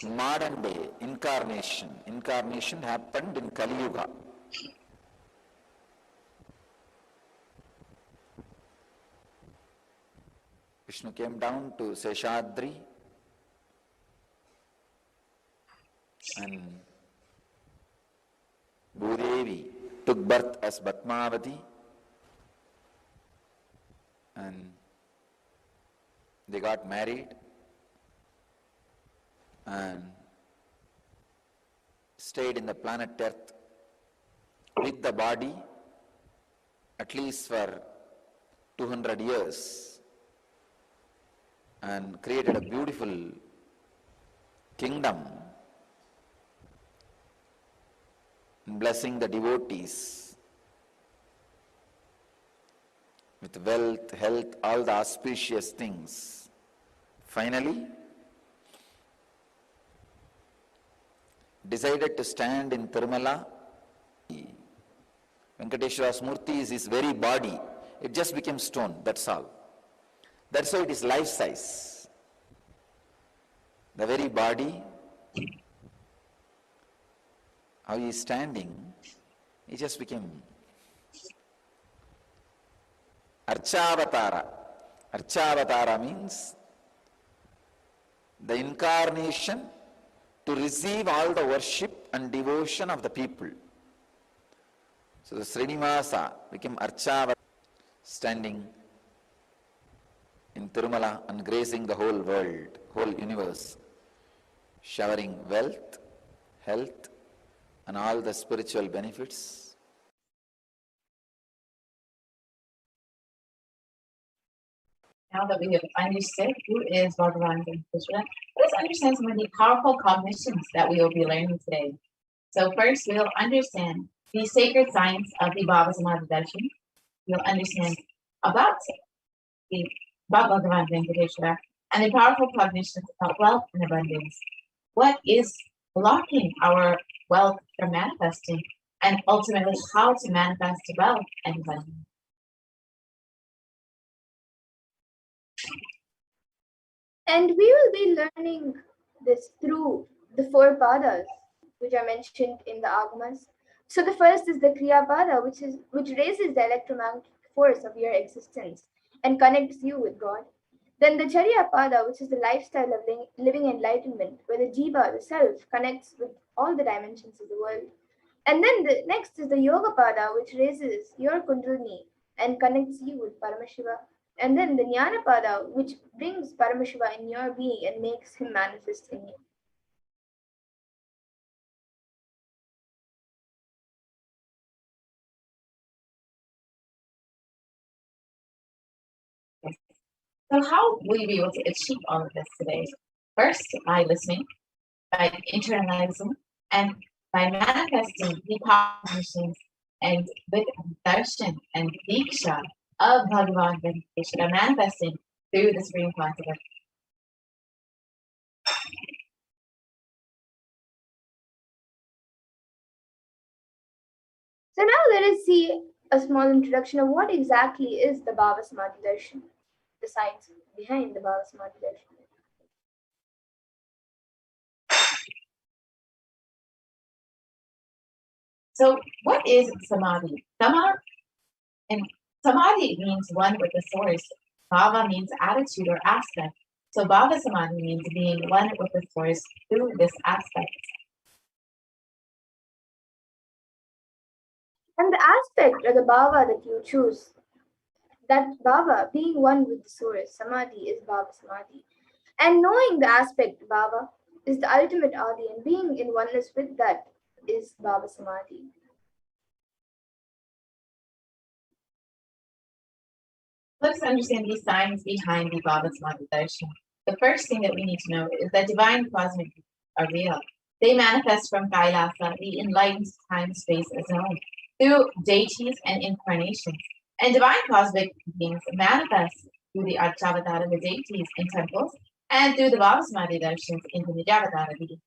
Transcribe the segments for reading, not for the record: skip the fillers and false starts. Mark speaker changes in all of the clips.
Speaker 1: modern day incarnation. Incarnation happened in Kali Yuga. Vishnu came down to Seshadri and Bhudevi took birth as Bhatmavati, and they got married and stayed in the planet Earth with the body at least for 200 years and created a beautiful kingdom, blessing the devotees with wealth, health, all the auspicious things. Finally, decided to stand in Tirumala. Venkateshwara's Murti is his very body. It just became stone, that's all. That's why it is life size. The very body, how he is standing, he just became Archavatara. Archavatara means the incarnation to receive all the worship and devotion of the people. So the Srinivasa became Archavatara, standing in Tirumala and gracing the whole world, whole universe, showering wealth, health, and all the spiritual benefits.
Speaker 2: Now that we have understood who is Bhagavan Krishna, let us understand some of the powerful cognitions that we will be learning today. So first, we'll understand the sacred science of the Bhava Samadhi Darshan. We'll understand about Bhagavan Venkateshwara and the powerful cognitions about wealth and abundance. What is blocking our wealth from manifesting, and ultimately how to manifest wealth and abundance.
Speaker 3: And we will be learning this through the 4 padas, which are mentioned in the Agamas. So the first is the Kriya Pada, which raises the electromagnetic force of your existence and connects you with God. Then the Charya Pada, which is the lifestyle of living enlightenment, where the Jiva, the self, connects with all the dimensions of the world. And then the next is the Yoga Pada, which raises your Kundalini and connects you with Paramashiva. And then the Jnana Pada, which brings Paramashiva in your being and makes him manifest in you.
Speaker 2: So how will you be able to achieve all of this today? First, by listening, by internalizing, and by manifesting the cognitions and with darshan and diksha of Bhagavan Venkateshwara manifesting through the Supreme Concept.
Speaker 3: So now let us see a small introduction of what exactly is the Bhava Samadhi Darshan, the science behind the Bhava Samadhi Darshan.
Speaker 2: So what is Samadhi? Samadhi means one with the source. Bhava means attitude or aspect. So Bhava Samadhi means being one with the source through this aspect.
Speaker 3: And the aspect or the bhava that you choose, that bhava being one with the source, samadhi is Bhava Samadhi. And knowing the aspect bhava is the ultimate adi, and being in oneness with that is Bhava Samadhi.
Speaker 2: Let's understand the science behind the Bhava Samadhi Darshan. The first thing that we need to know is that divine cosmic are real. They manifest from Kailasa, the enlightened time-space zone, through deities and incarnations. And divine cosmic beings manifest through the Archavatara, the deities in temples, and through the Bhava Samadhi Darshans in the Nidyavatara, the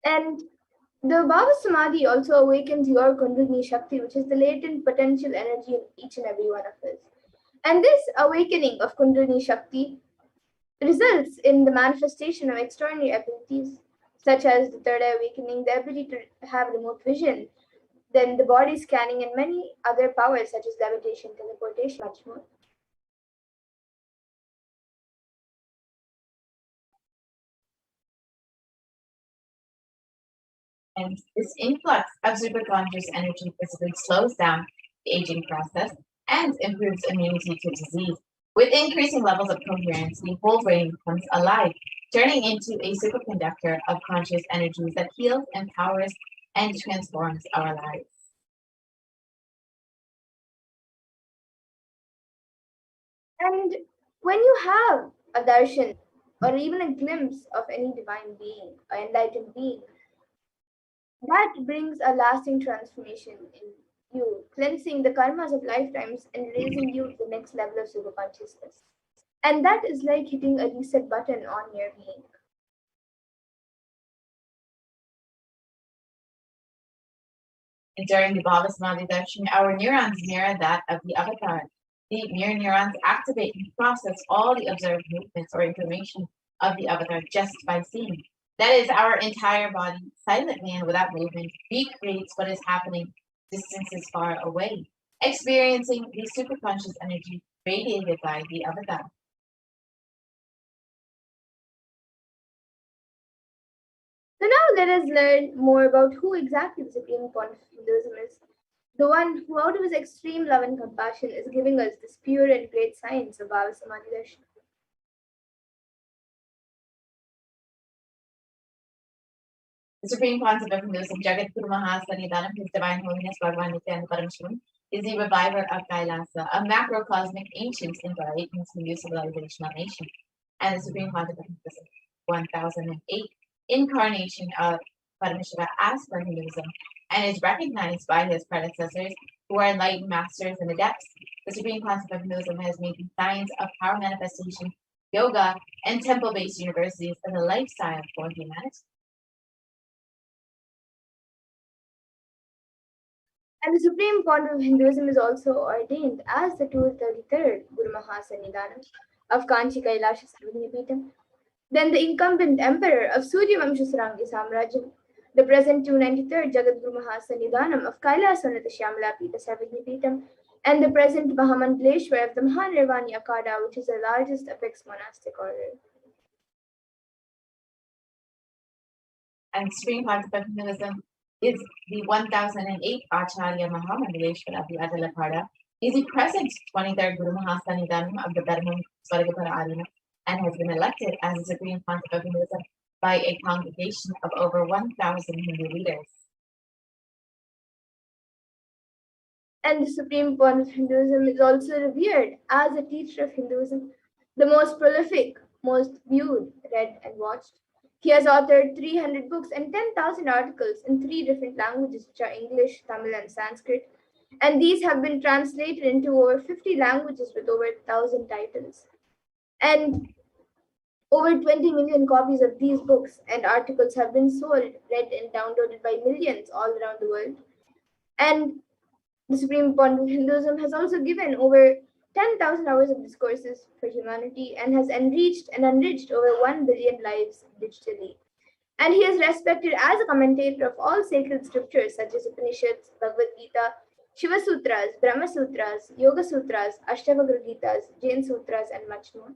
Speaker 3: And the Bhava Samadhi also awakens your Kundalini Shakti, which is the latent potential energy in each and every one of us. And this awakening of Kundalini Shakti results in the manifestation of extraordinary abilities, such as the third eye awakening, the ability to have remote vision, then the body scanning, and many other powers such as levitation, teleportation, much more.
Speaker 2: And this influx of superconscious energy physically slows down the aging process and improves immunity to disease. With increasing levels of coherence, the whole brain becomes alive, turning into a superconductor of conscious energies that heals, empowers, and transforms our lives.
Speaker 3: And when you have a darshan or even a glimpse of any divine being, or enlightened being, that brings a lasting transformation in you, cleansing the karmas of lifetimes and raising you to the next level of super consciousness. And that is like hitting a reset button on your being.
Speaker 2: And during the Bhava Samadhi darshan, our neurons mirror that of the avatar. The mirror neurons activate and process all the observed movements or information of the avatar just by seeing. That is, our entire body, silently and without movement, recreates what is happening distances far away, experiencing the superconscious energy radiated by the avatar.
Speaker 3: So now let us learn more about who exactly the supreme point of Hinduism is. The one who, out of his extreme love and compassion, is giving us this pure and great science of Bhava Samadhi darshan.
Speaker 2: The supreme concept of Hinduism, Jagat Guru Mahasanidanam, His Divine Holiness Bhagavan Nithyananda Paramashivam, is the reviver of Kailasa, a macrocosmic ancient enlightened Hindu civilizational nation, and the supreme concept of Hinduism, 1008 incarnation of Paramashiva as per Hinduism, and is recognized by his predecessors, who are enlightened masters and adepts. The supreme concept of Hinduism has made the science of power manifestation, yoga, and temple-based universities as a lifestyle for humanity.
Speaker 3: And the supreme point of Hinduism is also ordained as the 233rd Guru Mahasanidanam of Kanchi Kailasha Sarvajnapeetham. Then the incumbent emperor of Suryavamsha Sarangi Samrajyam, the present 293rd Jagadguru Mahasanidanam of Kailasvanata Shyamala-Pita Sarvajnapeetham, and the present Mahamandaleshwar of the Mahanirvani Akada, which is the largest apex monastic order.
Speaker 2: And the supreme concept of Hinduism is the 1008 Acharya Mahamandaleshwar of the Adalapada. He is the present 23rd Guru Mahasanidanam of the Dharmam Swargapara Arena, and has been elected as the supreme concept of Hinduism by a congregation of over 1,000 Hindu leaders.
Speaker 3: And the supreme point of Hinduism is also revered as a teacher of Hinduism, the most prolific, most viewed, read, and watched. He has authored 300 books and 10,000 articles in 3 different languages, which are English, Tamil, and Sanskrit. And these have been translated into over 50 languages with over 1,000 titles. And over 20 million copies of these books and articles have been sold, read, and downloaded by millions all around the world. And the supreme point of Hinduism has also given over 10,000 hours of discourses for humanity and has enriched over 1 billion lives digitally. And he is respected as a commentator of all sacred scriptures such as Upanishads, Bhagavad Gita, Shiva Sutras, Brahma Sutras, Yoga Sutras, Ashtavakra Gitas, Jain Sutras, and much more.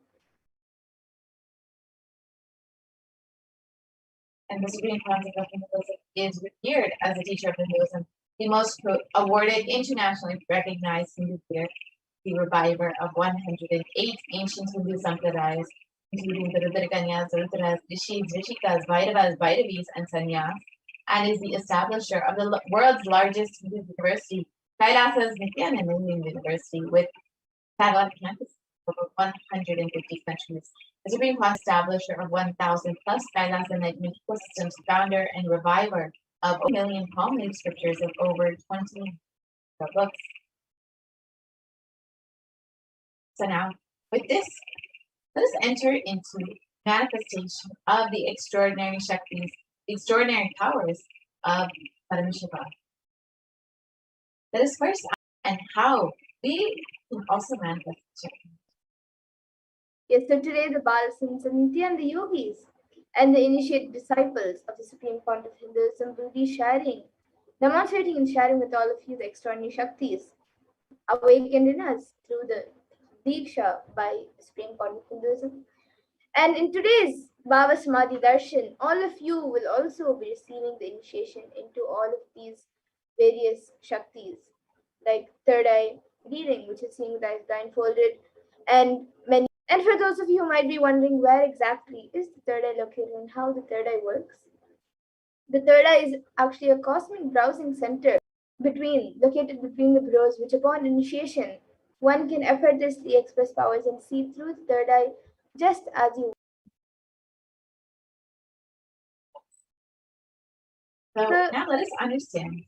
Speaker 2: And the supreme concept of Hinduism is revered as a teacher of Hinduism, the most awarded, internationally recognized Hindu peer, the reviver of 108 ancient Hindu sampradayas, including the Rudraganyas, Rudras, Rishis, Rishikas, Bhairavas, Bhairavis, and Sannyas, and is the establisher of the world's largest Hindu university, Kailasa's Nithyananda University, with satellite campuses over 150 countries. The Supreme Court establisher of 1,000 plus Kailasa enlightenment ecosystems, founder and reviver of 1 million Talmud scriptures of over 20 books. So now, with this, let us enter into manifestation of the extraordinary Shaktis, the extraordinary powers of Paramashivoham. Let us first and how we can also manifest Shakti.
Speaker 3: Yes, so today the Balasins and Nithyananda yogis and the initiated disciples of the Supreme Font of Hinduism will be demonstrating and sharing with all of you the extraordinary Shaktis awakened in us through the Diksha by Supreme Font of Hinduism. And in today's Bhava Samadhi Darshan, all of you will also be receiving the initiation into all of these various Shaktis, like third eye reading, which is seeing with eyes blindfolded, and many. And for those of you who might be wondering where exactly is the third eye located and how the third eye works, the third eye is actually a cosmic browsing center located between the brows, which upon initiation, one can effortlessly express powers and see through the third eye just as you.
Speaker 2: So now let us understand.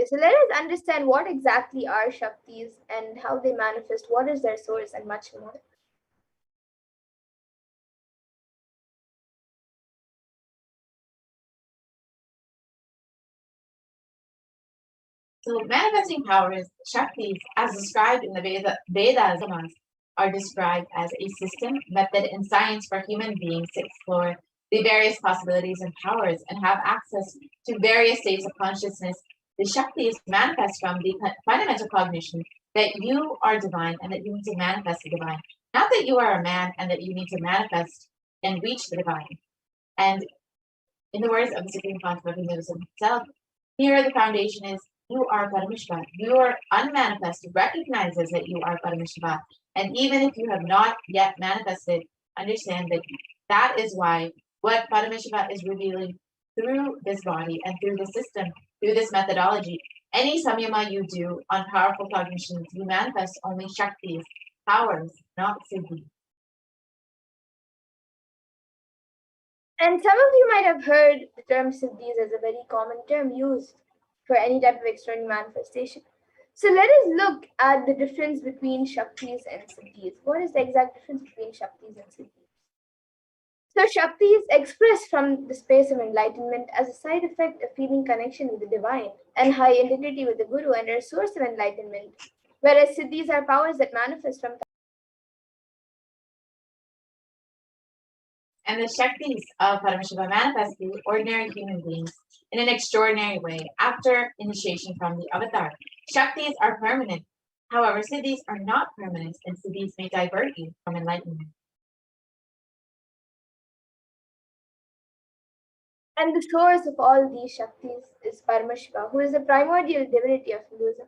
Speaker 3: So let us understand what exactly are Shaktis and how they manifest, what is their source, and much more.
Speaker 2: So manifesting powers, Shaktis, as described in the Vedas, are described as a system, method, and science for human beings to explore the various possibilities and powers and have access to various states of consciousness. The Shaktis manifest from the fundamental cognition that you are divine and that you need to manifest the divine. Not that you are a man and that you need to manifest and reach the divine. And in the words of the Supreme Font of Hinduism itself, here the foundation is you are Paramashiva. Your unmanifest recognizes that you are Paramashiva. And even if you have not yet manifested, understand that that is why what Paramashiva is revealing through this body and through the system, through this methodology, any samyama you do on powerful cognitions, you manifest only Shaktis, powers, not siddhi.
Speaker 3: And some of you might have heard the term siddhis as a very common term used for any type of external manifestation. So let us look at the difference between Shaktis and siddhis. What is the exact difference between Shaktis and siddhis? So Shaktis express from the space of enlightenment as a side effect of feeling connection with the divine and high integrity with the Guru and are a source of enlightenment, whereas siddhis are powers that manifest from.
Speaker 2: And the Shaktis of Paramashiva manifest through ordinary human beings in an extraordinary way after initiation from the avatar. Shaktis are permanent. However, siddhis are not permanent, and siddhis may divert you from enlightenment.
Speaker 3: And the source of all these Shaktis is Paramashiva, who is the primordial divinity of Hinduism,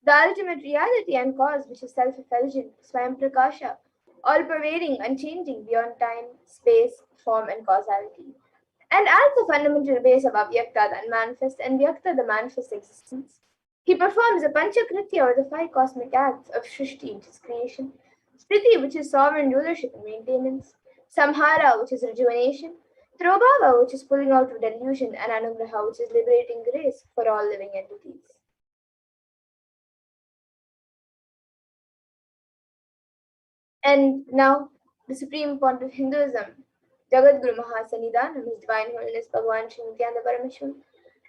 Speaker 3: the ultimate reality and cause, which is self-effulgent, Swayam Prakasha, all-pervading, unchanging beyond time, space, form, and causality. And as the fundamental base of Avyakta, the unmanifest, and Vyakta, the manifest existence, he performs the Panchakritya, or the five cosmic acts of Shrishti, which is creation, Sthiti, which is sovereign rulership and maintenance, Samhara, which is rejuvenation, Trobhava, which is pulling out of delusion, and Anugraha, which is liberating grace for all living entities. And now, the Supreme Font of Hinduism, Jagat Guru Mahasanidhanam, His Divine Holiness Bhagavan Sri Nithyananda Paramashivam,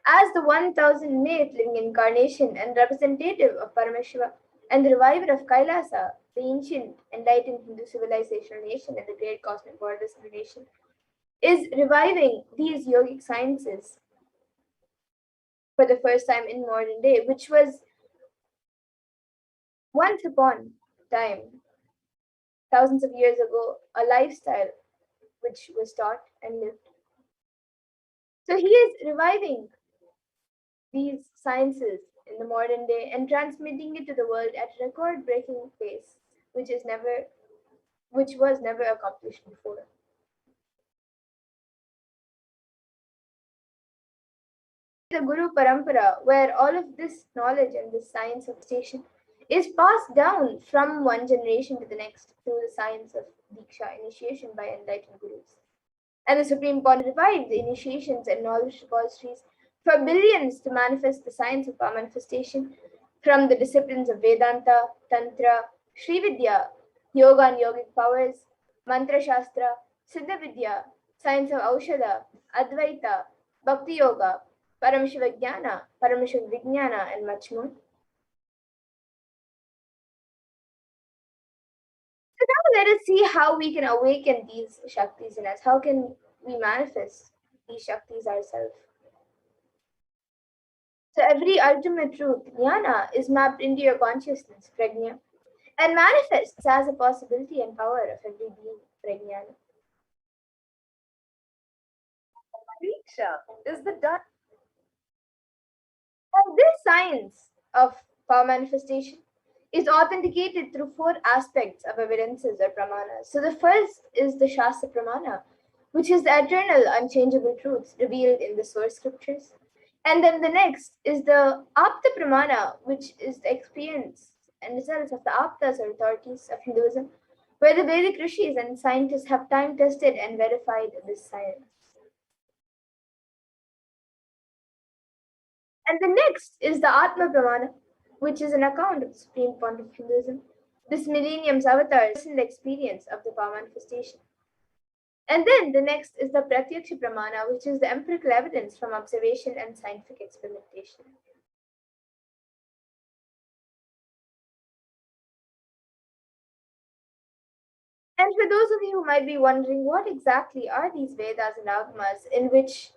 Speaker 3: as the 1008th living incarnation and representative of Paramashiva and the reviver of Kailasa, the ancient enlightened Hindu civilizational nation and the great cosmic borders nation, is reviving these yogic sciences for the first time in modern day, which was once upon a time, thousands of years ago, a lifestyle which was taught and lived. So he is reviving these sciences in the modern day and transmitting it to the world at a record-breaking pace, which was never accomplished before. The Guru Parampara, where all of this knowledge and this science of station is passed down from one generation to the next through the science of Diksha, initiation by enlightened Gurus. And the Supreme Font revived the initiations and knowledge repositories for billions to manifest the science of our manifestation from the disciplines of Vedanta, Tantra, Sri Vidya, Yoga and Yogic powers, Mantra Shastra, Siddha Vidya, science of Aushadha, Advaita, Bhakti Yoga, Paramashivoham, Paramashivoham, and much more. So now let us see how we can awaken these Shaktis in us. How can we manifest these Shaktis ourselves? So every ultimate truth, jnana, is mapped into your consciousness, prajna, and manifests as a possibility and power of every being, prajnana. Pariksha is the dot. And this science of power manifestation is authenticated through four aspects of evidences or pramanas. So the first is the Shastra Pramana, which is the eternal, unchangeable truths revealed in the source scriptures. And then the next is the Apta Pramana, which is the experience and results of the Aptas or authorities of Hinduism, where the Vedic rishis and scientists have time tested and verified this science. And the next is the Atma Pramana, which is an account of the supreme point of Hinduism, this millennium's avatar and the experience of the power manifestation. And then the next is the Pratyaksha Pramana, which is the empirical evidence from observation and scientific experimentation. And for those of you who might be wondering, what exactly are these Vedas and Agamas in which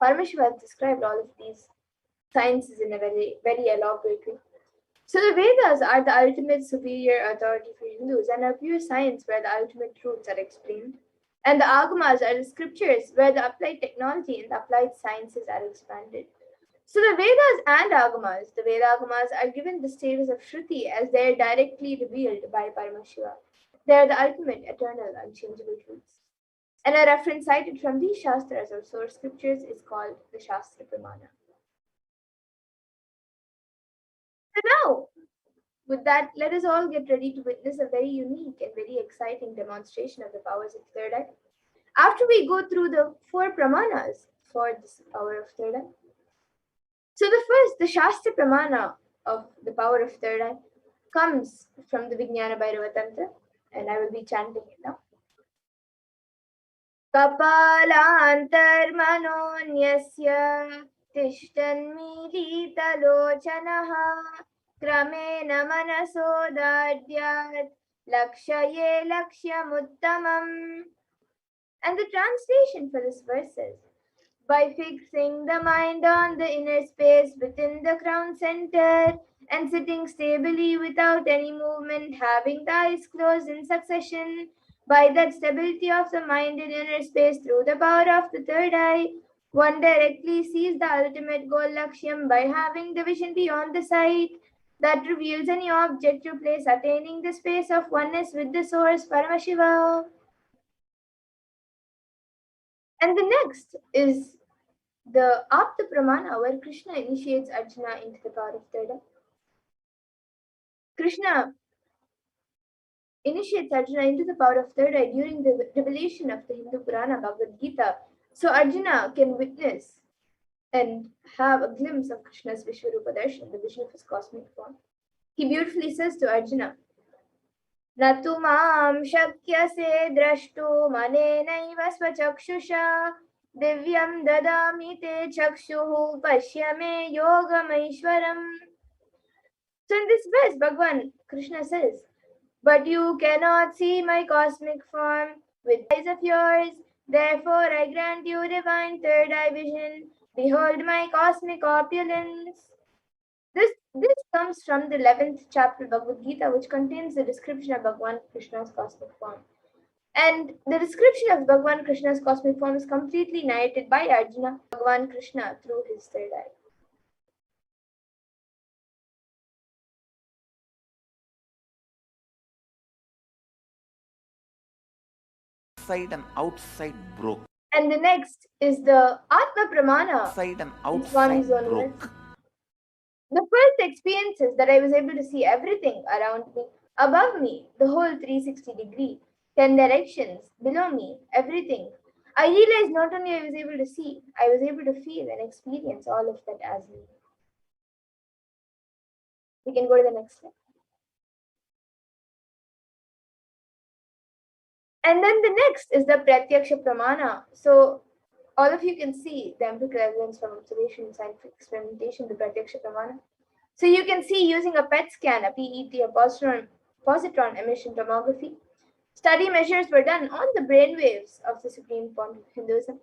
Speaker 3: Paramashiva has described all of these sciences in a very, very elaborate way. So the Vedas are the ultimate superior authority for Hindus and are pure science where the ultimate truths are explained. And the Agamas are the scriptures where the applied technology and the applied sciences are expanded. So the Vedas and Agamas, the Veda Agamas are given the status of Shruti as they are directly revealed by Paramashiva. They are the ultimate, eternal, unchangeable truths. And a reference cited from these Shastras or source scriptures is called the Shastra Pramana. So now, with that, let us all get ready to witness a very unique and very exciting demonstration of the powers of third eye. After we go through the four pramanas for this power of third eye. So the first, the Shastra Pramana of the power of third eye comes from the Vijnana Bhairava Tantra, and I will be chanting it now. Kapalantarmanonyasya tishthanmilitalochanaha क्रमेण मनसोदार्द्यात् lakshye lakshyamuttamam. And the translation for this verse is, by fixing the mind on the inner space within the crown center and sitting stably without any movement, having the eyes closed in succession, by that stability of the mind in inner space through the power of the third eye, one directly sees the ultimate goal lakshyam by having the vision beyond the sight that reveals any object to place, attaining the space of oneness with the source, Paramashiva. And the next is the Apta Pramana, where Krishna initiates Arjuna into the power of third eye. Krishna initiates Arjuna into the power of third eye during the revelation of the Hindu Purana Bhagavad Gita, so Arjuna can witness and have a glimpse of Krishna's Vishwarupa Darshan, the vision of his cosmic form. He beautifully says to Arjuna, Natu mam shakyase drashtu manenaiva svachakshusha divyam dadami te chakshuhu pashyame yogamaishwaram. So in this verse, Bhagavan Krishna says, but you cannot see my cosmic form with eyes of yours, therefore I grant you divine third eye vision. Behold my cosmic opulence. This comes from the 11th chapter of Bhagavad Gita, which contains the description of Bhagavan Krishna's cosmic form. And the description of Bhagavan Krishna's cosmic form is completely narrated by Arjuna, Bhagavan Krishna, through his third eye.
Speaker 1: Inside and outside broke.
Speaker 3: And the next is the Atma Pramana.
Speaker 1: Inside and outside broke.
Speaker 3: The first experience is that I was able to see everything around me, above me, the whole 360 degree, 10 directions, below me, everything. I realized not only I was able to see, I was able to feel and experience all of that as me. We can go to the next slide. And then the next is the Pratyaksha Pramana. So all of you can see the empirical evidence from observation, scientific experimentation, the Pratyaksha Pramana. So you can see using a PET scan, a PET, a positron emission tomography, study measures were done on the brain waves of the Supreme Pontiff of Hinduism.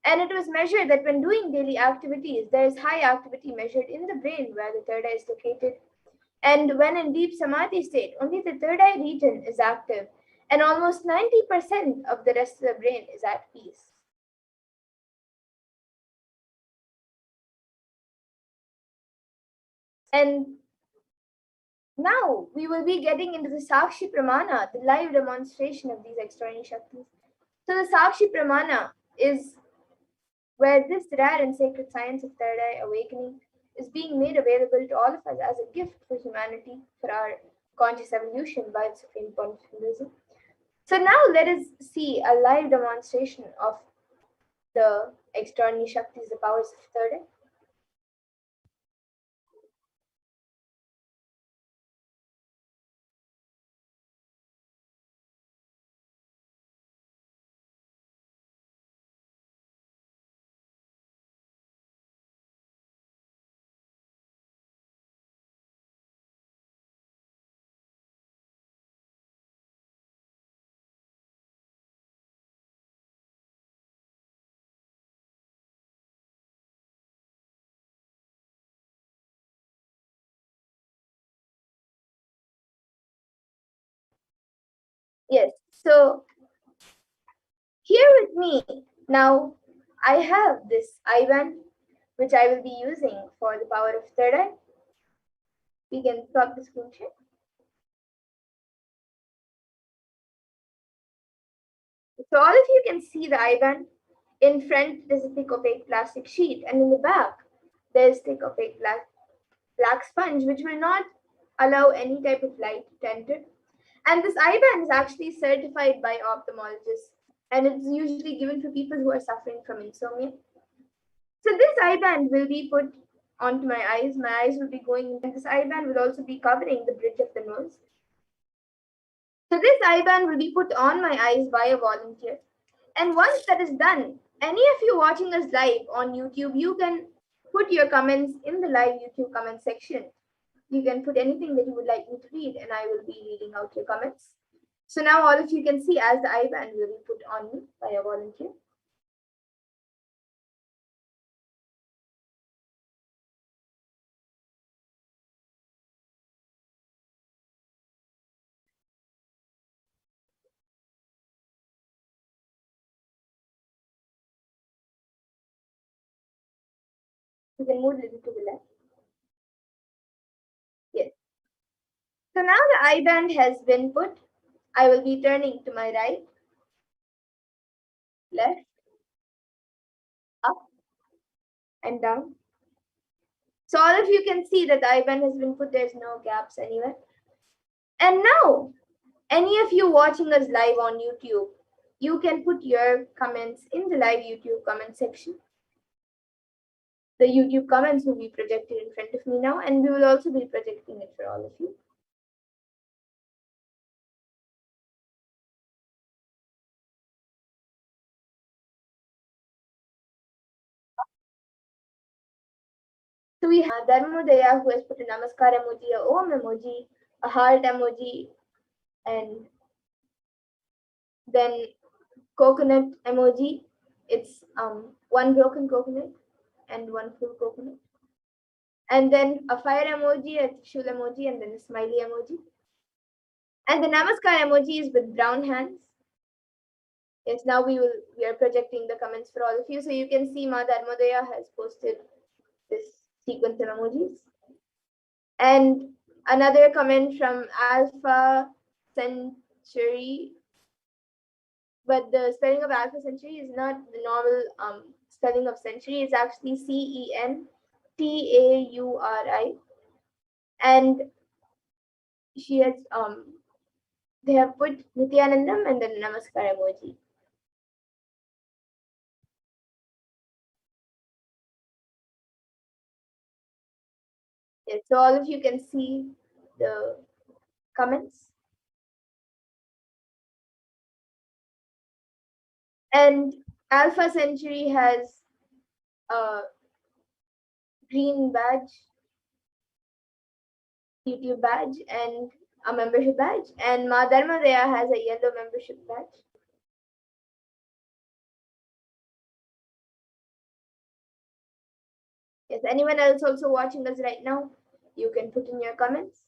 Speaker 3: And it was measured that when doing daily activities, there is high activity measured in the brain where the third eye is located. And when in deep samadhi state, only the third eye region is active, and almost 90% of the rest of the brain is at peace. And now we will be getting into the Sakshi Pramana, the live demonstration of these extraordinary Shaktis. So the Sakshi Pramana is where this rare and sacred science of third eye awakening is being made available to all of us as a gift for humanity, for our conscious evolution by the Supreme Pontiff of Hinduism. So now let us see a live demonstration of the extraordinary Shaktis, the powers of third eye. Yes, so here with me now, I have this IBAN which I will be using for the power of third eye. We can stop the screen share. So all of you can see the IBAN. In front, there's a thick opaque plastic sheet, and in the back, there's thick opaque black sponge, which will not allow any type of light to enter. And this IBAN is actually certified by ophthalmologists, and it's usually given for people who are suffering from insomnia. So this IBAN will be put onto my eyes. My eyes will be going, and this IBAN will also be covering the bridge of the nose. So this IBAN will be put on my eyes by a volunteer. And once that is done, any of you watching us live on YouTube, you can put your comments in the live YouTube comment section. You can put anything that you would like me to read, and I will be reading out your comments. So now all of you can see as the IBAN will be put on me by a volunteer. You can move a little to the left. Yes. So now the IBAN has been put. I will be turning to my right, left, up, and down. So all of you can see that the IBAN has been put. There's no gaps anywhere. And now, any of you watching us live on YouTube, you can put your comments in the live YouTube comment section. The YouTube comments will be projected in front of me now, and we will also be projecting it for all of you. So we have Dharmodaya who has put a Namaskar emoji, a Om emoji, a heart emoji, and then coconut emoji. It's one broken coconut and one full coconut. And then a fire emoji, a Trishul emoji, and then a smiley emoji. And the Namaskar emoji is with brown hands. Yes, now we are projecting the comments for all of you. So you can see Ma Dharmodaya has posted this sequence of emojis. And another comment from Alpha Century, but the spelling of Alpha Century is not the normal spelling of century. It's actually CENTAURI. And she has they have put Nithyanandam and then Namaskar emoji. Yes, so all of you can see the comments. And Alpha Centauri has a green badge, YouTube badge, and a membership badge. And Ma Dharmadaya has a yellow membership badge. Is anyone else also watching us right now? You can put in your comments.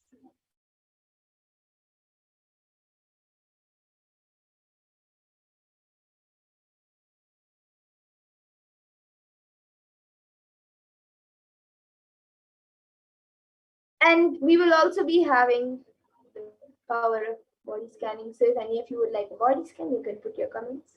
Speaker 3: And we will also be having the power of body scanning. So if any of you would like a body scan, you can put your comments.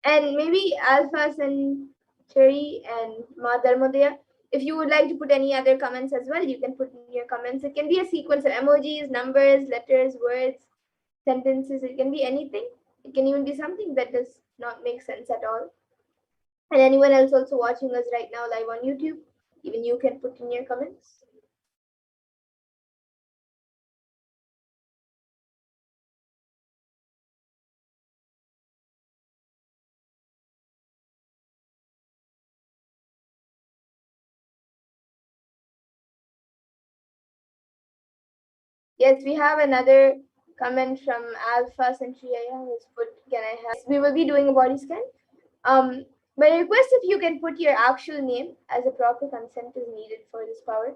Speaker 3: And maybe Alpha Centauri and Ma Dharmadaya, if you would like to put any other comments as well, you can put in your comments. It can be a sequence of emojis, numbers, letters, words, sentences. It can be anything. It can even be something that does not make sense at all. And anyone else also watching us right now live on YouTube, even you can put in your comments. Yes, we have another comment from Alpha Centauri who's put, can I have, we will be doing a body scan. But I request if you can put your actual name, as a proper consent is needed for this power.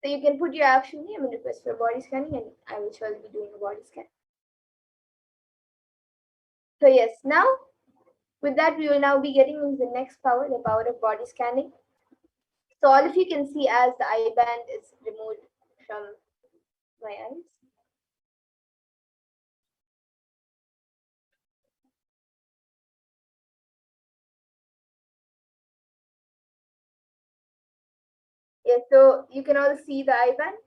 Speaker 3: So you can put your actual name and request for a body scanning, and I will surely be doing a body scan. So yes, now with that, we will now be getting into the next power, the power of body scanning. So all of you can see as the eye band is removed from my eyes. Yes, so you can all see the eye band.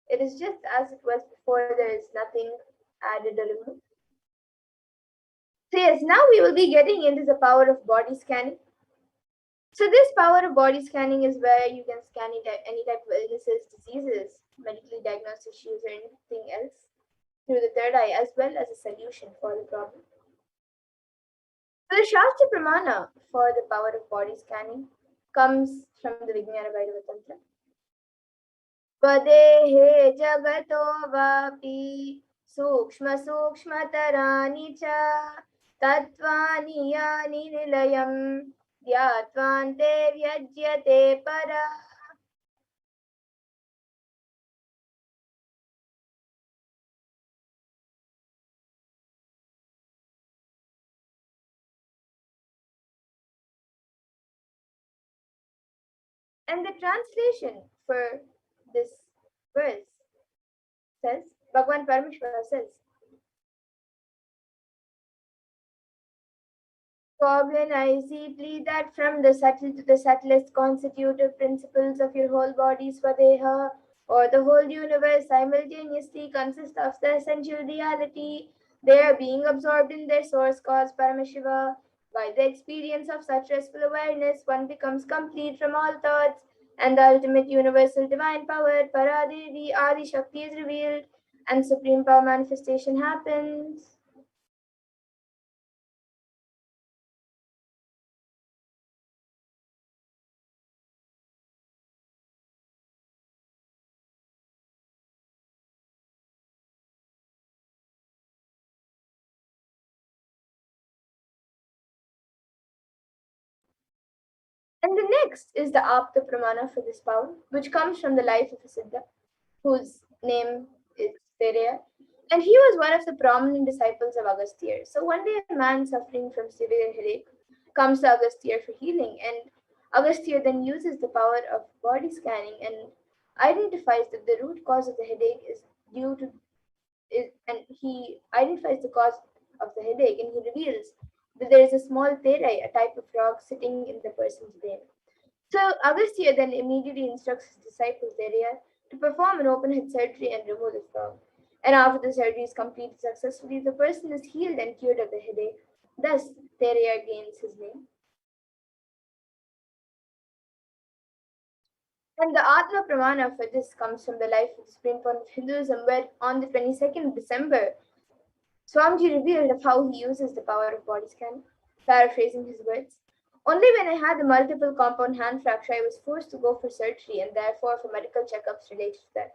Speaker 3: It is just as it was before, there is nothing added or removed. So yes, now we will be getting into the power of body scanning. So this power of body scanning is where you can scan any type of illnesses, diseases, medically diagnosed issues, or anything else through the third eye, as well as a solution for the problem. So the Shastra Pramana for the power of body scanning comes from the Vijnana Bhairava Tantra. Vadehe jagato vapi sukshma sukshmatarani cha tattvani yani nilayam dhyatvante vyajyate para. And the translation for this verse says, Bhagavan Paramashivoham says, cognize deeply that from the subtle to the subtlest constitutive principles of your whole body, Swadeha, or the whole universe simultaneously consist of the essential reality. They are being absorbed in their source cause, Paramashiva. By the experience of such restful awareness, one becomes complete from all thoughts, and the ultimate universal divine power, Paradevi, Adi Shakti, is revealed, and supreme power manifestation happens. And the next is the Apta Pramana for this power, which comes from the life of a Siddha, whose name is Tereya. And he was one of the prominent disciples of Agastya. So one day a man suffering from severe headache comes to Agastya for healing, and Agastya then uses the power of body scanning and identifies that the root cause of the headache is due to and he identifies the cause of the headache, and he reveals that there is a small therai, a type of rock, sitting in the person's brain. So Agastya then immediately instructs his disciple Theria to perform an open head surgery and remove the frog. And after the surgery is completed successfully, the person is healed and cured of the headache. Thus, Theria gains his name. And the Atma Pramana for this comes from the life of the spring point of Hinduism, where on the 22nd of December, Swamiji revealed of how he uses the power of body scanning, paraphrasing his words. Only when I had the multiple compound hand fracture, I was forced to go for surgery and therefore for medical checkups related to that.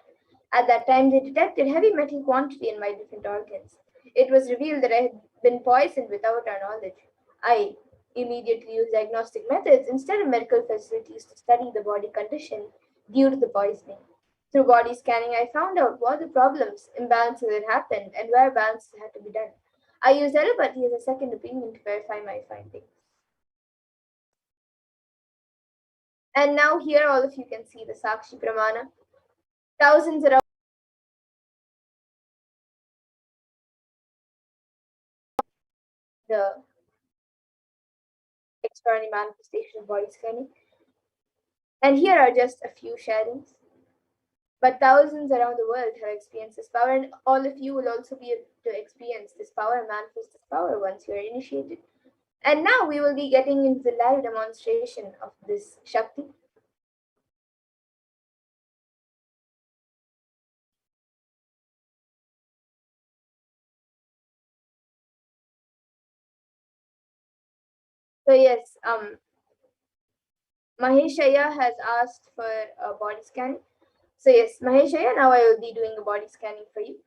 Speaker 3: At that time, they detected heavy metal quantity in my different organs. It was revealed that I had been poisoned without our knowledge. I immediately used diagnostic methods instead of medical facilities to study the body condition due to the poisoning. Through body scanning, I found out what the problems, imbalances had happened, and where balances had to be done. I used allopathy as a second opinion to verify my findings. And now here all of you can see the Sakshi Pramana. Thousands around the extraordinary manifestation of body scanning. And here are just a few sharings. But thousands around the world have experienced this power, and all of you will also be able to experience this power and manifest this power once you are initiated. And now we will be getting into the live demonstration of this Shakti. So yes, Maheshaya has asked for a body scanning. So yes, Maheshaya, now I will be doing a body scanning for you.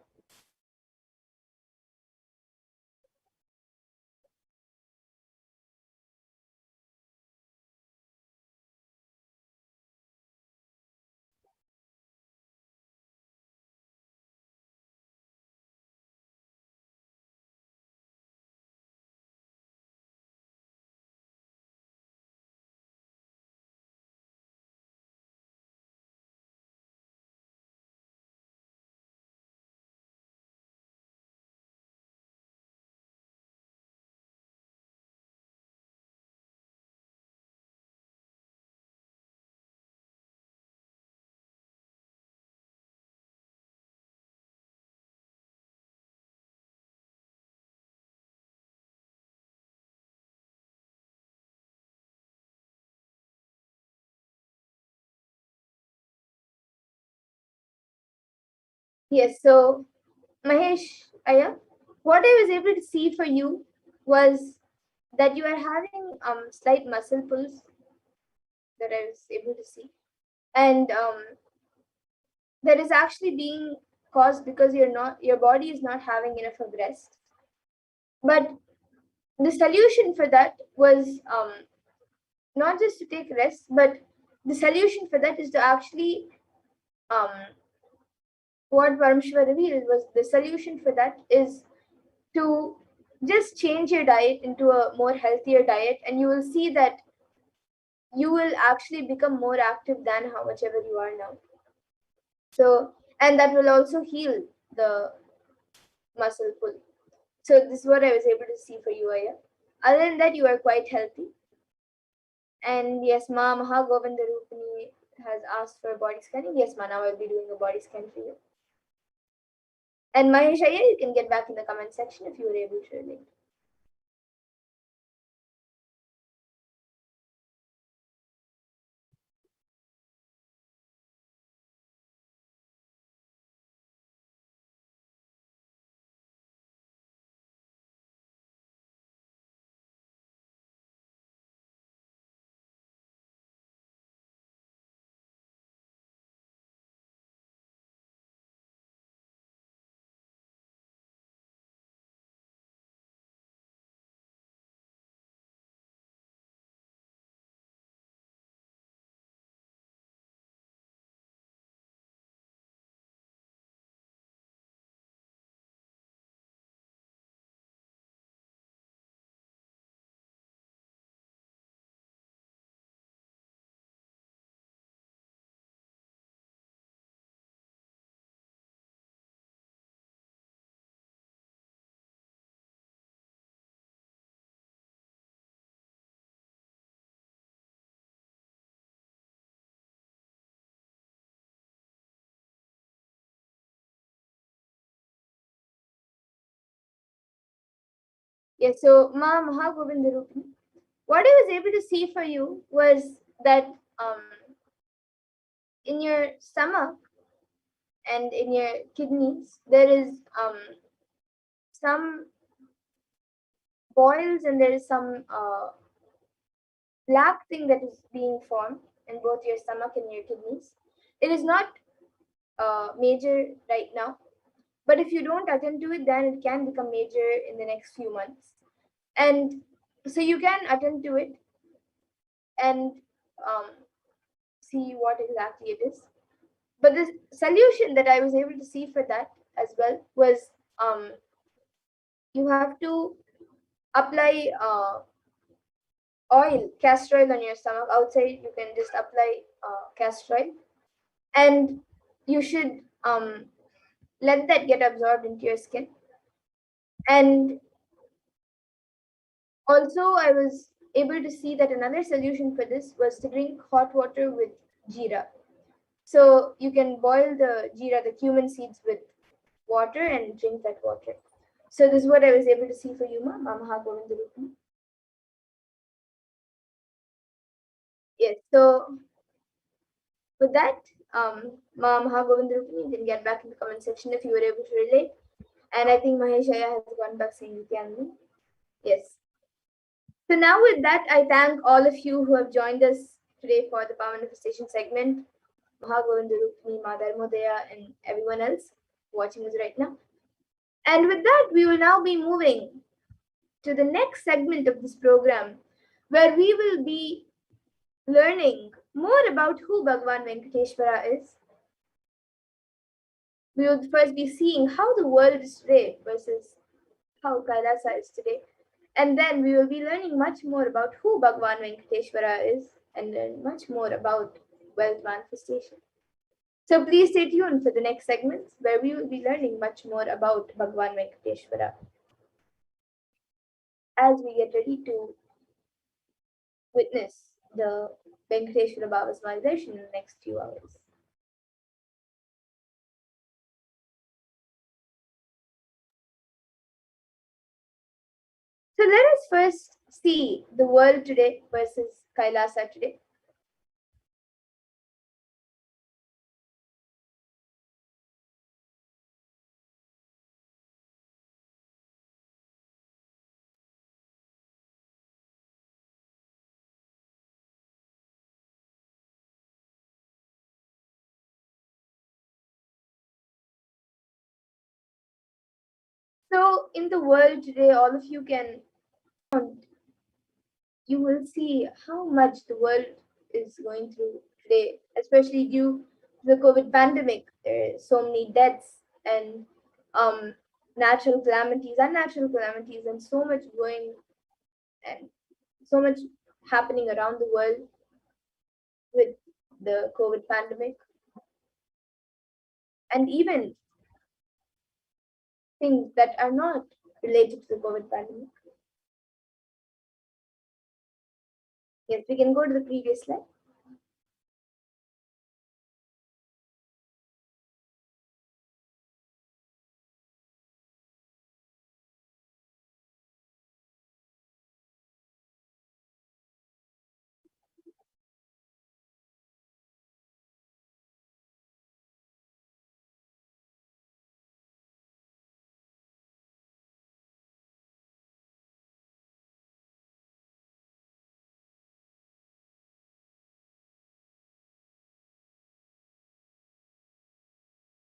Speaker 3: Yes, so Mahesh, Aya, what I was able to see for you was that you are having slight muscle pulls that I was able to see. And that is actually being caused because your body is not having enough of rest. But the solution for that was not just to take rest, but the solution for that is to actually um, what Paramashivara revealed was the solution for that is to just change your diet into a more healthier diet, and you will see that you will actually become more active than how much ever you are now. So, and that will also heal the muscle pull. So this is what I was able to see for you, Aya. Other than that, you are quite healthy. And yes, Ma Mahagovinda Rupini has asked for a body scanning. Yes, Ma, now I'll be doing a body scan for you. And Mahesh Aya, you can get back in the comment section if you were able to relate. Yes, so Ma Mahagovindarupani, what I was able to see for you was that in your stomach and in your kidneys, there is some boils and there is some black thing that is being formed in both your stomach and your kidneys. It is not major right now, but if you don't attend to it, then it can become major in the next few months. And so you can attend to it and um, see what exactly it is. But the solution that I was able to see for that as well was you have to apply oil, castor oil on your stomach. Outside, you can just apply castor oil, and you should let that get absorbed into your skin. And also, I was able to see that another solution for this was to drink hot water with jeera. So you can boil the jeera, the cumin seeds, with water and drink that water. So this is what I was able to see for you, Mamaha Govindarupani. Yes, so with that, Mamaha Govindarupani, you can get back in the comment section if you were able to relate. And I think Maheshaya has gone back saying Nithyananda. Yes. So now with that, I thank all of you who have joined us today for the Power Manifestation segment, Mahagovindarupani, Madharmodaya, and everyone else watching us right now. And with that, we will now be moving to the next segment of this program, where we will be learning more about who Bhagwan Venkateshwara is. We will first be seeing how the world is today versus how Kailasa is today. And then we will be learning much more about who Bhagwan Venkateshwara is and learn much more about wealth manifestation. So please stay tuned for the next segments where we will be learning much more about Bhagwan Venkateshwara as we get ready to witness the Venkateshwara Baba's darshan in the next few hours. So let us first see the world today versus Kailasa today. So in the world today, all of you will see how much the world is going through today, especially due to the COVID pandemic. There are so many deaths and natural calamities, unnatural calamities, and so much going and so much happening around the world with the COVID pandemic. And even things that are not related to the COVID pandemic. Yes, we can go to the previous slide.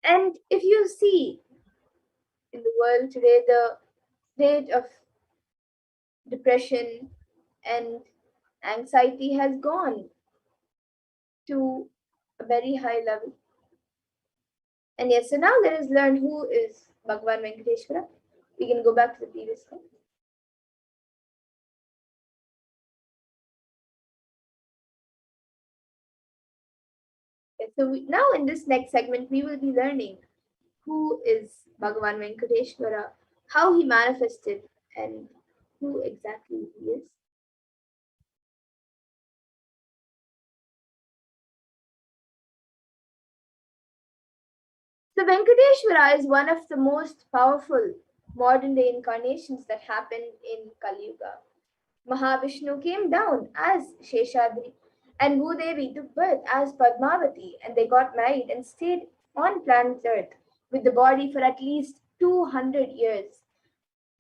Speaker 3: And if you see in the world today, the rate of depression and anxiety has gone to a very high level. And yes, so now let us learn who is Bhagwan Venkateshwara. We can go back to the previous slide. Okay, so now in this next segment, we will be learning who is Bhagwan Venkateshwara, how he manifested, and who exactly he is. So Venkateshwara is one of the most powerful modern day incarnations that happened in Kali Yuga. Mahavishnu came down as Sheshadri, and Bhudevi took birth as Padmavati, and they got married and stayed on planet Earth with the body for at least 200 years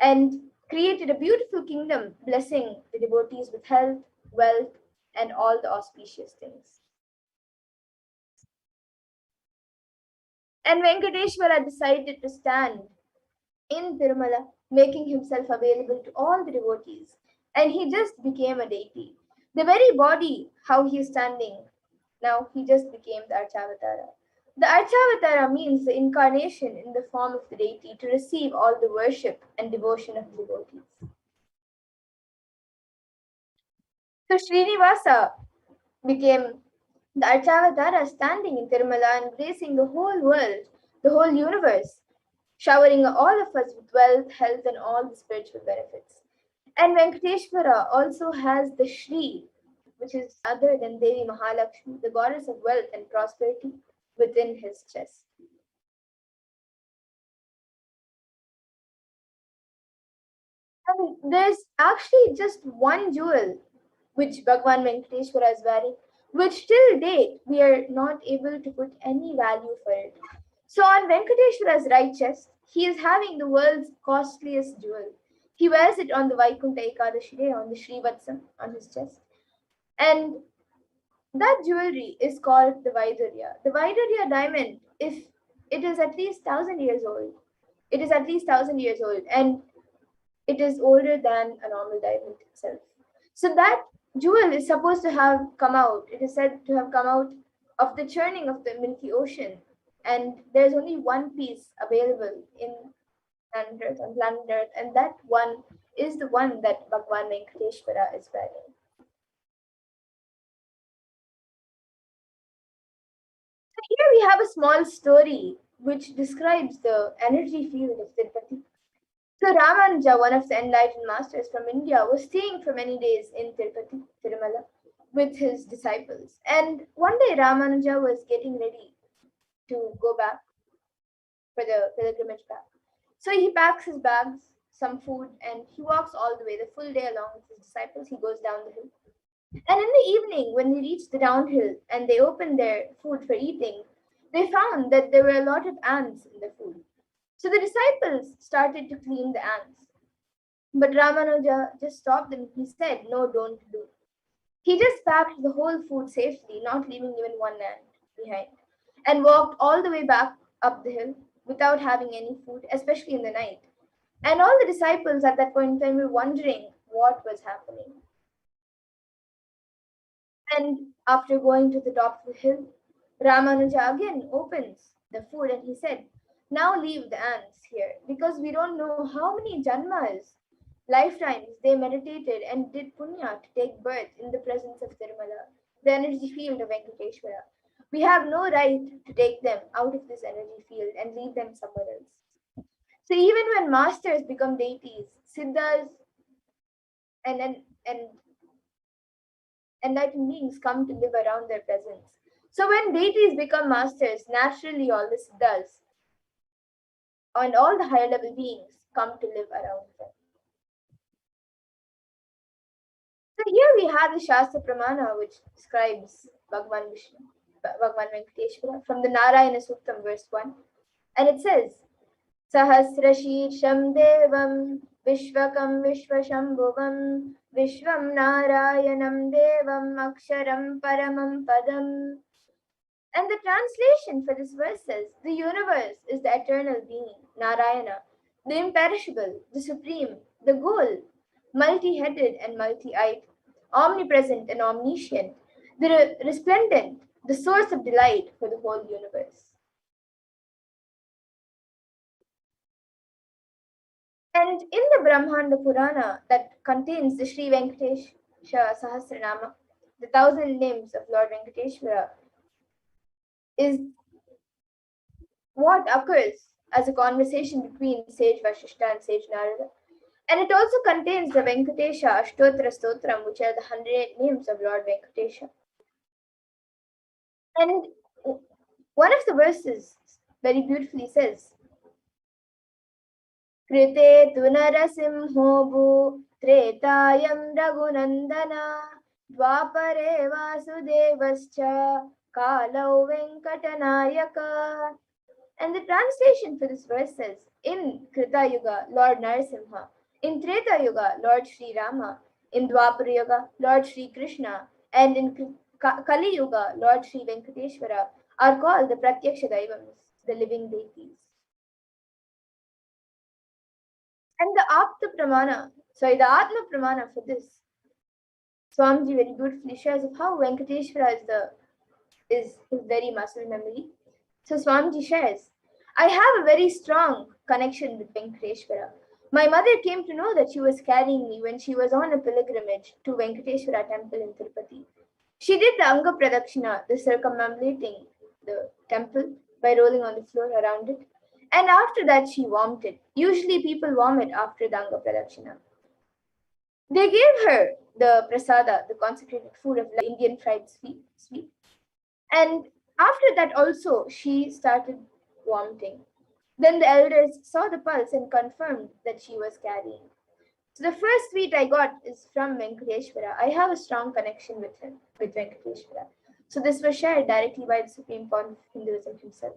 Speaker 3: and created a beautiful kingdom, blessing the devotees with health, wealth, and all the auspicious things. And Venkateshwara decided to stand in Tirumala, making himself available to all the devotees. And he just became a deity. The very body, how he is standing, now he just became the Archavatara. The Archavatara means the incarnation in the form of the deity to receive all the worship and devotion of the devotees. So Srinivasa became the Archavatara standing in Tirumala and gracing the whole world, the whole universe, showering all of us with wealth, health, and all the spiritual benefits. And Venkateshwara also has the Shri, which is other than Devi Mahalakshmi, the goddess of wealth and prosperity, within his chest. And there's actually just one jewel which Bhagwan Venkateshwara is wearing, which till date we are not able to put any value for it. So on Venkateshwara's right chest, he is having the world's costliest jewel. He wears it on the Vaikuntha Ekadashi day, on the Srivatsam on his chest. And that jewelry is called the Vaidurya. The Vaidurya diamond, if it is at least 1,000 years old, it is at least 1,000 years old, and it is older than a normal diamond itself. So that jewel is supposed to have come out. It is said to have come out of the churning of the Milky Ocean, and there's only one piece available in planet Earth, on planet Earth, and that one is the one that Bhagwan Venkateshwara is wearing. So here we have a small story which describes the energy field of Tirupati. So Ramanuja, one of the enlightened masters from India, was staying for many days in Tirupati, Tirumala, with his disciples. And one day Ramanuja was getting ready to go back for the pilgrimage back. So he packs his bags, some food, and he walks all the way, the full day along with his disciples. He goes down the hill. And in the evening, when they reached the downhill and they opened their food for eating, they found that there were a lot of ants in the food. So the disciples started to clean the ants. But Ramanuja just stopped them. He said, "No, don't do." He just packed the whole food safely, not leaving even one ant behind, and walked all the way back up the hill without having any food, especially in the night. And all the disciples at that point in time were wondering what was happening. And after going to the top of the hill, Ramanuja again opens the food and he said, "Now leave the ants here because we don't know how many janmas, lifetimes they meditated and did punya to take birth in the presence of Tirumala, the energy field of Venkateshwara. We have no right to take them out of this energy field and leave them somewhere else." So even when masters become deities, siddhas and enlightened beings come to live around their presence. So when deities become masters, naturally all the siddhas and all the higher level beings come to live around them. So here we have the Shastra Pramana which describes Bhagwan Vishnu, Bhagwan Venkateshwara from the Narayana Suktam verse 1. And it says, Sahasrashirsham Devam Vishwakam Vishwashambhuvam Vishwam Narayanam Devam Aksharam Paramam Padam. And the translation for this verse says, the universe is the eternal being, Narayana, the imperishable, the supreme, the goal, multi-headed and multi-eyed, omnipresent and omniscient, the resplendent, the source of delight for the whole universe. And in the Brahmanda Purana that contains the Sri Venkatesha Sahasranama, the 1,000 names of Lord Venkateshwara, is what occurs as a conversation between sage Vashishta and sage Narada. And it also contains the Venkatesha Ashtotra Stotram, which are the 108 names of Lord Venkatesha. And one of the verses very beautifully says, Krite tu narasimho tretayam raghunandana dvapare vasudevascha kalau venkatanayaka. And the translation for this verse says, in Krita Yuga, Lord Narasimha; in Treta Yuga, Lord Sri Rama; in Dwapara Yuga, Lord Sri Krishna; and in Kali Yuga, Lord Sri Venkateshwara are called the Pratyaksha Daivams, the living deities. And the the Atma Pramana for this, Swamiji very beautifully shares of how Venkateshwara is his very muscle memory. So Swamiji shares, I have a very strong connection with Venkateshwara. My mother came to know that she was carrying me when she was on a pilgrimage to Venkateshwara temple in Tirupati. She did the Anga Pradakshina, the circumambulating the temple by rolling on the floor around it. And after that, she vomited. Usually, people vomit after the Anga Pradakshina. They gave her the prasada, the consecrated food of Indian fried sweet. And after that, also, she started vomiting. Then the elders saw the pulse and confirmed that she was carrying. So the first sweet I got is from Venkateshwara. I have a strong connection with him, with Venkateshwara. So this was shared directly by the Supreme Pontiff of Hinduism himself.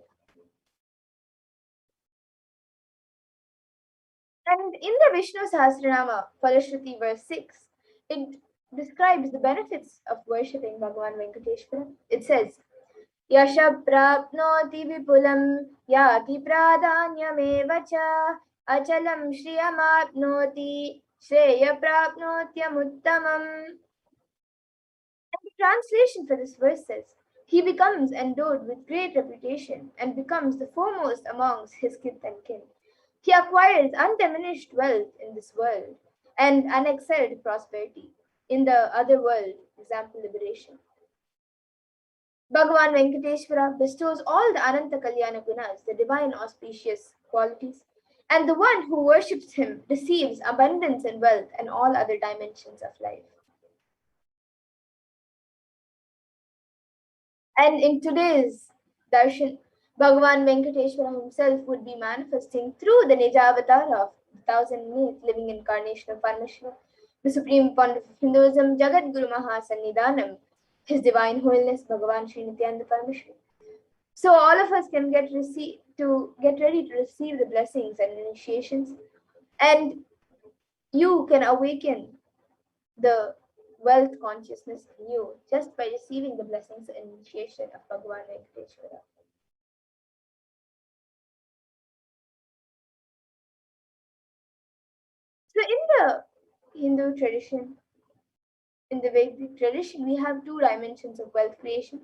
Speaker 3: And in the Vishnu Sahasranama, Parashakti verse 6, it describes the benefits of worshipping Bhagavan Venkateshwara. It says, Yasha prapnoti vipulam yati pradanyameva cha achalam shriyamapnoti shreya prapnotyamuttamam. And the translation for this verse says, he becomes endowed with great reputation and becomes the foremost amongst his kith and kin. He acquires undiminished wealth in this world and unexcelled prosperity in the other world, example liberation. Bhagavan Venkateshwara bestows all the Ananta Kalyana Gunas, the divine auspicious qualities, and the one who worships him receives abundance and wealth and all other dimensions of life. And in today's darshan, Bhagavan Venkateshwara himself would be manifesting through the Nijavatar of the thousand-millionth living incarnation of Paramashiva, the Supreme Pontiff of Hinduism, Jagat Guru Mahasannidhanam, His Divine Holiness Bhagavan Sri Nithyananda Paramashivam. So all of us can get ready to receive the blessings and initiations, and you can awaken the wealth consciousness in you just by receiving the blessings and initiation of Bhagavan Venkateshwara. So in the Hindu tradition, in the Vedic tradition, we have two dimensions of wealth creation.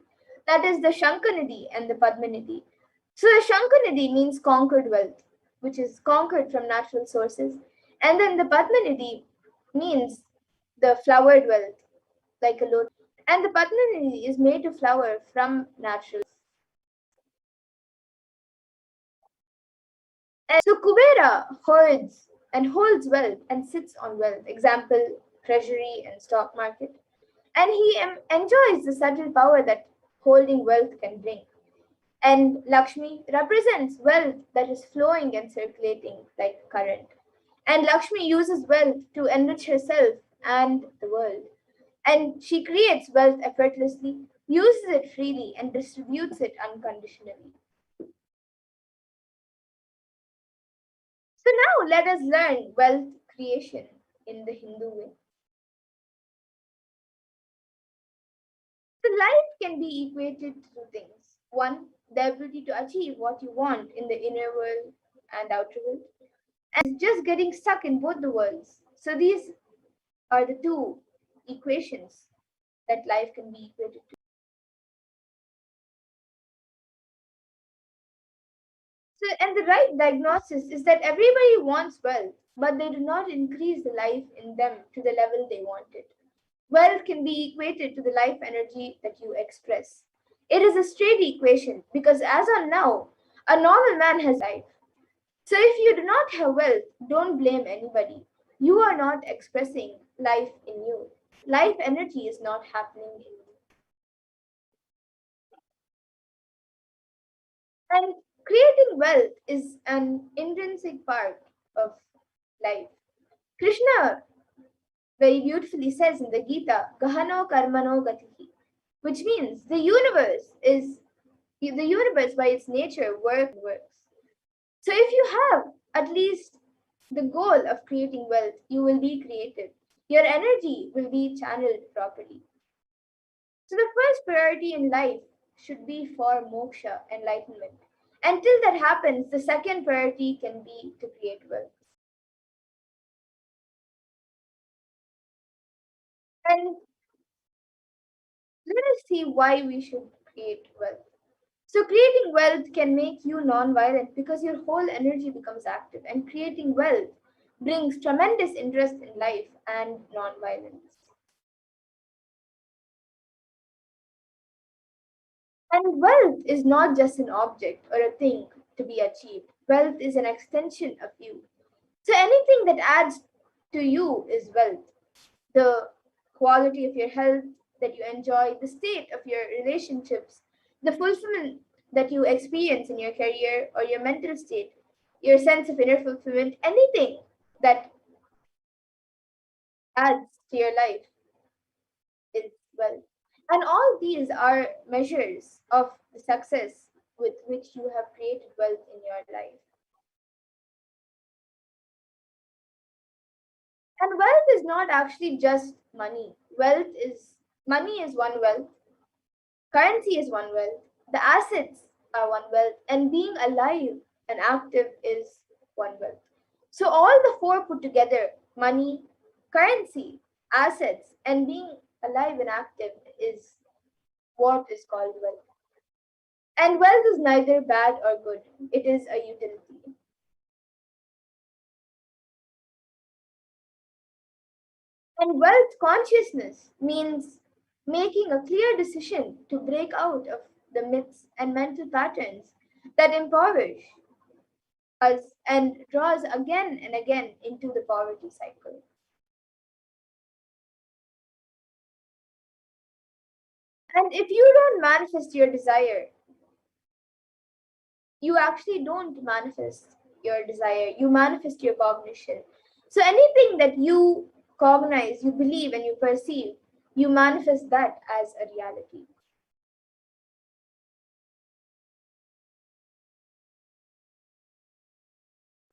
Speaker 3: That is the Shankanidhi and the Padmanidhi. So the Shankanidhi means conquered wealth, which is conquered from natural sources. And then the Padmanidhi means the flowered wealth, like a lotus. And the Padmanidhi is made to flower from natural. And so Kubera holds wealth and sits on wealth. Example, treasury and stock market. And he enjoys the subtle power that holding wealth can bring. And Lakshmi represents wealth that is flowing and circulating like current. And Lakshmi uses wealth to enrich herself and the world. And she creates wealth effortlessly, uses it freely, and distributes it unconditionally. So now let us learn wealth creation in the Hindu way. So life can be equated to two things. One, the ability to achieve what you want in the inner world and outer world, and just getting stuck in both the worlds. So these are the two equations that life can be equated to. So, and the right diagnosis is that everybody wants wealth, but they do not increase the life in them to the level they want it. Wealth can be equated to the life energy that you express. It is a straight equation because as on now, a normal man has life. So if you do not have wealth, don't blame anybody. You are not expressing life in you. Life energy is not happening in you. And creating wealth is an intrinsic part of life. Krishna very beautifully says in the Gita, Gahano Karmano Gatihi, which means the universe by its nature works. So if you have at least the goal of creating wealth, you will be creative. Your energy will be channeled properly. So the first priority in life should be for moksha, enlightenment. Until that happens, the second priority can be to create wealth. And let us see why we should create wealth. So creating wealth can make you non-violent because your whole energy becomes active, and creating wealth brings tremendous interest in life and non-violence. And wealth is not just an object or a thing to be achieved. Wealth is an extension of you. So anything that adds to you is wealth. The quality of your health that you enjoy, the state of your relationships, the fulfillment that you experience in your career or your mental state, your sense of inner fulfillment, anything that adds to your life is wealth. And all these are measures of the success with which you have created wealth in your life. And wealth is not actually just money. Money is one wealth, currency is one wealth, the assets are one wealth, and being alive and active is one wealth. So all the four put together, money, currency, assets, and being alive and active is what is called wealth. And wealth is neither bad or good, it is a utility. And wealth consciousness means making a clear decision to break out of the myths and mental patterns that impoverish us and draws again and again into the poverty cycle. And if you don't manifest your desire, you actually don't manifest your desire, you manifest your cognition. So anything that you cognize, you believe, and you perceive, you manifest that as a reality.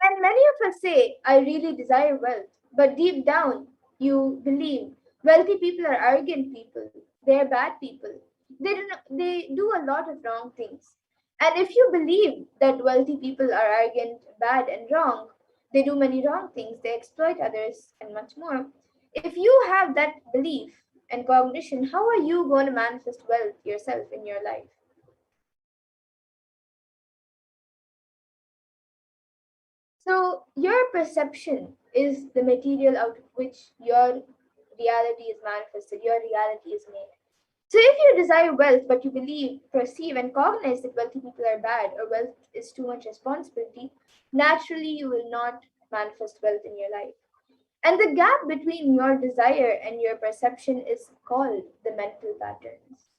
Speaker 3: And many of us say, I really desire wealth, but deep down, you believe wealthy people are arrogant people, they're bad people. They do a lot of wrong things. And if you believe that wealthy people are arrogant, bad, and wrong, they do many wrong things, they exploit others, and much more. If you have that belief and cognition, how are you going to manifest wealth yourself in your life? So, your perception is the material out of which your reality is manifested, your reality is made. So, if you desire wealth, but you believe, perceive, and cognize that wealthy people are bad or wealth is too much responsibility, naturally you will not manifest wealth in your life. And the gap between your desire and your perception is called the mental patterns.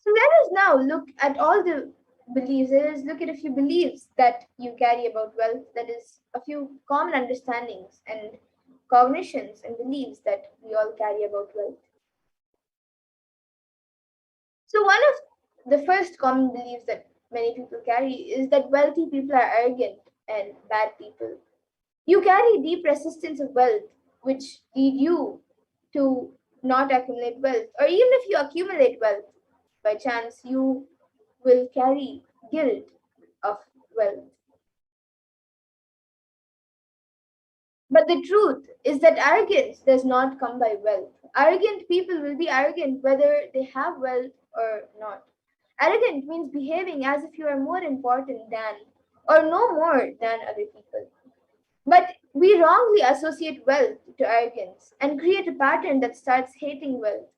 Speaker 3: So let us now look at all the beliefs. Let us look at a few beliefs that you carry about wealth, that is, a few common understandings and cognitions and beliefs that we all carry about wealth. So, one of the first common beliefs that many people carry is that wealthy people are arrogant and bad people. You carry deep resistance of wealth, which lead you to not accumulate wealth, or even if you accumulate wealth by chance, you will carry guilt of wealth. But the truth is that arrogance does not come by wealth. Arrogant people will be arrogant whether they have wealth or not. Arrogant means behaving as if you are more important than or no more than other people. But we wrongly associate wealth to arrogance and create a pattern that starts hating wealth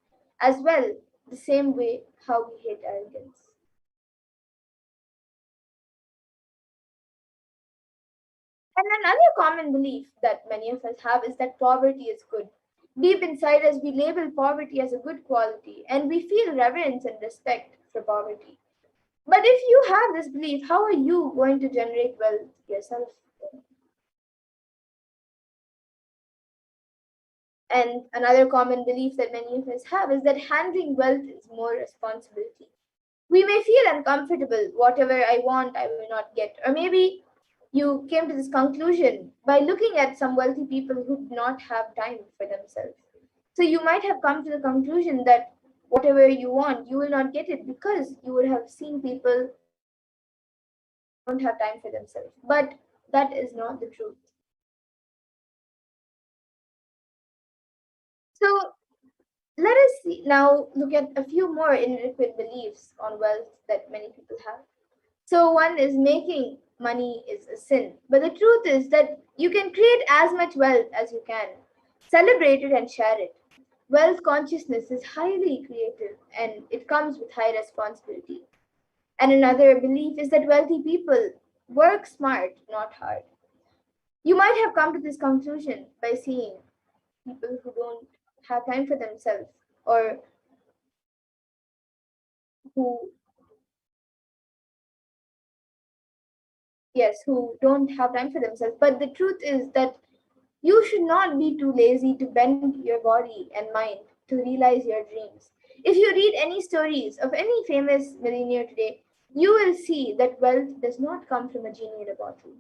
Speaker 3: as well, the same way how we hate arrogance. And another common belief that many of us have is that poverty is good. Deep inside us, we label poverty as a good quality and we feel reverence and respect for poverty. But if you have this belief, how are you going to generate wealth yourself? And another common belief that many of us have is that handling wealth is more responsibility. We may feel uncomfortable, whatever I want, I will not get. Or maybe you came to this conclusion by looking at some wealthy people who do not have time for themselves. So you might have come to the conclusion that whatever you want, you will not get it because you would have seen people who don't have time for themselves. But that is not the truth. So let us now look at a few more inadequate beliefs on wealth that many people have. So one is making money is a sin. But the truth is that you can create as much wealth as you can. Celebrate it and share it. Wealth consciousness is highly creative and it comes with high responsibility. And another belief is that wealthy people work smart, not hard. You might have come to this conclusion by seeing people who don't have time for themselves or who, yes, who don't have time for themselves. But the truth is that you should not be too lazy to bend your body and mind to realize your dreams. If you read any stories of any famous millionaire today, you will see that wealth does not come from a genie in a bottle.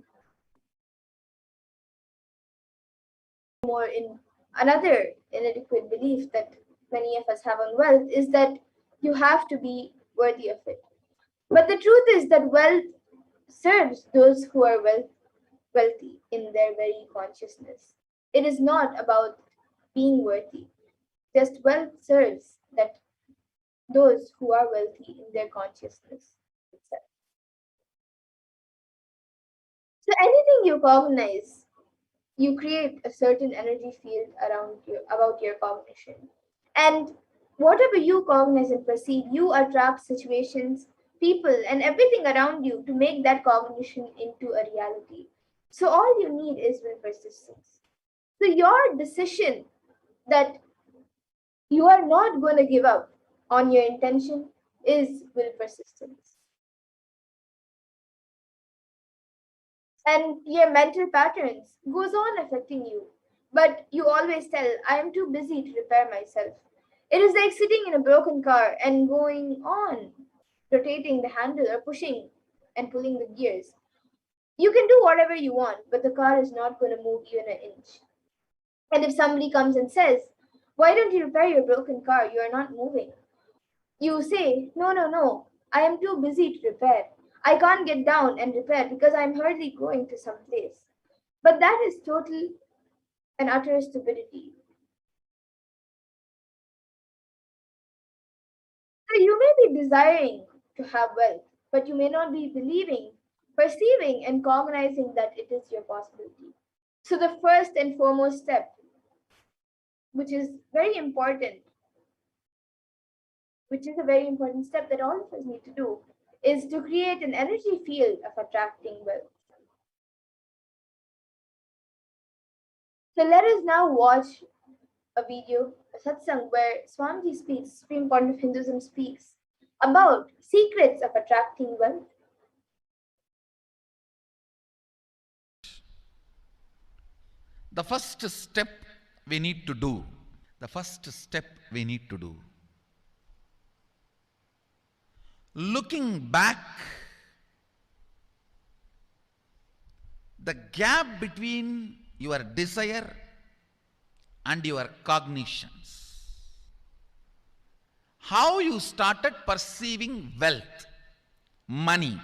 Speaker 3: More in another inadequate belief that many of us have on wealth is that you have to be worthy of it. But the truth is that wealth serves those who are wealthy in their very consciousness. It is not about being worthy. Just wealth serves that those who are wealthy in their consciousness itself. So anything you cognize, you create a certain energy field around you about your cognition. And whatever you cognize and perceive, you attract situations, people, and everything around you to make that cognition into a reality. So all you need is will persistence. So your decision that you are not going to give up on your intention is will persistence. And your mental patterns goes on affecting you. But you always tell, I am too busy to repair myself. It is like sitting in a broken car and going on, rotating the handle or pushing and pulling the gears. You can do whatever you want, but the car is not going to move even an inch. And if somebody comes and says, why don't you repair your broken car? You are not moving. You say, no, no, no, I am too busy to repair. I can't get down and repair because I'm hardly going to some place. But that is total and utter stupidity. So you may be desiring to have wealth, but you may not be believing, perceiving, and cognizing that it is your possibility. So the first and foremost step, which is very important, which is a very important step that all of us need to do, is to create an energy field of attracting wealth. So let us now watch a video, a satsang, where Swamiji speaks, Supreme Court of Hinduism speaks about secrets of attracting wealth.
Speaker 1: The first step we need to do, the first step we need to do, looking back, the gap between your desire and your cognitions, how you started perceiving wealth, money,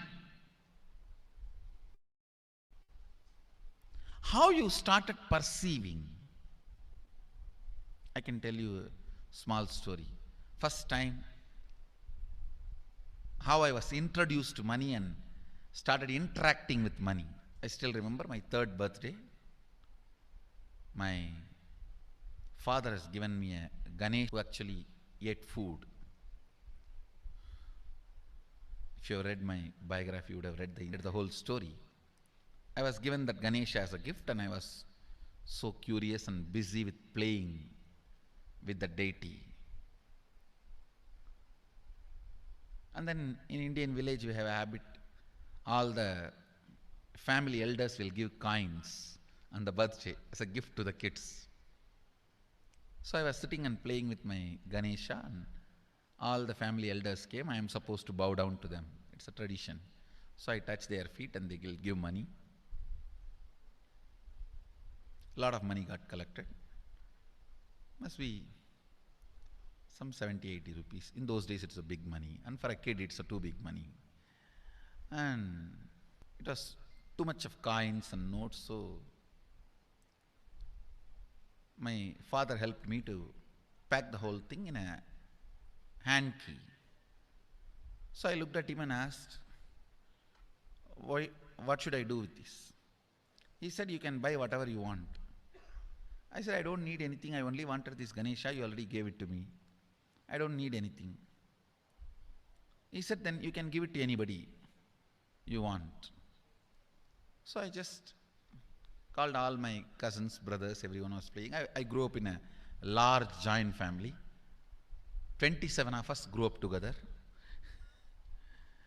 Speaker 1: how you started perceiving. I can tell you a small story. First time, how I was introduced to money and started interacting with money. I still remember my 3rd birthday. My father has given me a Ganesh who actually ate food. If you have read my biography, you would have read the whole story. I was given that Ganesha as a gift and I was so curious and busy with playing with the deity.
Speaker 4: And then in Indian village we have a habit, all the family elders will give coins on the birthday as a gift to the kids. So I was sitting and playing with my Ganesha, and all the family elders came. I am supposed to bow down to them. It's a tradition. So I touch their feet and they will give money. A lot of money got collected. Must be some 70, 80 rupees. In those days it's a big money. And for a kid it's a too big money. And it was too much of coins and notes, so my father helped me to pack the whole thing in a hand key. So I looked at him and asked, what should I do with this? He said, you can buy whatever you want. I said, I don't need anything. I only wanted this Ganesha. You already gave it to me. I don't need anything. He said, then you can give it to anybody you want. So I just called all my cousins, brothers, everyone was playing. I grew up in a large joint family. 27 of us grew up together.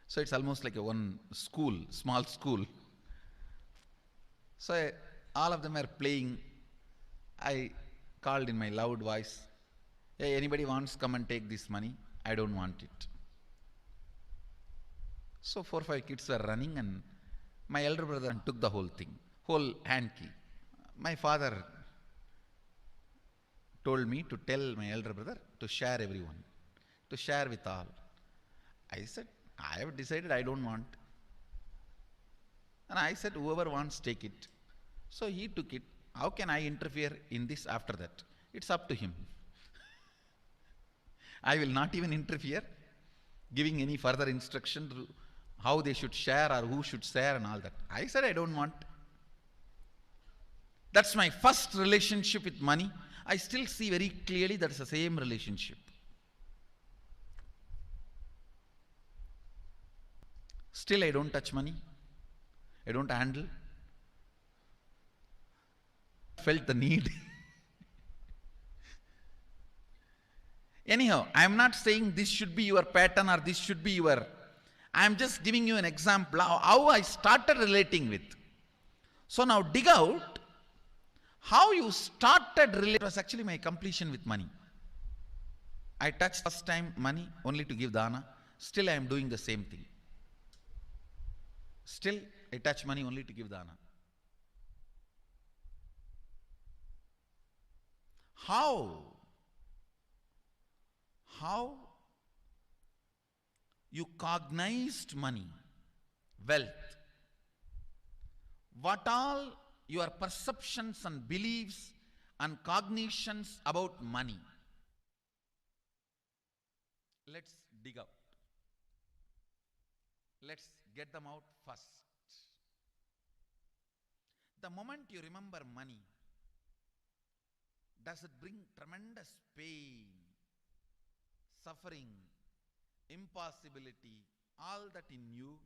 Speaker 4: So it's almost like a one school, small school. So all of them are playing. I called in my loud voice, hey, anybody wants come and take this money? I don't want it. So 4 or 5 kids were running, and my elder brother took the whole thing, whole hand key. My father told me to tell my elder brother to share everyone, to share with all. I said, I have decided I don't want. And I said, whoever wants, take it. So he took it. How can I interfere in this after that? It's up to him. I will not even interfere, giving any further instruction to how they should share or who should share and all that. I said, I don't want. That's my first relationship with money. I still see very clearly that's the same relationship. Still I don't touch money. I don't handle. Felt the need. Anyhow, I am not saying this should be your pattern or this should be your... I am just giving you an example how I started relating with. So now dig out how you started relating. It was actually my completion with money. I touched first time money only to give dana. Still I am doing the same thing. Still I touch money only to give dana. How you cognized money, wealth, what all your perceptions and beliefs and cognitions about money. Let's dig out. Let's get them out first. The moment you remember money, does it bring tremendous pain, suffering, impossibility, all that in you?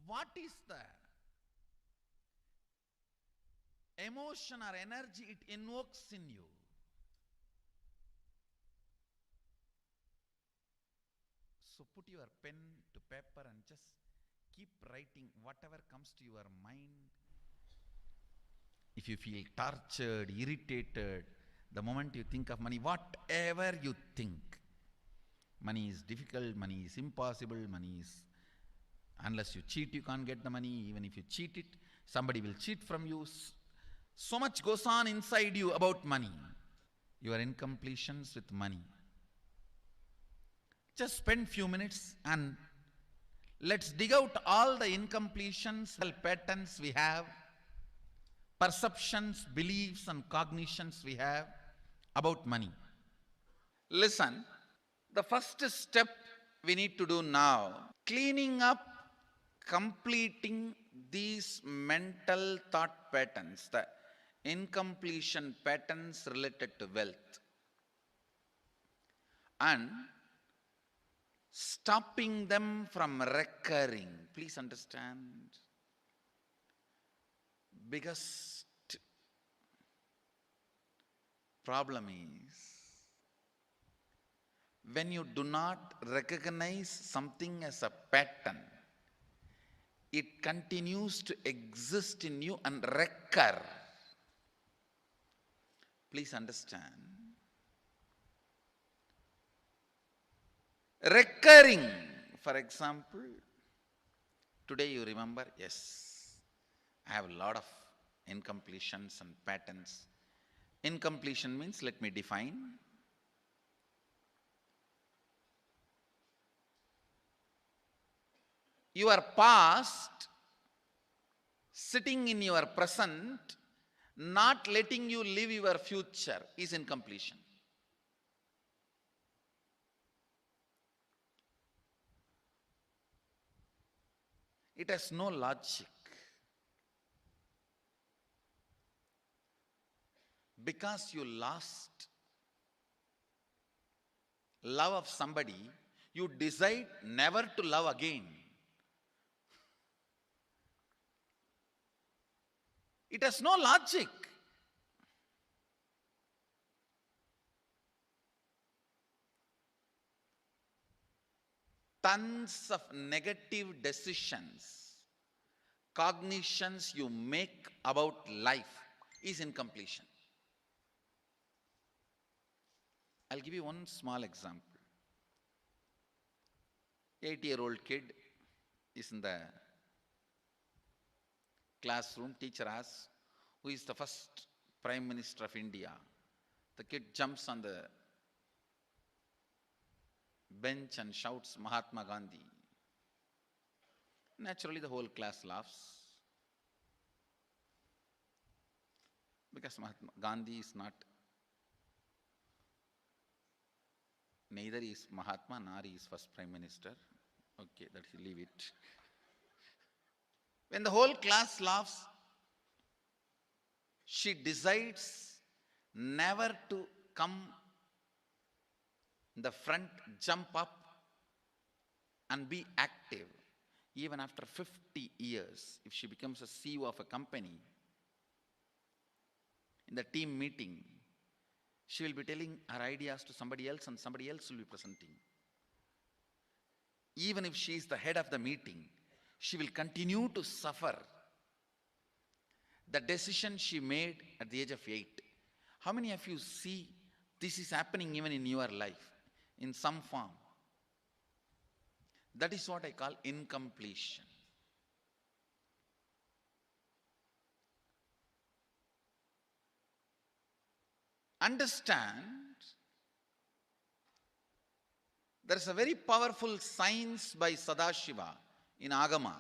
Speaker 4: What is the emotion or energy it invokes in you? So put your pen to paper and just keep writing whatever comes to your mind. If you feel tortured, irritated, the moment you think of money, whatever you think, money is difficult, money is impossible, money is, unless you cheat, you can't get the money. Even if you cheat it, somebody will cheat from you. So much goes on inside you about money. Your incompletions with money. Just spend few minutes and let's dig out all the incompletions, patterns we have, perceptions, beliefs and cognitions we have about money. Listen, the first step we need to do now, cleaning up, completing these mental thought patterns, the incompletion patterns related to wealth, and stopping them from recurring. Please understand, biggest problem is When you do not recognize something as a pattern, it continues to exist in you and recur. Please understand. Recurring, for example, today you remember, yes, I have a lot of incompletions and patterns. Incompletion means, let me define. Your past sitting in your present, not letting you live your future is incompletion. It has no logic. Because you lost love of somebody, you decide never to love again. It has no logic. Tons of negative decisions, cognitions you make about life is incompletion. I'll give you one small example. 8-year-old kid is in the classroom. Teacher asks, who is the first Prime Minister of India? The kid jumps on the bench and shouts, Mahatma Gandhi. Naturally, the whole class laughs. Because Mahatma Gandhi is not, neither is Mahatma nor he is first Prime Minister. Okay, that you leave it. When the whole class laughs, she decides never to come in the front, jump up and be active. Even after 50 years, if she becomes a CEO of a company, in the team meeting, she will be telling her ideas to somebody else and somebody else will be presenting. Even if she is the head of the meeting, she will continue to suffer the decision she made at the age of 8. How many of you see this is happening even in your life in some form? That is what I call incompletion. Understand, there is a very powerful science by Sadashiva in Agama.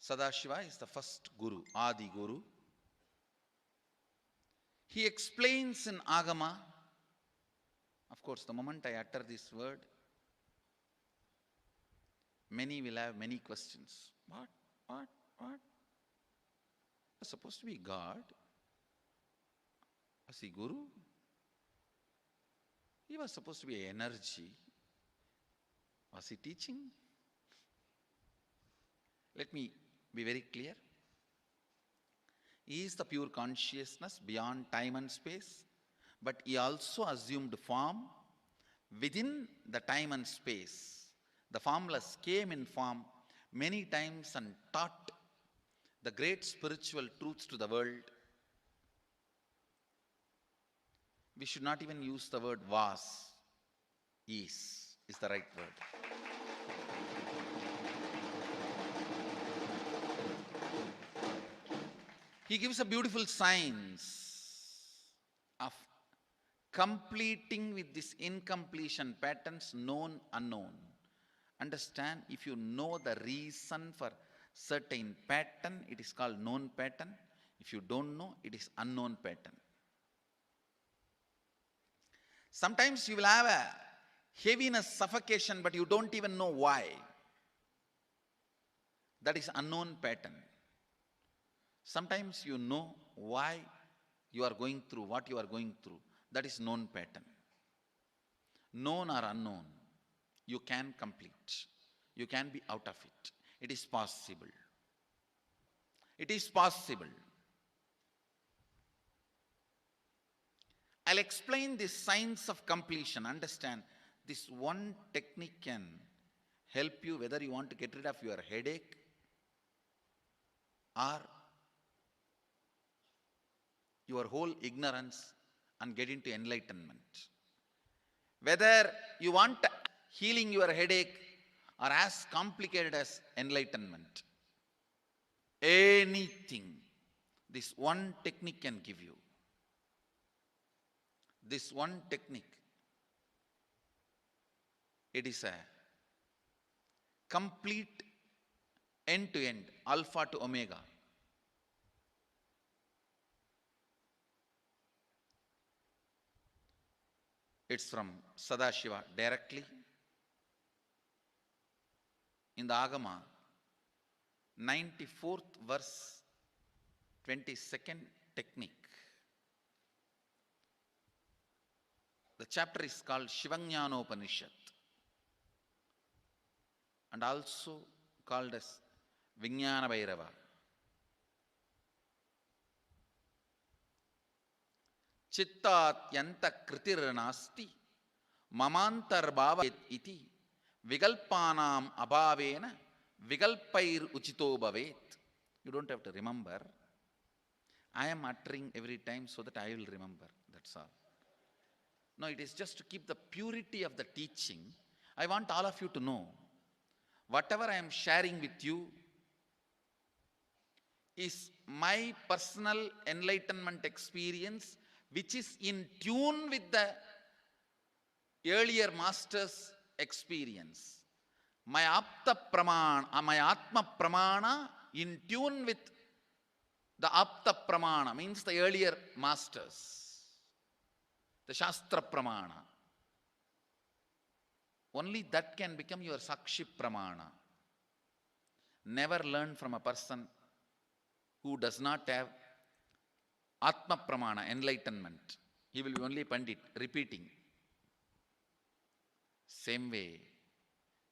Speaker 4: Sadashiva is the first Guru, Adi Guru. He explains in Agama, of course, the moment I utter this word, many will have many questions. What? Was supposed to be God? Was he Guru? He was supposed to be energy. Was he teaching? Let me be very clear. He is the pure consciousness beyond time and space, but he also assumed form within the time and space. The formless came in form many times and taught the great spiritual truths to the world. We should not even use the word was. Is the right word. He gives a beautiful science of completing with this incompletion patterns, known, unknown. Understand, if you know the reason for certain pattern, it is called known pattern. If you don't know, it is unknown pattern. Sometimes you will have a heaviness, suffocation, but you don't even know why. That is unknown pattern. Sometimes you know why you are going through what you are going through. That is known pattern. Known or unknown, you can complete. You can be out of it. It is possible. It is possible. I'll explain the science of completion. Understand, this one technique can help you whether you want to get rid of your headache or your whole ignorance and get into enlightenment. Whether you want healing your headache or as complicated as enlightenment, anything, this one technique can give you. This one technique, it is a complete end-to-end, alpha to omega. It's from Sadashiva directly. In the Agama, 94th verse, 22nd technique. The chapter is called Shivajnanopanishad and also called as Vijnana Bhairava. Chittatyanta kritir nasti mamantar bhavet iti vigalpanam abhavena vigalpair uchito bhavet. You don't have to remember. I am uttering every time so that I will remember. That's all. No, it is just to keep the purity of the teaching. I want all of you to know, whatever I am sharing with you is my personal enlightenment experience, which is in tune with the earlier master's experience. My apta pramana, my atma pramana in tune with the apta pramana, means the earlier masters. The Shastra Pramana. Only that can become your Sakshi Pramana. Never learn from a person who does not have Atma Pramana, enlightenment. He will be only Pandit, repeating. Same way,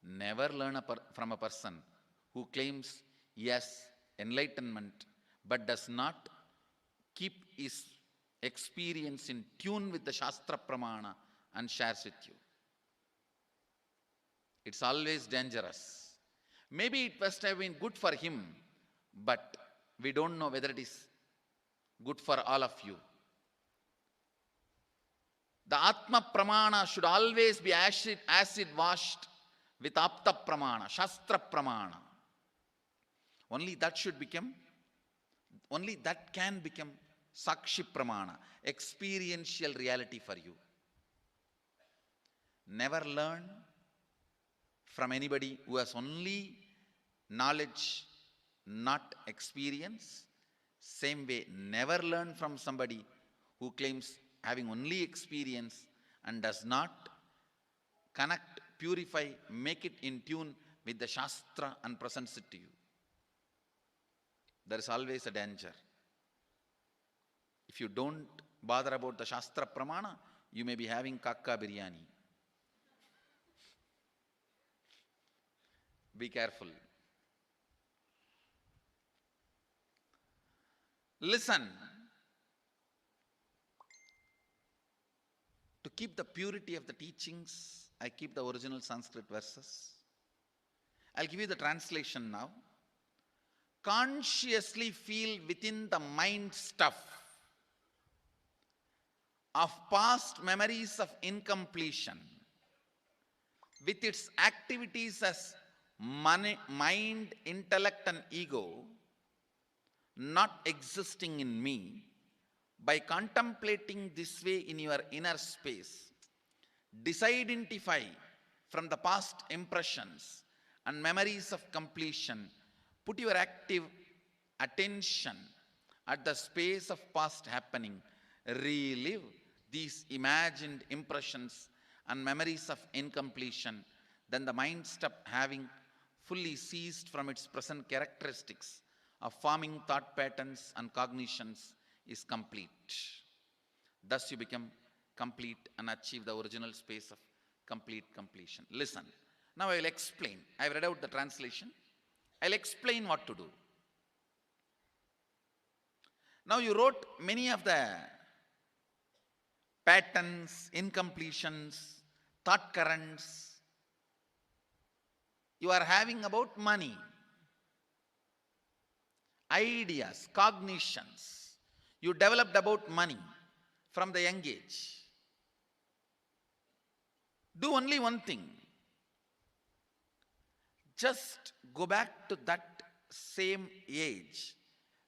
Speaker 4: never learn from a person who claims yes, enlightenment, but does not keep his experience in tune with the Shastra Pramana and shares with you. It's always dangerous. Maybe it must have been good for him, but we don't know whether it is good for all of you. The Atma Pramana should always be acid washed with Apta Pramana, Shastra Pramana. Only that can become Sakshi Pramana, experiential reality for you. Never learn from anybody who has only knowledge, not experience. Same way, never learn from somebody who claims having only experience and does not connect, purify, make it in tune with the Shastra and presents it to you. There is always a danger. If you don't bother about the Shastra Pramana, you may be having kakka biryani. Be careful. Listen. To keep the purity of the teachings, I keep the original Sanskrit verses. I'll give you the translation now. Consciously feel within the mind stuff of past memories of incompletion with its activities as mind, intellect and ego not existing in me. By contemplating this way in your inner space, disidentify from the past impressions and memories of completion. Put your active attention at the space of past happening. Relive these imagined impressions and memories of incompletion. Then the mind stop having fully ceased from its present characteristics of forming thought patterns and cognitions is complete. Thus you become complete and achieve the original space of complete completion. Listen. Now I will explain. I have read out the translation. I will explain what to do. Now you wrote many of the patterns, incompletions, thought currents you are having about money, ideas, cognitions you developed about money from the young age. Do only one thing. Just go back to that same age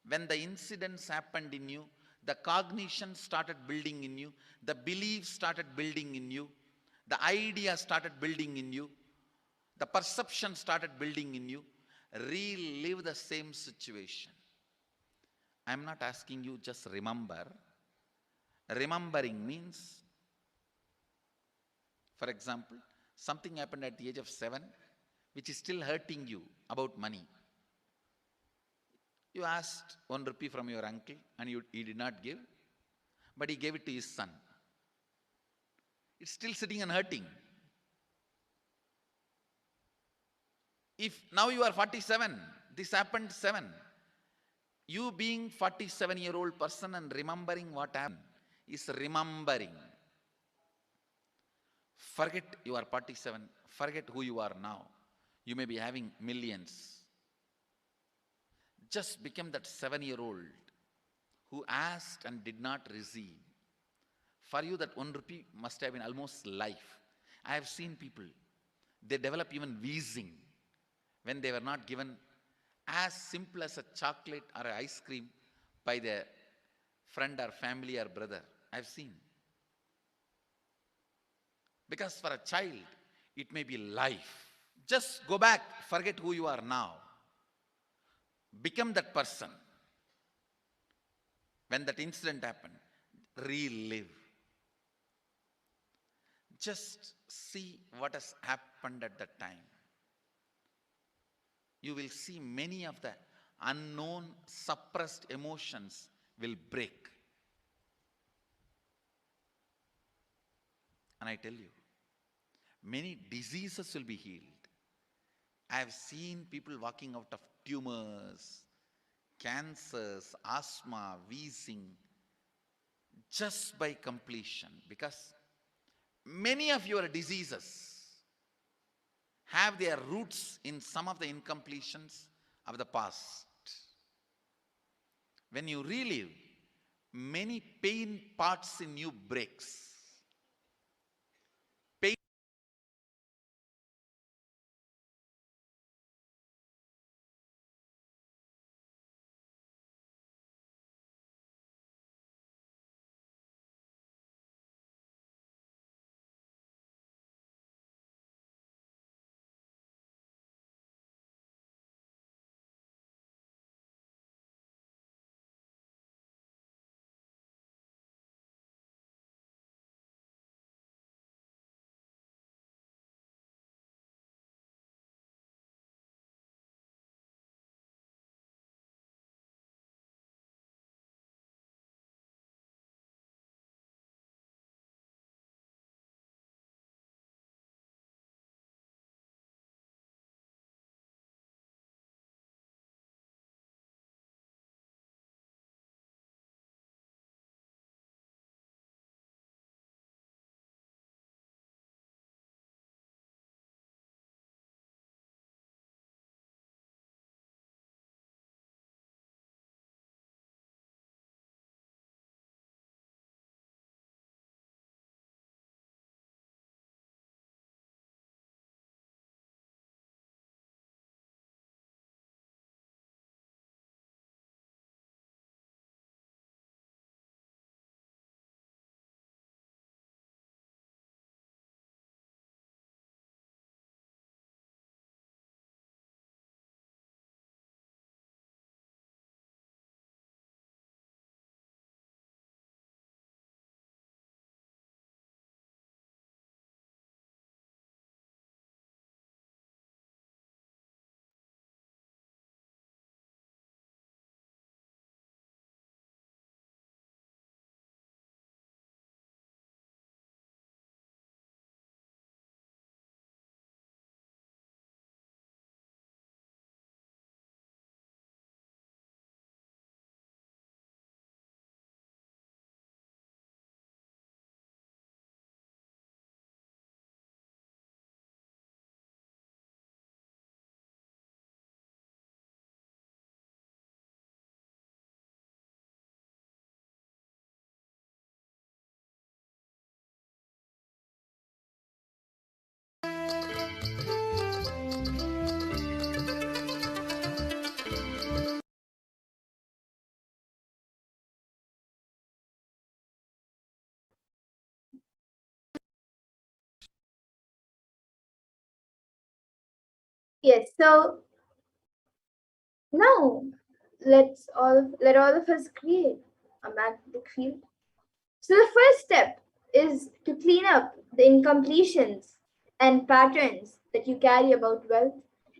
Speaker 4: when the incidents happened in you, the cognition started building in you, the beliefs started building in you, the ideas started building in you, the perception started building in you. Relive the same situation. I'm not asking you just remember. Remembering means, for example, something happened at the age of 7 which is still hurting you about money. You asked 1 rupee from your uncle and he did not give, but he gave it to his son. It's still sitting and hurting. If now you are 47, this happened 7. You being 47-year-old person and remembering what happened is remembering. Forget you are 47. Forget who you are now. You may be having millions. Just become that 7-year-old who asked and did not receive. For you, that 1 rupee must have been almost life. I have seen people, they develop even wheezing when they were not given as simple as a chocolate or an ice cream by their friend or family or brother. I've seen. Because for a child, it may be life. Just go back, forget who you are now. Become that person. When that incident happened, relive. Just see what has happened at that time. You will see many of the unknown, suppressed emotions will break. And I tell you, many diseases will be healed. I have seen people walking out of tumors, cancers, asthma, wheezing, just by completion. Because many of your diseases have their roots in some of the incompletions of the past. When you relive, many pain parts in you breaks.
Speaker 3: Yes, so now let all of us create a magnetic field. So the first step is to clean up the incompletions and patterns that you carry about wealth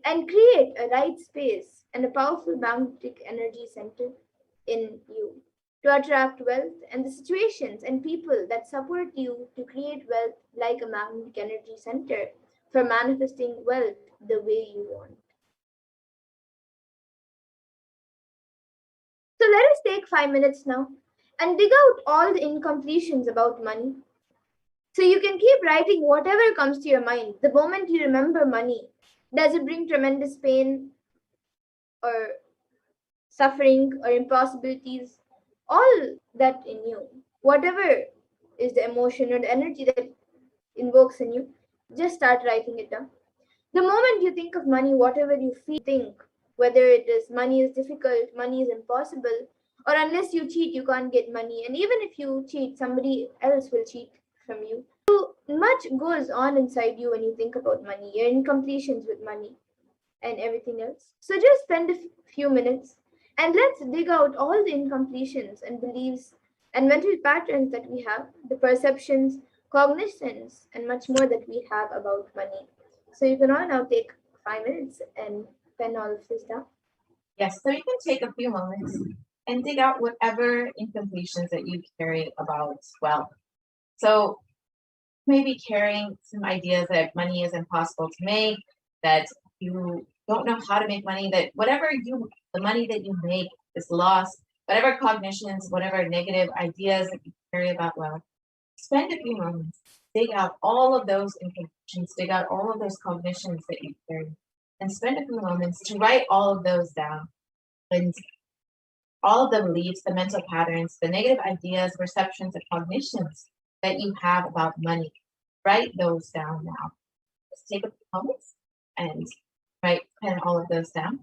Speaker 3: and create a right space and a powerful magnetic energy center in you to attract wealth and the situations and people that support you to create wealth like a magnetic energy center for manifesting wealth the way you want. So let us take 5 minutes now and dig out all the incompletions about money. So you can keep writing whatever comes to your mind. The moment you remember money, does it bring tremendous pain or suffering or impossibilities? All that in you, whatever is the emotion or the energy that invokes in you, just start writing it down. The moment you think of money, whatever you feel, think whether it is money is difficult, money is impossible, or unless you cheat, you can't get money. And even if you cheat, somebody else will cheat from you. So much goes on inside you when you think about money, your incompletions with money and everything else. So just spend a few minutes and let's dig out all the incompletions and beliefs and mental patterns that we have, the perceptions, cognitions, and much more that we have about money. So you can all now take 5 minutes and pen all of this down.
Speaker 2: Yes, so you can take a few moments and dig out whatever incompletions that you carry about wealth. So maybe carrying some ideas that money is impossible to make, that you don't know how to make money, that the money that you make is lost, whatever cognitions, whatever negative ideas that you carry about wealth, spend a few moments, dig out all of those incompletions, dig out all of those cognitions that you carry, and spend a few moments to write all of those down. And all of the beliefs, the mental patterns, the negative ideas, perceptions, and cognitions that you have about money. Write those down now. Just take a few moments and pen all of those down.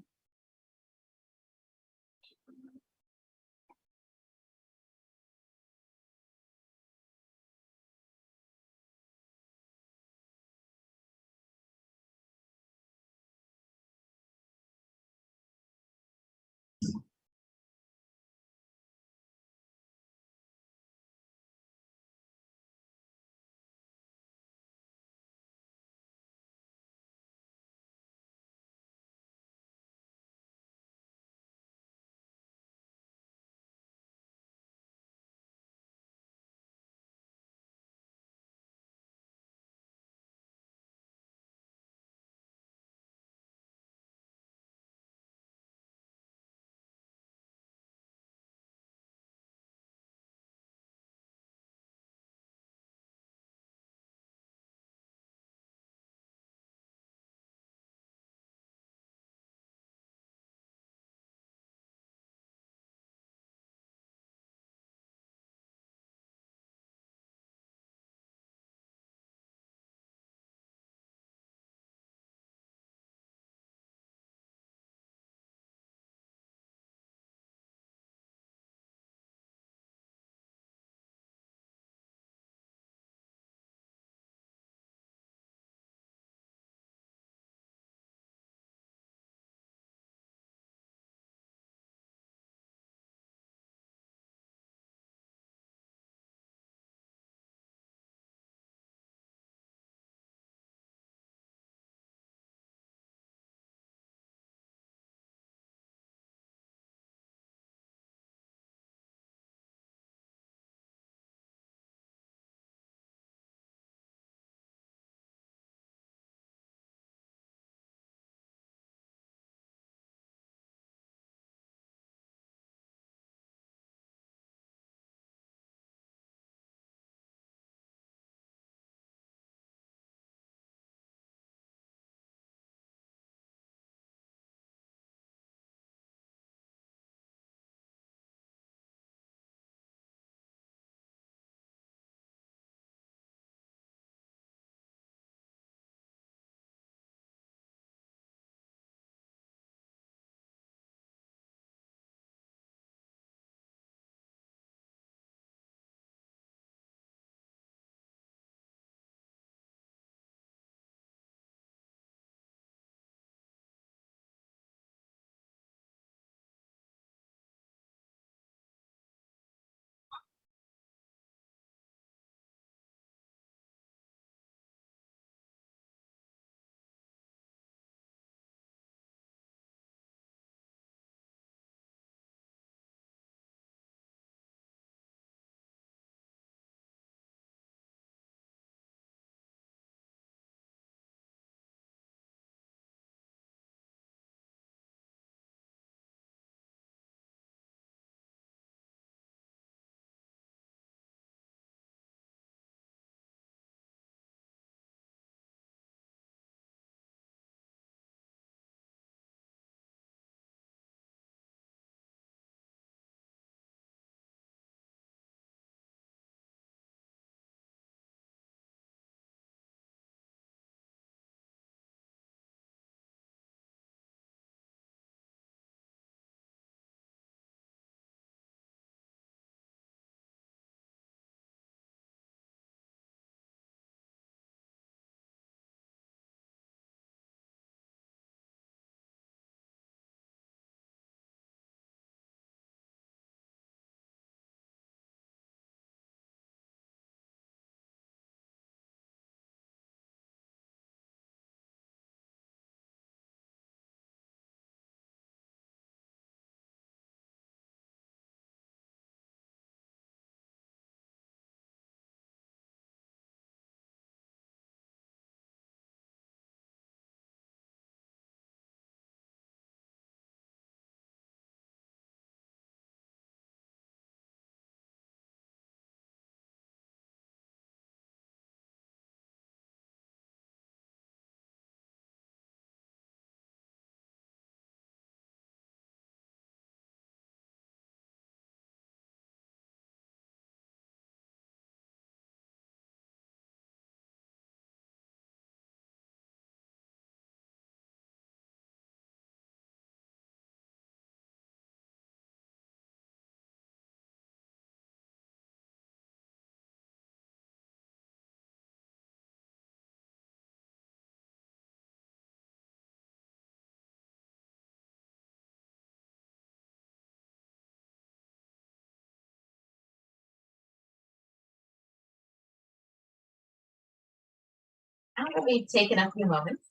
Speaker 2: now that we've taken a few moments,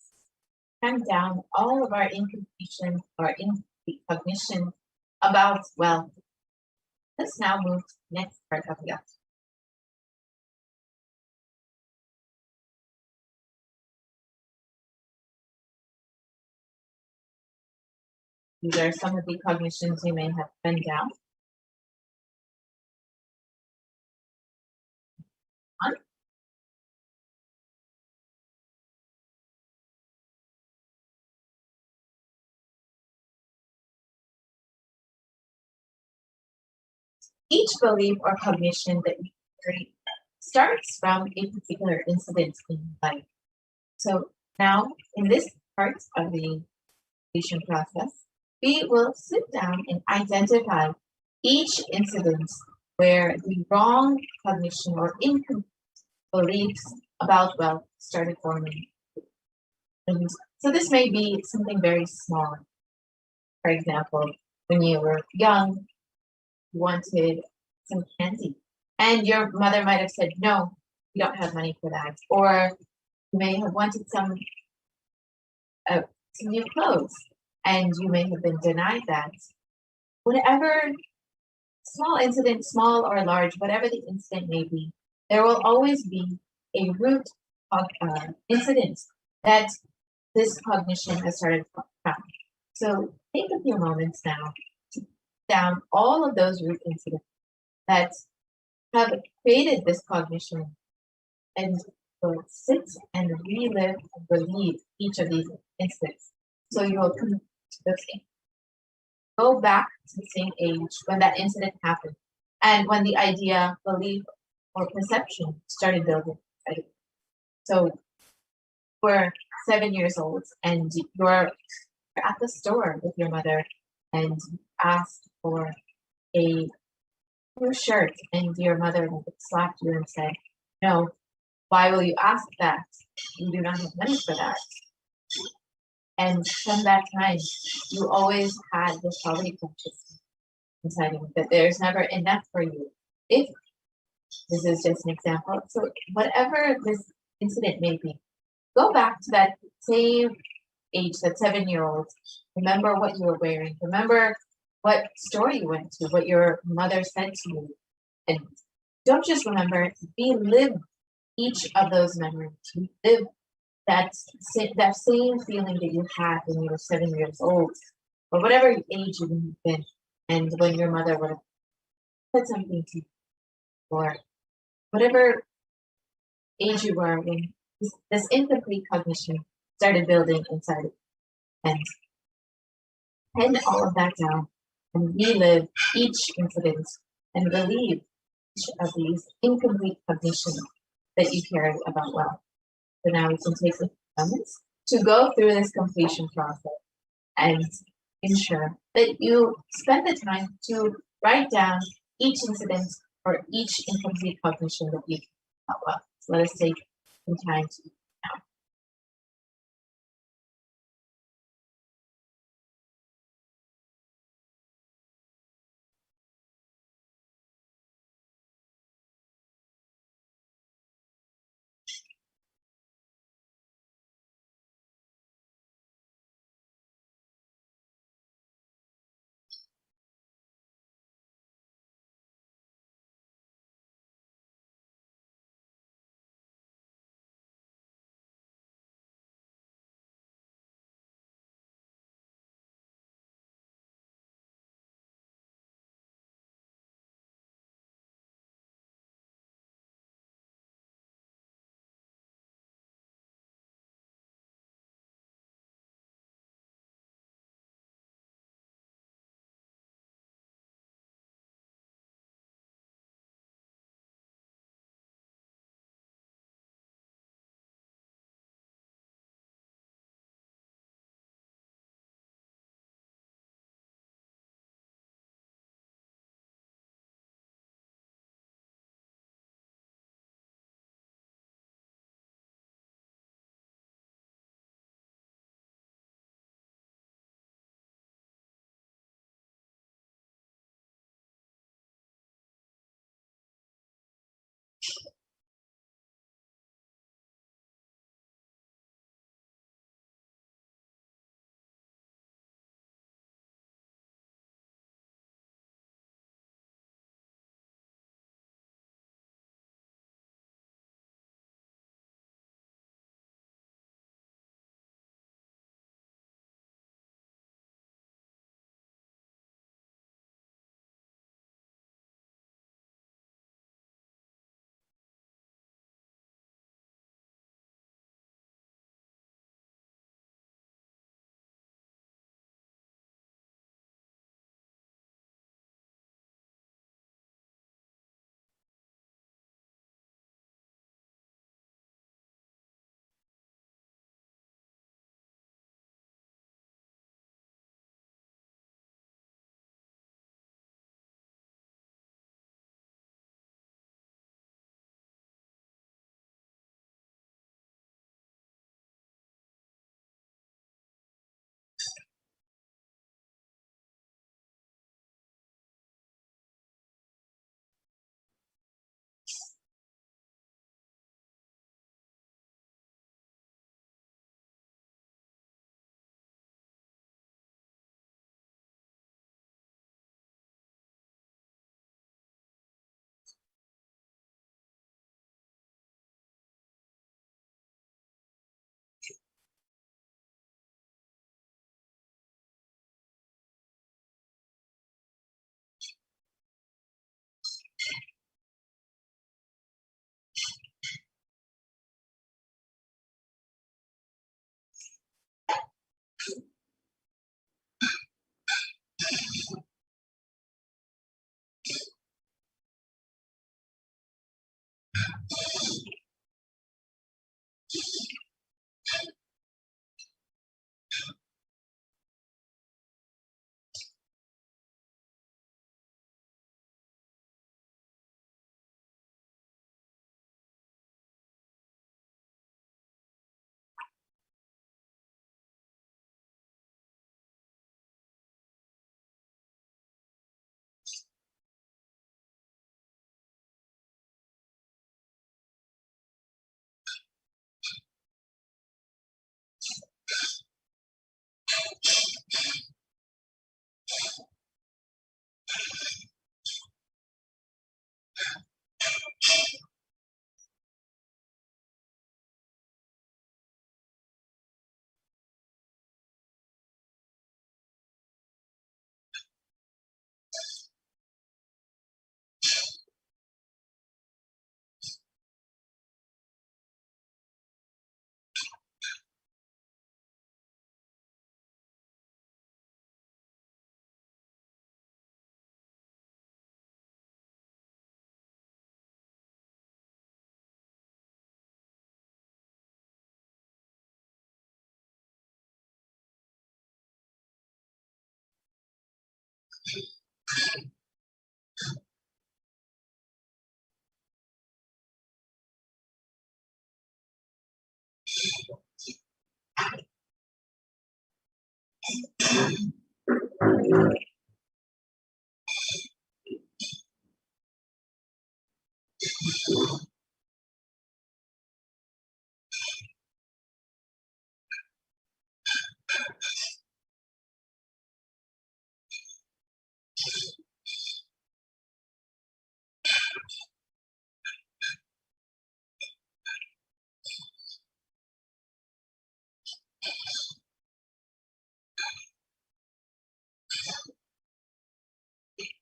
Speaker 2: count down all of our incompletion or incomplete cognition about wealth. Let's now move to the next part of the exercise. These are some of the cognitions you may have written down. Each belief or cognition that you create starts from a particular incident in life. So now, in this part of the creation process, we will sit down and identify each incident where the wrong cognition or incomplete beliefs about wealth started forming. And so this may be something very small. For example, when you were young, you wanted some candy, and your mother might have said, no, you don't have money for that. Or you may have wanted some new clothes, and you may have been denied that. Whatever small incident, small or large, whatever the incident may be, there will always be a root incident that this cognition has started from. So take a few moments now to put down all of those root incidents that have created this cognition, and will sit and relive and relieve each of these incidents. So you will come to the same, go back to the same age when that incident happened, and when the idea, belief, or perception started building. Right? So we're 7 years old, and you're at the store with your mother, and asked for a blue shirt, and your mother slapped you and said, no, why will you ask that? You do not have money for that. And from that time, you always had this poverty consciousness inside you, that there's never enough for you. If this is just an example, so whatever this incident may be, go back to that same age, that 7-year-old. Remember what you were wearing. Remember what store you went to, what your mother said to you. And don't just remember, relive each of those memories. Live that same feeling that you had when you were 7 years old, or whatever age you may have been, and when your mother would have said something to you, or whatever age you were when this incomplete cognition started building inside of you. And pen all of that down and relive each incident and relieve each of these incomplete cognition that you carry about wealth. So now we can take a few moments to go through this completion process and ensure that you spend the time to write down each incident or each incomplete cognition that you carry about wealth. So let us take some time to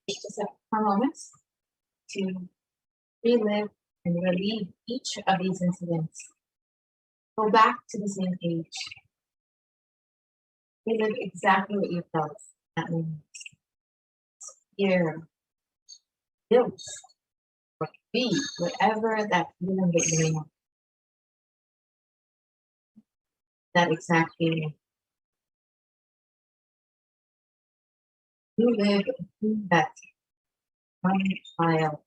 Speaker 2: Just a moment to relive and relieve each of these incidents. Go back to the same page. Relive exactly what you felt that moment. Fear, guilt, or grief, whatever that feeling that you may have. That exact feeling. You live in that one child.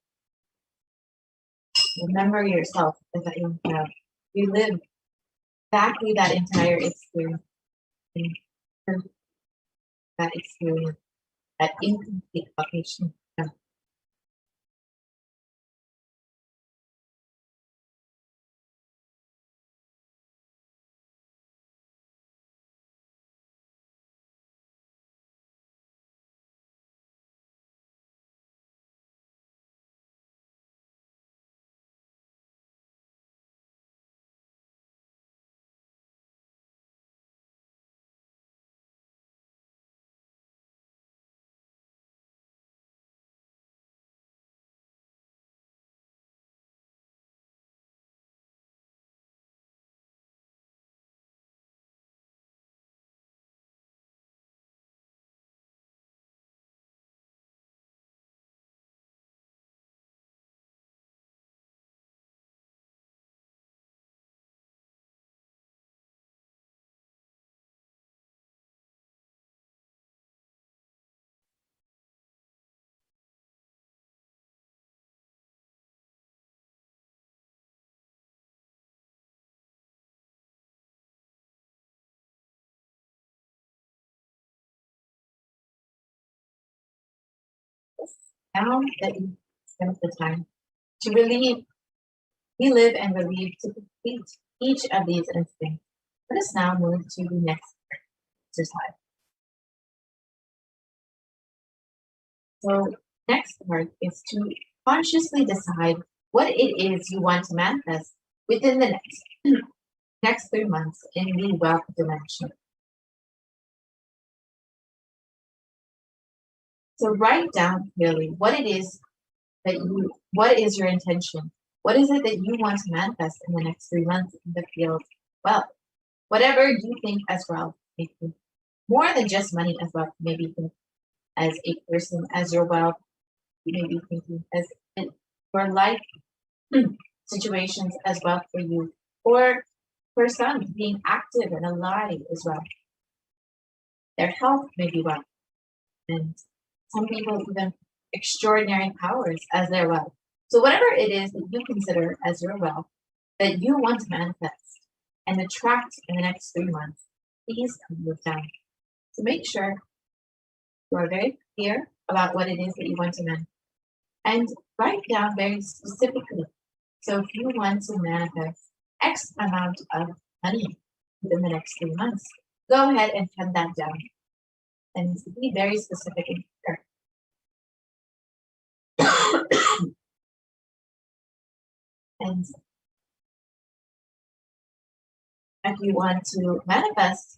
Speaker 2: Remember yourself as a young child. You live exactly that entire experience. That experience, that incomplete vacation. Now that you spent the time to relive and relieve to complete each of these instincts, let us now move to the next exercise. So next part is to consciously decide what it is you want to manifest within the next 3 months in the wealth dimension. So write down clearly what is your intention? What is it that you want to manifest in the next 3 months in the field? Well, whatever you think as wealth, maybe more than just money as wealth, maybe think as a person, as your wealth, you may be thinking as for life situations as well for you, or for some being active and alive as well. Their health may be well, and some people even extraordinary powers as their wealth. So whatever it is that you consider as your wealth that you want to manifest and attract in the next 3 months, please come this down. So make sure you are very clear about what it is that you want to manifest and write down very specifically. So if you want to manifest X amount of money within the next 3 months, go ahead and pen that down and be very specific and clear. And if you want to manifest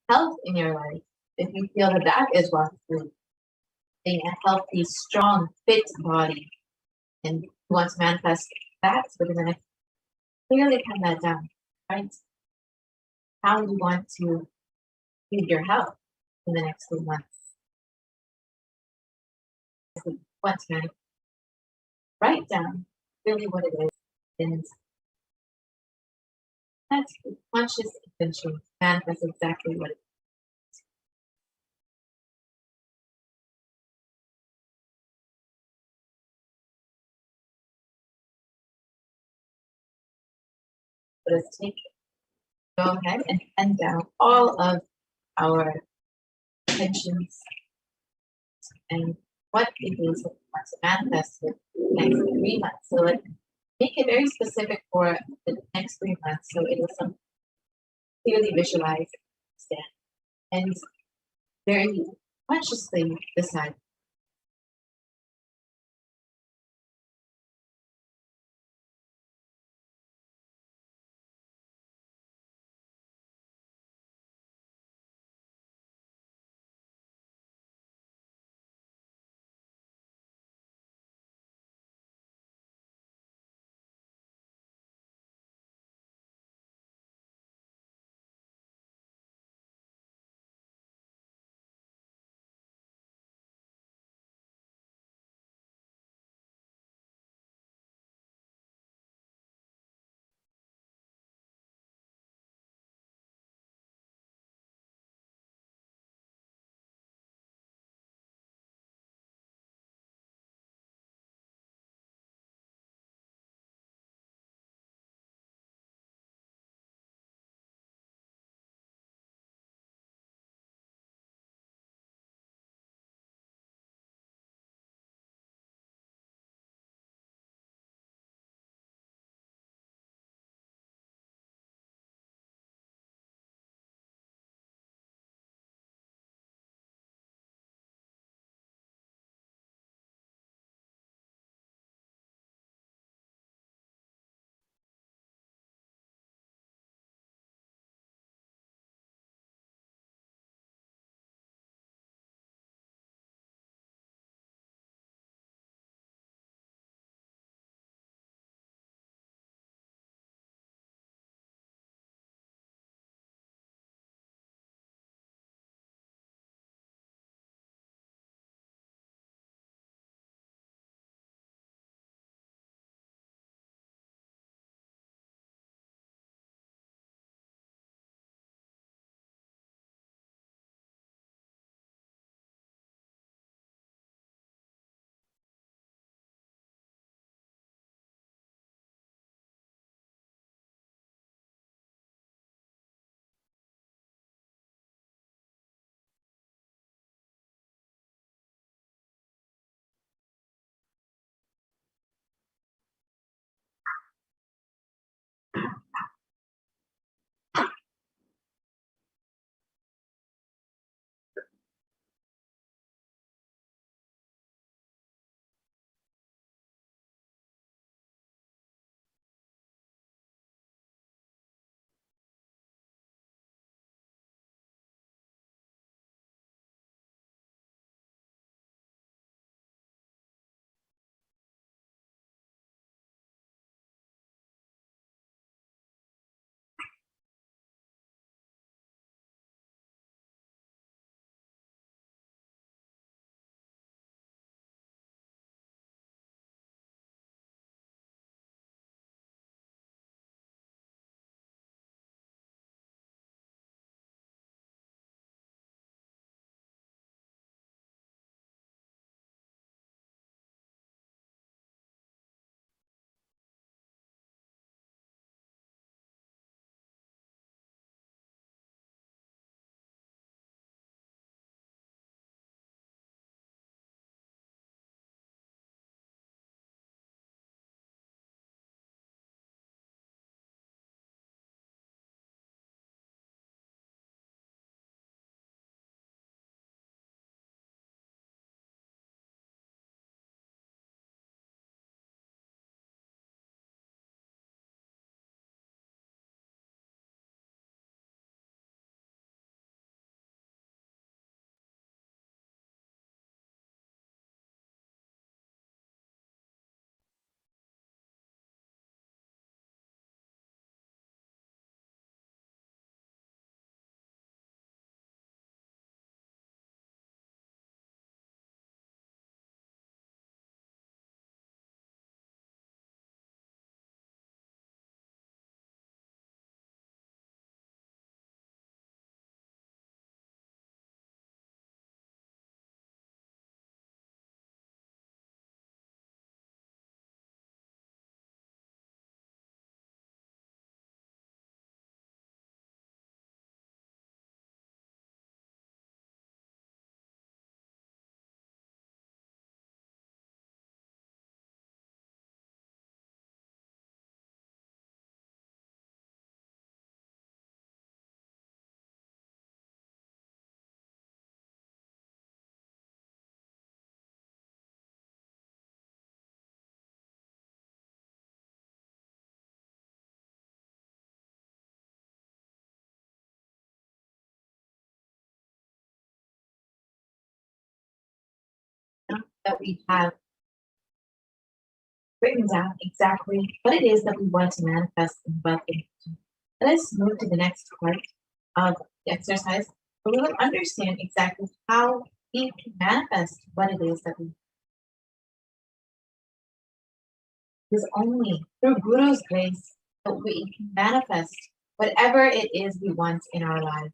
Speaker 2: health in your life, if you feel that that is what you're being a healthy, strong, fit body, and you want to manifest that within the next, clearly pen that down, right? How you want to feed your health in the next 3 months. What to manifest. Write down really what it is, and that's conscious intention. Manifest exactly what it is. let us go ahead and pen down all of our intentions and what it is that we want to manifest in the next 3 months. So let's make it very specific for the next 3 months so it will clearly visualize, understand, and very consciously decide that we have written down exactly what it is that we want to manifest in wealth and fortune. Let us move to the next part of the exercise, where we will understand exactly how we can manifest what it is that we want. It is only through Guru's grace that we can manifest whatever it is we want in our lives.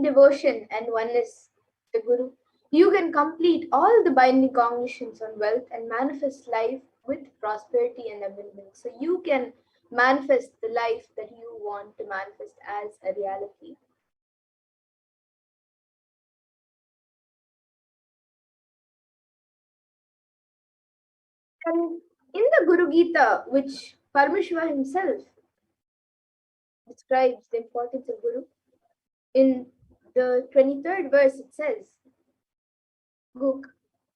Speaker 3: Devotion and oneness to the Guru, you can complete all the binding cognitions on wealth and manifest life with prosperity and abundance. So you can manifest the life that you want to manifest as a reality. And in the Guru Gita, which Paramashiva himself describes the importance of Guru, in the 23rd verse it says,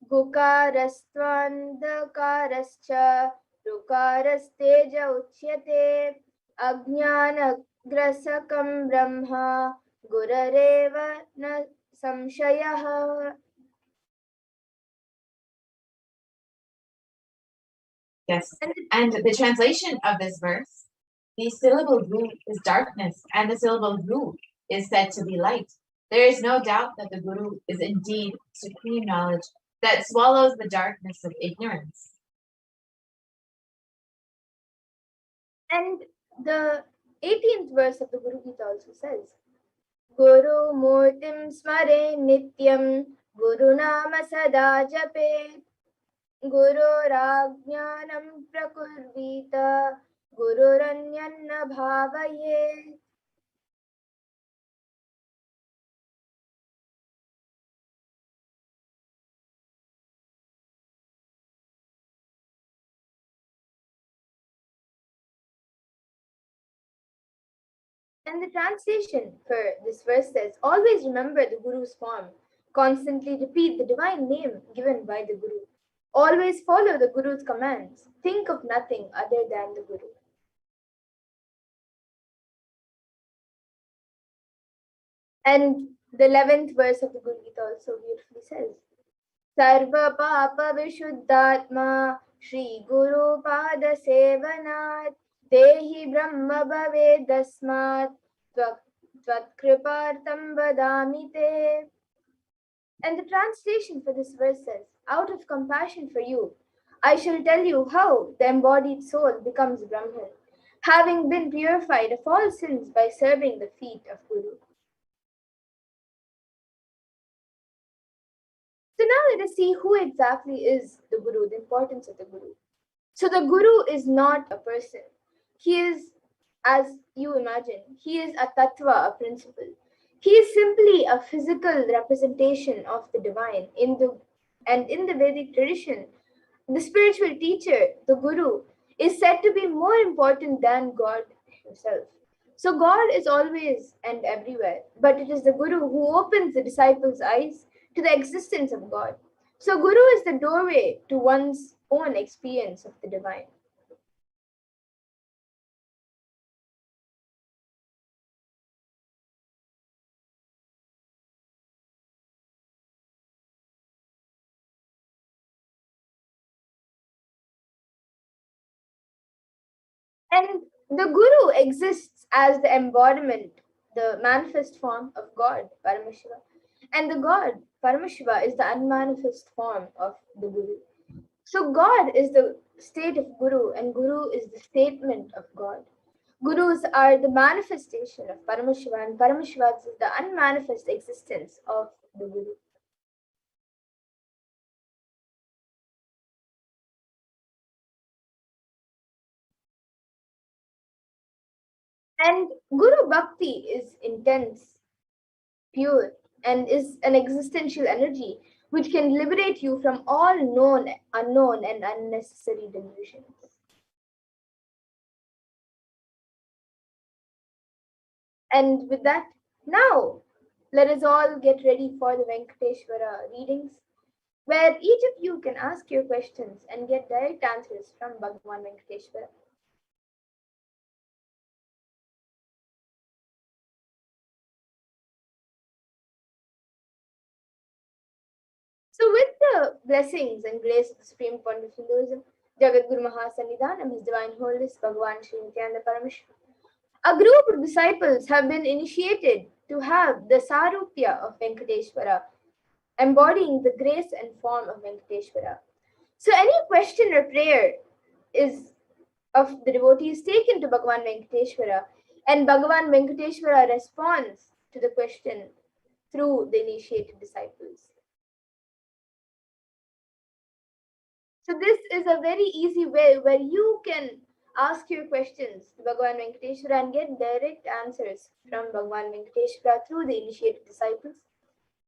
Speaker 3: Gukarastvandhakarascha Rukarasteja uchyate Ajnanagrasakam Brahma Gurareva na samshayah.
Speaker 2: Yes, and the translation of this verse, the syllable ru is darkness, and the syllable ru is said to be light. There is no doubt that the Guru is indeed supreme knowledge that swallows the darkness of ignorance.
Speaker 3: And the 18th verse of the Guru Gita also says, Guru Murtim Smare Nityam Guru Nama Sada Jape Guru Rajnanam Prakurvita Guru Ranyanna Bhavaye. And the translation for this verse says, always remember the Guru's form. Constantly repeat the divine name given by the Guru. Always follow the Guru's commands. Think of nothing other than the Guru. And the 11th verse of the Guru Gita also beautifully says, Sarva Papa Vishuddhatma Shri Guru Pada Sevanat Dehi Brahma Bhavedasmat Tvatkripartam Vadamite. And the translation for this verse says, out of compassion for you, I shall tell you how the embodied soul becomes Brahman, having been purified of all sins by serving the feet of Guru. So now let us see who exactly is the Guru, the importance of the Guru. So the Guru is not a person. He is, as you imagine, he is a tattva, a principle. He is simply a physical representation of the divine. In the Vedic tradition, the spiritual teacher, the Guru, is said to be more important than God himself. So God is always and everywhere, but it is the Guru who opens the disciples' eyes to the existence of God. So Guru is the doorway to one's own experience of the divine. And the Guru exists as the embodiment, the manifest form of God, Paramashiva. And the God, Paramashiva, is the unmanifest form of the Guru. So God is the state of Guru, and Guru is the statement of God. Gurus are the manifestation of Paramashiva, and Paramashiva is the unmanifest existence of the Guru. And Guru Bhakti is intense, pure, and is an existential energy which can liberate you from all known, unknown, and unnecessary delusions. And with that, now let us all get ready for the Venkateshwara readings, where each of you can ask your questions and get direct answers from Bhagwan Venkateshwara. So with the blessings and grace of the Supreme Pontiff of Hinduism, Jagat Guru Mahasannidhanam, His Divine Holiness Bhagavan Sri Nithyananda Paramashivam, a group of disciples have been initiated to have the Sarupya of Venkateshwara, embodying the grace and form of Venkateshwara. So any question or prayer is of the devotee is taken to Bhagavan Venkateshwara, and Bhagavan Venkateshwara responds to the question through the initiated disciples. So this is a very easy way where you can ask your questions to Bhagavan Venkateshwara and get direct answers from Bhagavan Venkateshwara through the initiated disciples.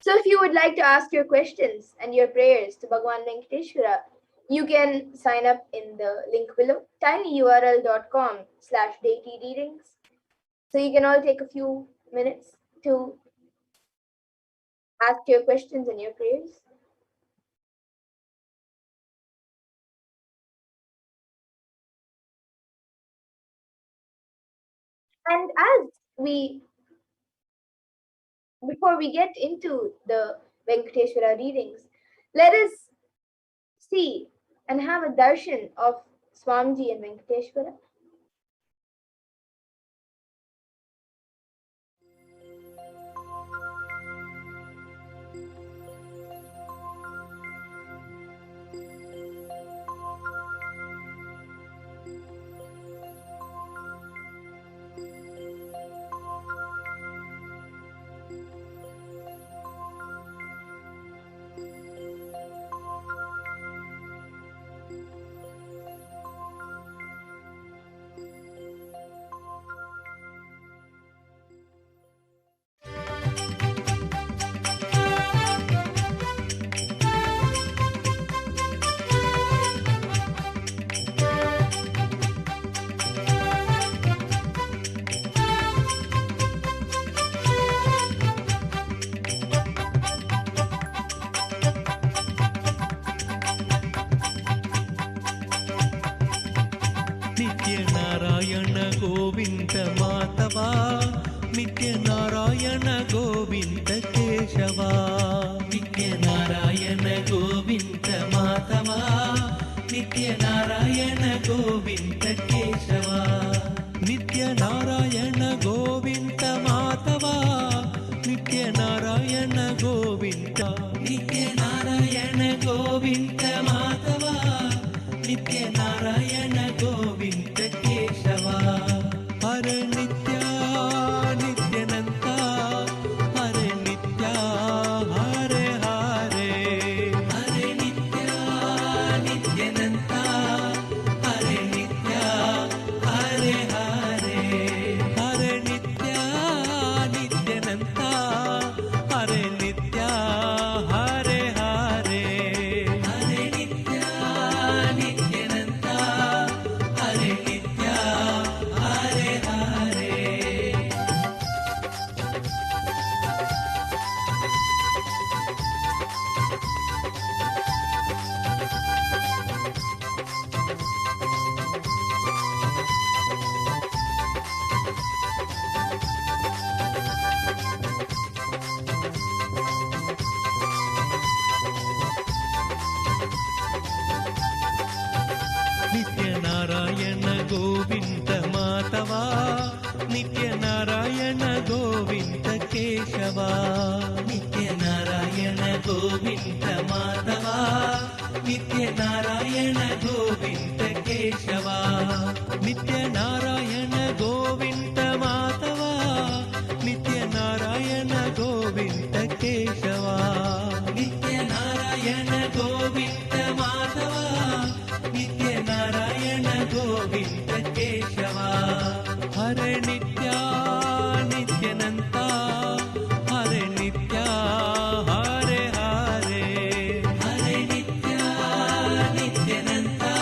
Speaker 3: So if you would like to ask your questions and your prayers to Bhagavan Venkateshwara, you can sign up in the link below, tinyurl.com/deity readings. So you can all take a few minutes to ask your questions and your prayers. And before we get into the Venkateshwara readings, let us see and have a darshan of Swamiji and Venkateshwara.
Speaker 5: Nithyanarayana Govinda Madhava, Nithyanarayana Govinda Keshava, Nithyanarayana Govinda Madhava, Nithyanarayana Govinda Keshava, Nithyanarayana Govinda Madhava, Nithyanarayana Govinda, Nithyanarayana Govinda Madhava, Nithyanarayana Govinda Keshava, Hare Nitya Nityananda, Hare Nitya Hare Hare, Hare Nitya Nityananda, Hare Nitya Hare Hare, Hare Nitya Nityananda, Hare Nitya Hare Hare, Hare Nitya Nityananda, Hare Nitya Hare Hare. Nithyanarayana Govinda Madhava, Nithyanarayana Govinda Keshava, Nithyanarayana Govinda Madhava, Nithyanarayana Govinda Keshava, Nithyanarayana Govinda Madhava, Nithyanarayana Govinda Keshava, Nithyanarayana Govinda Madhava, Nithyanarayana Govinda Keshava, Hare Nitya Nityananda, Hare Nitya Hare Hare, Hare Nitya Nityananda,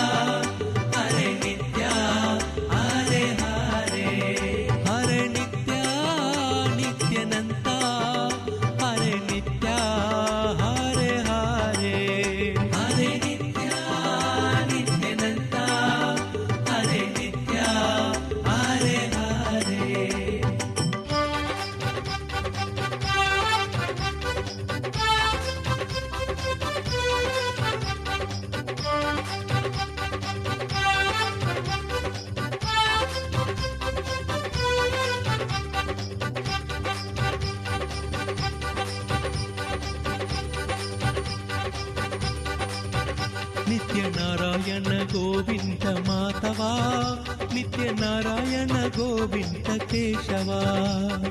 Speaker 5: Narayan Govind Madhava नित्य नारायण गोविन्द केशवा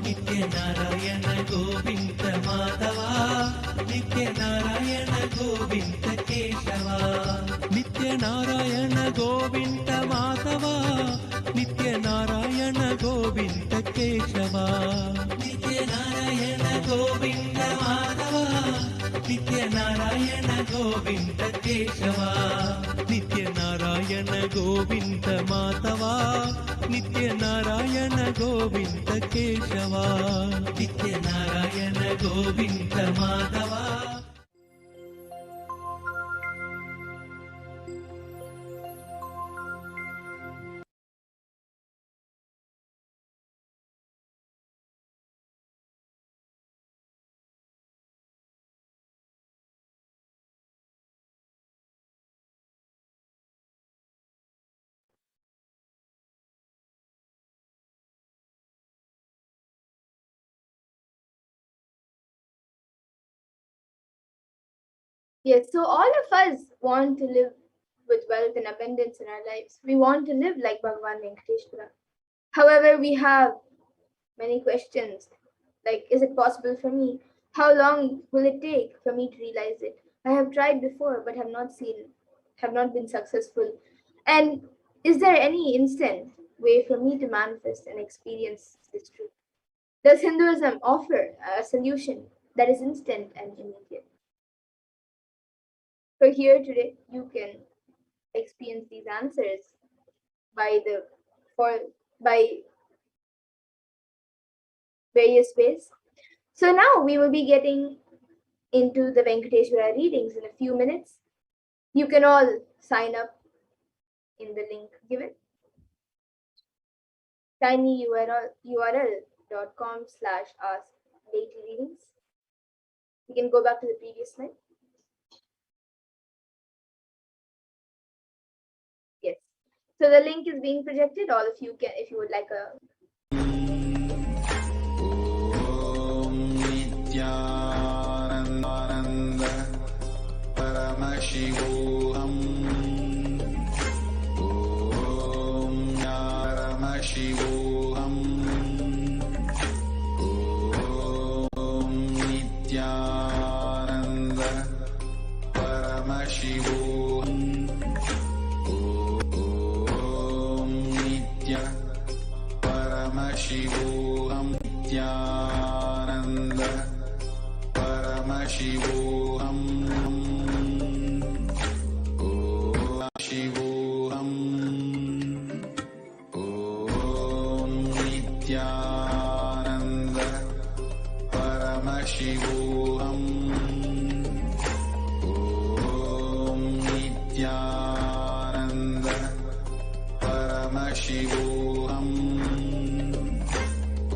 Speaker 5: नित्य नारायण गोविन्द माधवा नित्य नारायण गोविन्द केशवा नित्य नारायण गोविन्द माधवा नित्य नारायण गोविन्द केशवा नित्य नारायण गोविन्द माधवा नित्य नारायण गोविन्द केशवा नित्य नारायण गोविन्द माधवा नित्य नारायण गोविन्द केशवा नित्य Narayan Govind Madhava.
Speaker 3: Yes, so all of us want to live with wealth and abundance in our lives. We want to live like Bhagavan Venkateshwara. However, we have many questions like, is it possible for me? How long will it take for me to realize it? I have tried before but have not been successful. And is there any instant way for me to manifest and experience this truth? Does Hinduism offer a solution that is instant and immediate? So here today you can experience these answers by various ways. So now we will be getting into the Venkateshwara readings in a few minutes. You can all sign up in the link given. tinyurl.com/ask-daily-readings. You can go back to the previous slide. Yes. So the link is being projected. All of you can, if you would like a.
Speaker 6: Nithyananda Paramashivoham Om Paramashivoham Om Nithyananda Paramashivoham Om Nitya Paramashivoham Nithyananda Paramashivoham Shivoham Om Nithyananda Paramashivoham Om Nithyananda Paramashivoham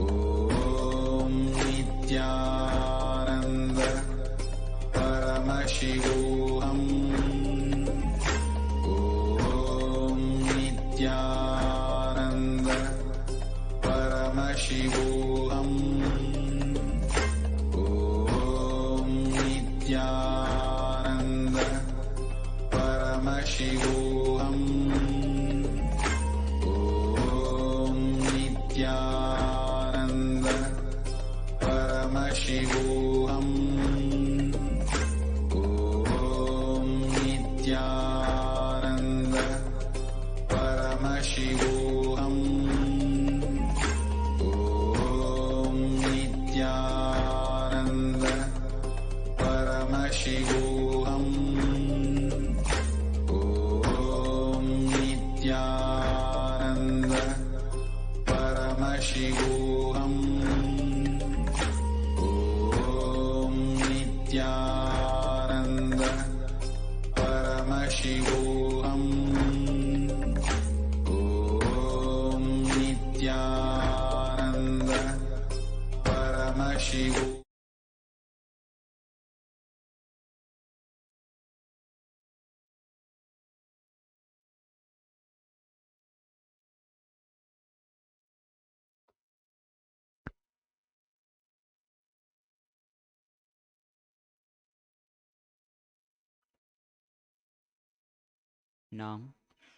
Speaker 6: Om Nithyananda Paramashivoham Om Nithyananda Paramashivoham Om Nithyananda Paramashivoham Om Nithyananda Paramashivoham Om Nithyananda Paramashivoham Om Nithyananda Paramashivoham Om Nithyananda Paramashivoham Om Nithyananda Paramashivoham Om Nithyananda Paramashivoham.
Speaker 7: Now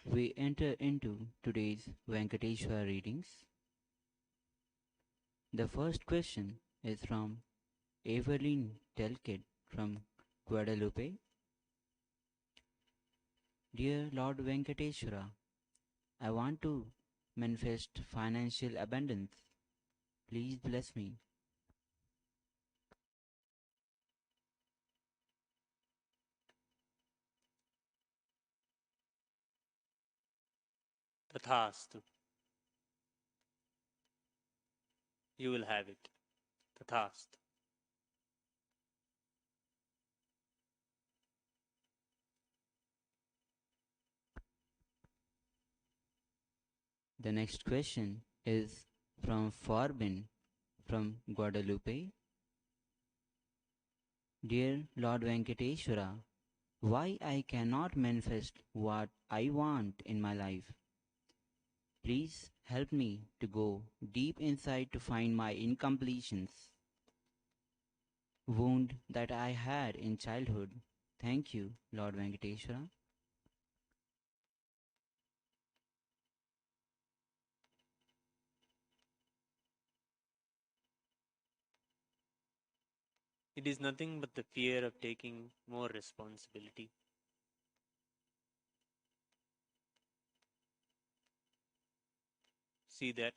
Speaker 7: we enter into today's Venkateshwara readings. The first question is from Evelyn Telkett from Guadalupe. Dear Lord Venkateshwara, I want to manifest financial abundance. Please bless me.
Speaker 8: Tathastu. You will have it. Tathastu.
Speaker 7: The next question is from Forbin from Guadalupe. Dear Lord Venkateshwara, why I cannot manifest what I want in my life? Please help me to go deep inside to find my incompletions, wound that I had in childhood. Thank you, Lord Venkateshwara.
Speaker 8: It is nothing but the fear of taking more responsibility. See that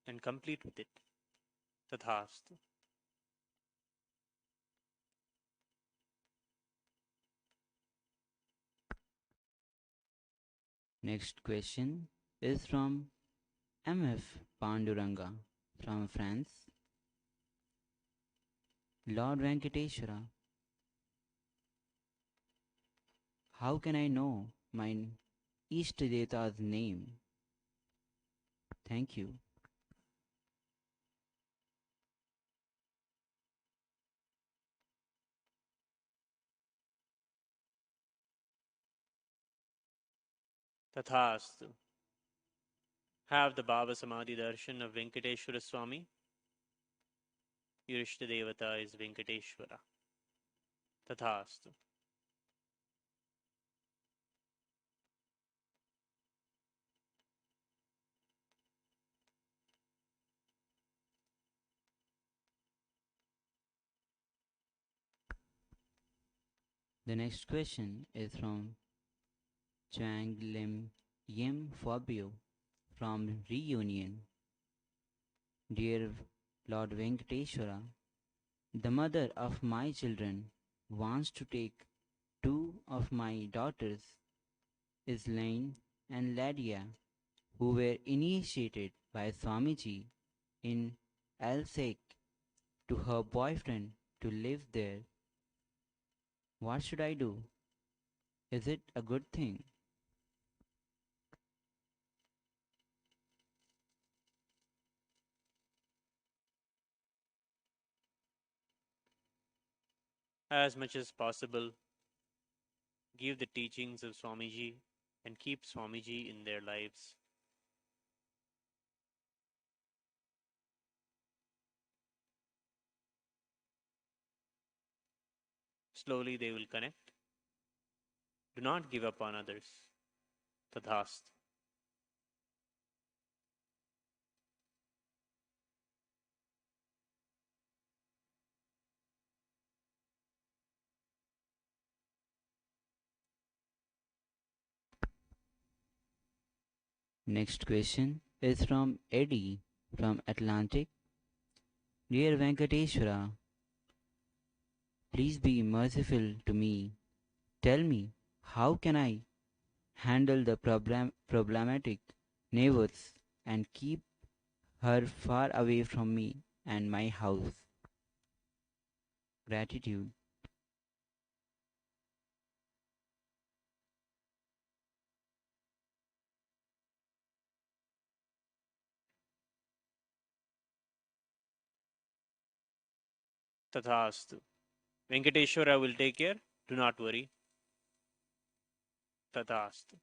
Speaker 8: and complete with it. Tathastu.
Speaker 7: Next question is from MF Panduranga from France. Lord Venkateshwara, how can I know my Ishtadeta's name? Thank you.
Speaker 8: Tathastu. Have the Baba Samadhi darshan of Venkateshwara Swami. Your Ishtadevata is Venkateshwara. Tathastu.
Speaker 7: The next question is from Chang Lim Yim Fabio from Reunion. Dear Lord Venkateshwara, the mother of my children wants to take two of my daughters, Islaine and Ladia, who were initiated by Swamiji in Alsek, to her boyfriend to live there. What should I do? Is it a good thing?
Speaker 8: As much as possible, give the teachings of Swamiji and keep Swamiji in their lives. Slowly they will connect. Do not give up on others. Tadhast.
Speaker 7: Next question is from Eddie from Atlantic. Dear Venkateshwara, please be merciful to me. Tell me, how can I handle the problematic neighbors and keep her far away from me and my house? Gratitude.
Speaker 8: Tathastu. Venkateshwara will take care. Do not worry. Tathastu.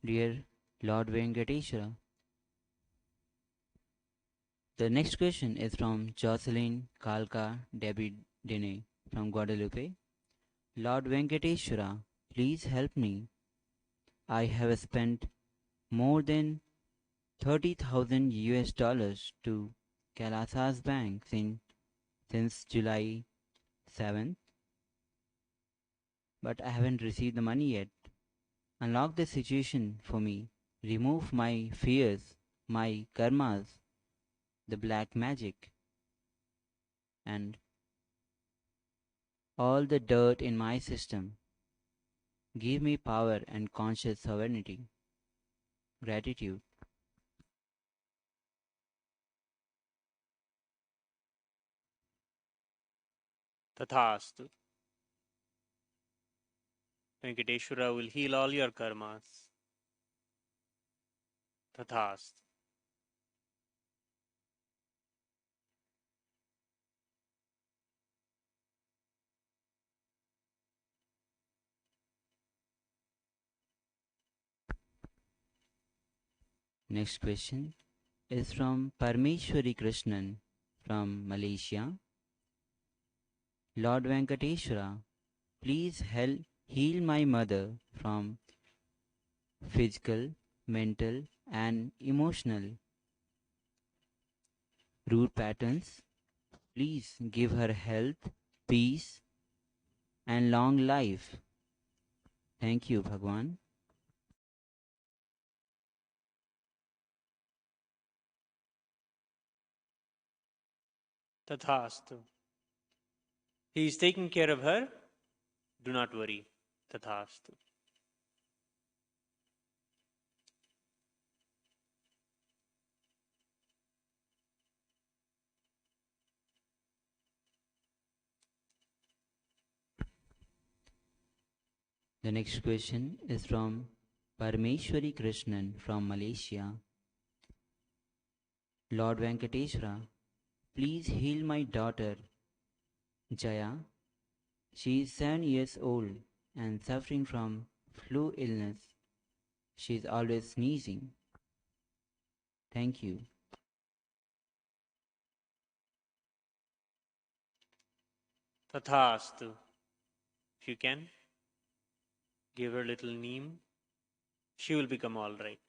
Speaker 7: Dear Lord Venkateshwara, the next question is from Jocelyn Kalka David Dene from Guadalupe. Lord Venkateshwara, please help me. I have spent more than 30,000 US dollars to Kailasa's bank since July 7th, but I haven't received the money yet. Unlock the situation for me. Remove my fears, my karmas, the black magic, and all the dirt in my system. Give me power and conscious sovereignty. Gratitude.
Speaker 8: Tathastu. Venkateshwara will heal all your karmas. Tathastu.
Speaker 7: Next question is from Parmeshwari Krishnan from Malaysia. Lord Venkateshwara, please help heal my mother from physical, mental, and emotional root patterns. Please give her health, peace, and long life. Thank you, Bhagwan.
Speaker 8: Tathastu. He is taking care of her. Do not worry. Tathastu.
Speaker 7: The next question is from Parameshwari Krishnan from Malaysia. Lord Venkateshwara, please heal my daughter Jaya. She is 7 years old and suffering from flu illness. She is always sneezing. Thank you.
Speaker 8: Tathastu. If you can, give her little neem. She will become all right.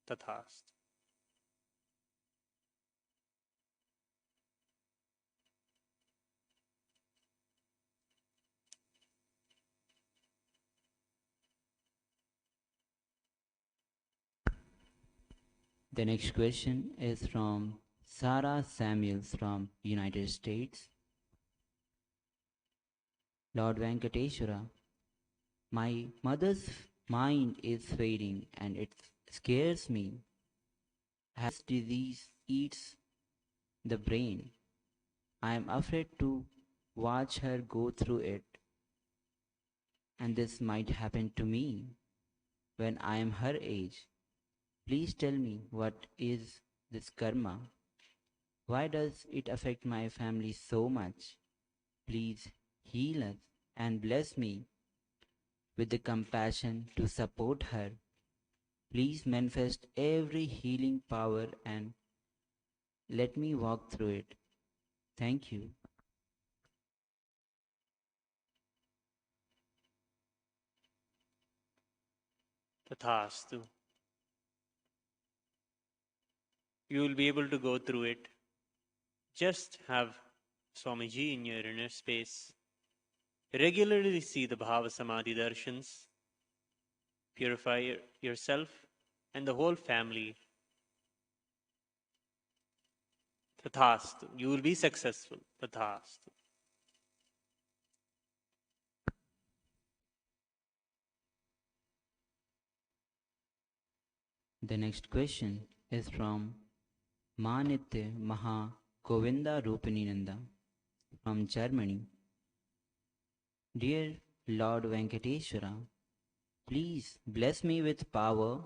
Speaker 8: Tathastu.
Speaker 7: The next question is from Sarah Samuels from United States. Lord Venkateshwara, my mother's mind is fading and it scares me. As disease eats the brain, I am afraid to watch her go through it. And this might happen to me when I am her age. Please tell me, what is this karma? Why does it affect my family so much? Please heal us and bless me with the compassion to support her. Please manifest every healing power and let me walk through it. Thank you.
Speaker 8: Tathastu. You will be able to go through it. Just have Swamiji in your inner space. Regularly see the Bhava Samadhi darshans. Purify yourself and the whole family. Tathastu. You will be successful. Tathastu.
Speaker 7: The next question is from Manitya Maha Govinda Rupininanda from Germany. Dear Lord Venkateshwara, please bless me with power,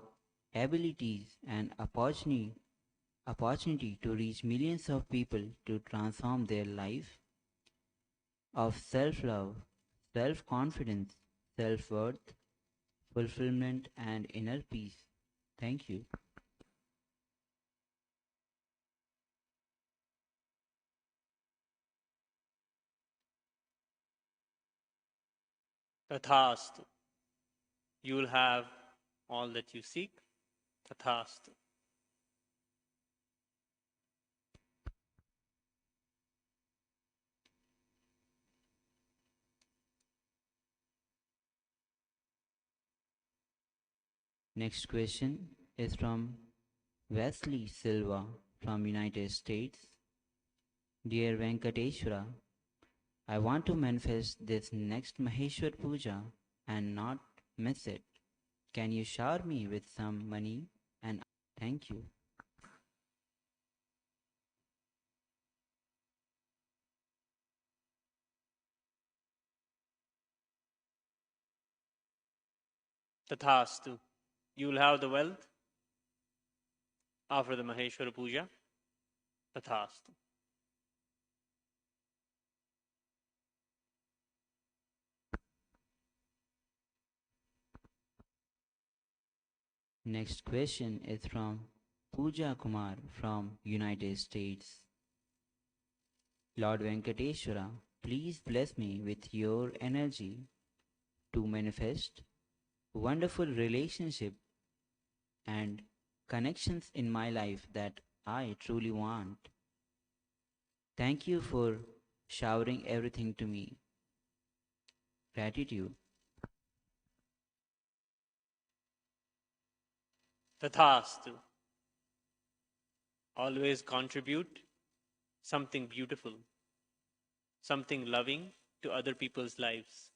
Speaker 7: abilities, and opportunity to reach millions of people to transform their life of self-love, self-confidence, self-worth, fulfillment, and inner peace. Thank you.
Speaker 8: Tathastu. You will have all that you seek. Tathastu.
Speaker 7: Next question is from Wesley Silva from United States. Dear Venkateshwara, I want to manifest this next Maheshwar Puja and not miss it. Can you shower me with some money? And thank you.
Speaker 8: Tathastu. You will have the wealth after the Maheshwara Puja. Tathastu.
Speaker 7: Next question is from Pooja Kumar from United States. Lord Venkateshwara, please bless me with your energy to manifest wonderful relationship and connections in my life that I truly want. Thank you for showering everything to me. Gratitude.
Speaker 8: Tathastu. Always contribute something beautiful, something loving to other people's lives.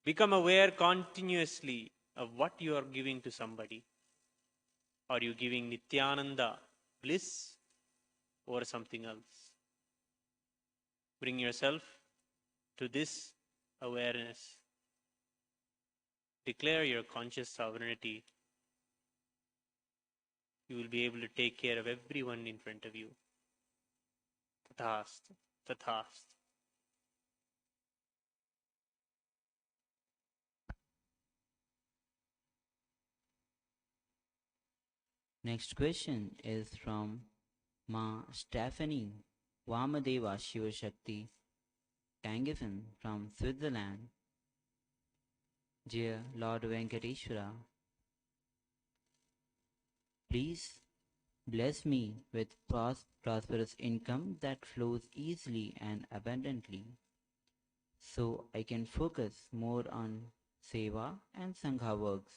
Speaker 8: Become aware continuously of what you are giving to somebody. Are you giving Nithyananda bliss or something else? Bring yourself to this awareness. Declare your conscious sovereignty. You will be able to take care of everyone in front of you. Tathastu. Tathastu.
Speaker 7: Next question is from Ma Stephanie Vamadeva Shivashakti Tangifen from Switzerland. Dear Lord Venkateshwara, please bless me with prosperous income that flows easily and abundantly, so I can focus more on Seva and Sangha works.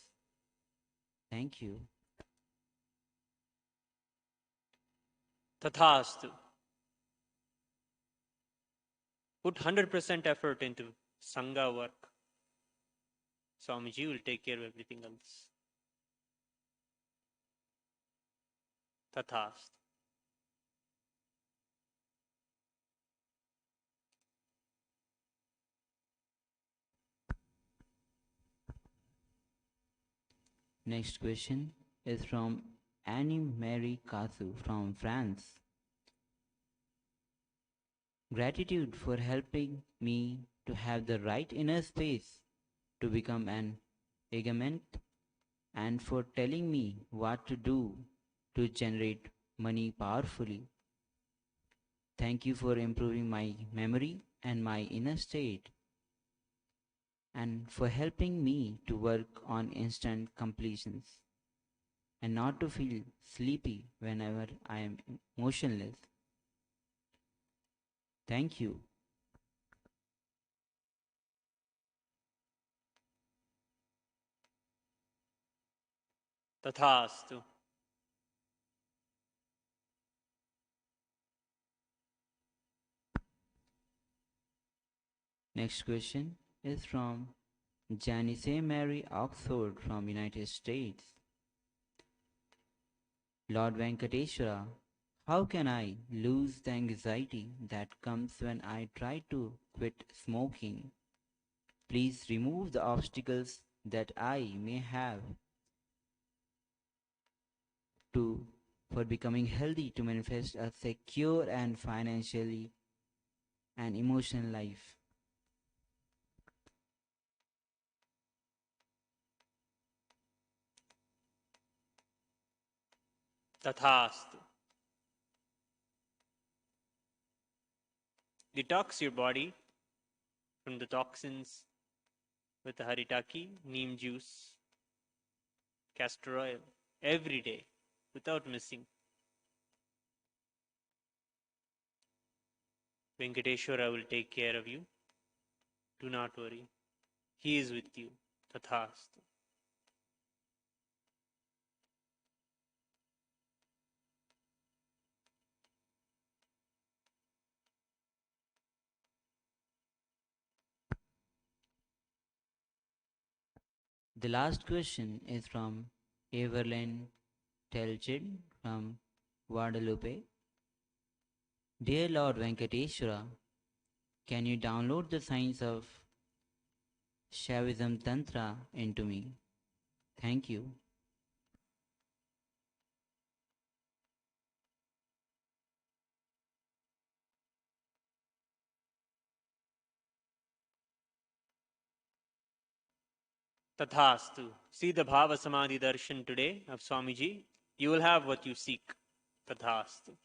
Speaker 7: Thank you.
Speaker 8: Tathastu. Put 100% effort into Sangha work. Swamiji will take care of everything else. Tathastu.
Speaker 7: Next question is from Annie Marie Kasu from France. Gratitude for helping me to have the right inner space to become an agament and for telling me what to do to generate money powerfully. Thank you for improving my memory and my inner state and for helping me to work on instant completions and not to feel sleepy whenever I am motionless. Thank you.
Speaker 8: Tathastu.
Speaker 7: Next question is from Janice Mary Oxford from United States. Lord Venkateshwara, how can I lose the anxiety that comes when I try to quit smoking? Please remove the obstacles that I may have for becoming healthy to manifest a secure and financially and emotional life.
Speaker 8: Tathastu. Detox your body from the toxins with the haritaki, neem juice, castor oil every day without missing. Venkateshwara will take care of you. Do not worry. He is with you. Tathastu.
Speaker 7: The last question is from Evelyn Telchid from Guadalupe. Dear Lord Venkateshwara, can you download the science of Shaivism Tantra into me? Thank you.
Speaker 8: Tathastu. See the Bhava Samadhi Darshan today of Swamiji. You will have what you seek. Tathastu.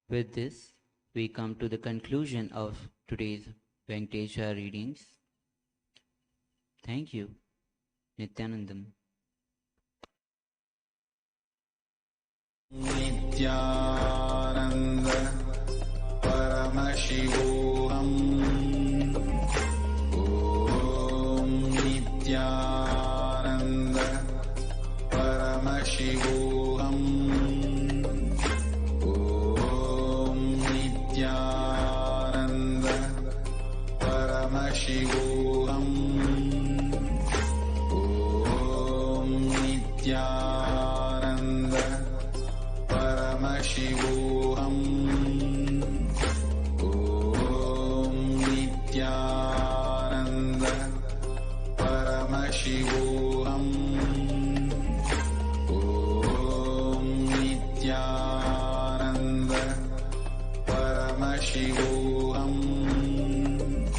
Speaker 7: With this, we come to the conclusion of today's Venkateshwara readings. Thank you, Nithyanandam.
Speaker 6: Nithyananda Paramashivoham. Om Nithyananda Paramashivoham. Om Nithyananda Paramashivoham. Om Nithyananda Paramashivoham. Om Nithyananda Paramashivoham. Om Nithyananda Paramashivoham. Om Nithyananda Paramashivoham.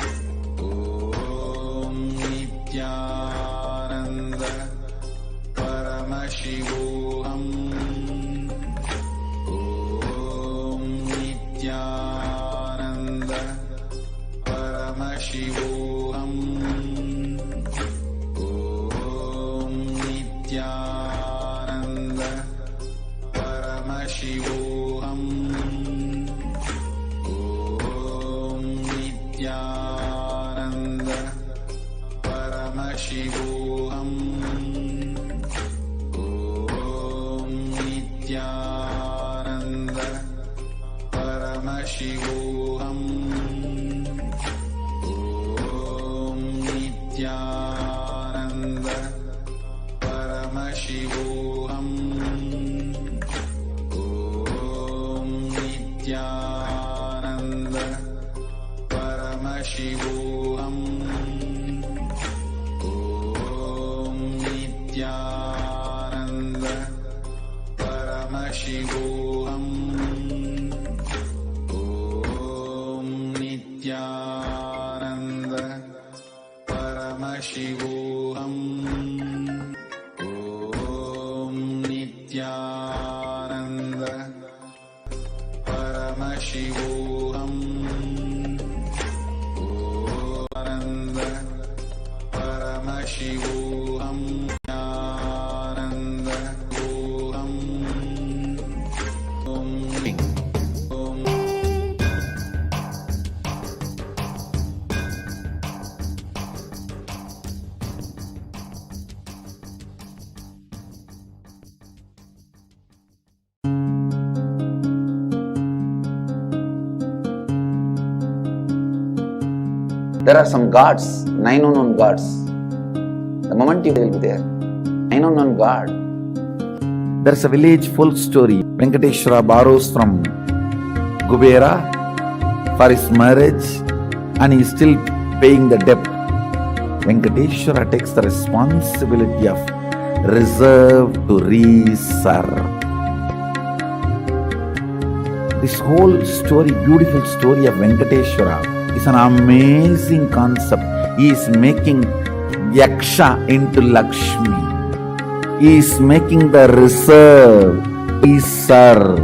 Speaker 6: Om Nithyananda Paramashivoham. Om Nithyananda Paramashivoham. Om Nithyananda Paramashivoham. Om Nithyananda Paramashivoham. Om Nithyananda Paramashivoham. Om Nithyananda Paramashivoham. Om Nithyananda Paramashivoham. Om Nithyananda Paramashivoham. Om Nithyananda Paramashivoham. Nithyananda Paramashivoham. Nithyananda Voham. Om
Speaker 1: There are some gods, 9 unknown gods. The moment you will be there, 9 unknown god. There's a village full story. Venkateshwara borrows from Kubera for his marriage and he is still paying the debt. Venkateshwara takes the responsibility of reserve to reserve. This whole story, beautiful story of Venkateshwara, is an amazing concept. He is making Yaksha into Lakshmi. He is making the reserve. He serve.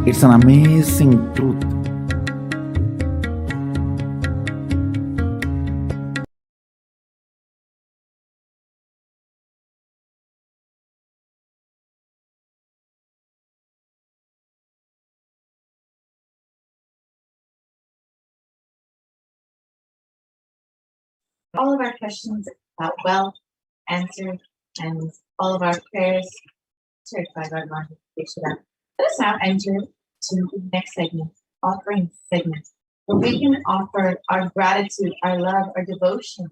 Speaker 1: It's an amazing truth.
Speaker 2: All of our questions about wealth answered and all of our prayers answered by Bhagavan Krishna. Let us now enter to the next segment, offering segment, where we can offer our gratitude, our love, our devotion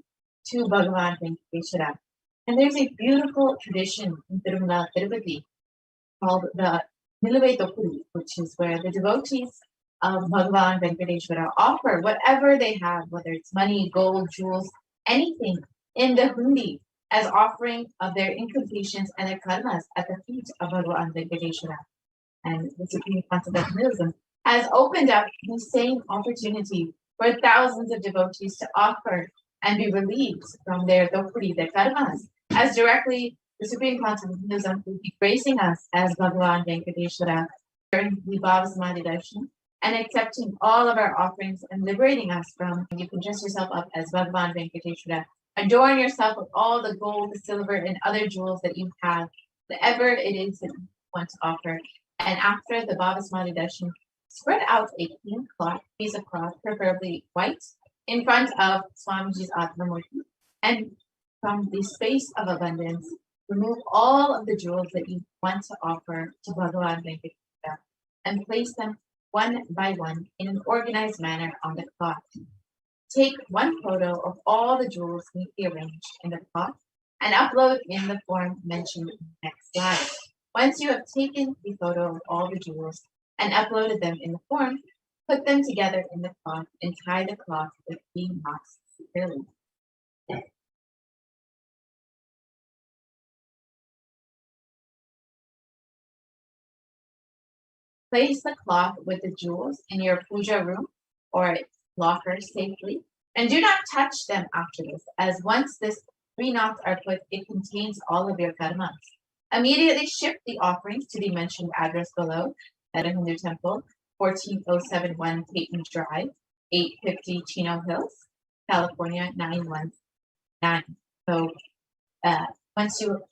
Speaker 2: to Bhagavan Venkateshwara. And there's a beautiful tradition in Tirumala, Tirupati called the Niluvai Tokkudi, which is where the devotees of Bhagavan Venkateshwara offer whatever they have, whether it's money, gold, jewels, anything in the hundi as offering of their incompletions and their karmas at the feet of Bhagavan Venkateshwara. And the Supreme Council of Hinduism has opened up the same opportunity for thousands of devotees to offer and be relieved from their dokuri, their karmas, as directly the Supreme Council of Hinduism will be gracing us as Bhagavan Venkateshwara during the Bhava Samadhi Darshan and accepting all of our offerings and liberating us from. You can dress yourself up as Bhagavan Venkateshwara. Adorn yourself with all the gold, the silver, and other jewels that you have, whatever it is that you want to offer. And after the Bhava Samadhi Darshan, spread out a clean cloth, piece of cloth, preferably white, in front of Swamiji's Atmamurti. And from the space of abundance, remove all of the jewels that you want to offer to Bhagavan Venkateshwara and place them one by one in an organized manner on the cloth. Take one photo of all the jewels neatly arranged in the cloth and upload in the form mentioned in the next slide. Once you have taken the photo of all the jewels and uploaded them in the form, put them together in the cloth and tie the cloth with 3 knots securely. Place the cloth with the jewels in your puja room or locker safely, and do not touch them after this, as once this 3 knots are put, it contains all of your karmas. Immediately ship the offerings to the mentioned address below at a Hindu temple, 14071 Peyton Drive, 850 Chino Hills, California, 919. So once you've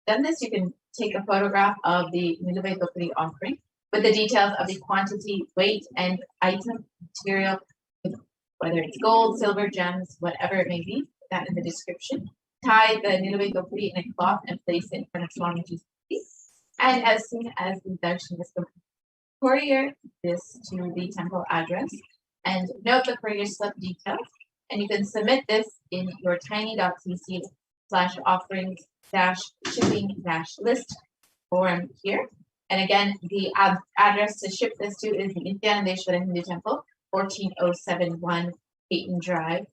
Speaker 2: done this, you can take a photograph of the Niluvai Tokkudi offering with the details of the quantity, weight, and item material, whether it's gold, silver, gems, whatever it may be, that in the description. Tie the Niluvai Tokkudi in a cloth and place it in front of Swamiji's feet. And as soon as the darshan is complete, courier this to the temple address and note the courier slip details. And you can submit this in your tiny.cc/offerings-shipping-list form here. And again, the address to ship this to is the Nithyananda Hindu Temple, 14071 Peyton Drive,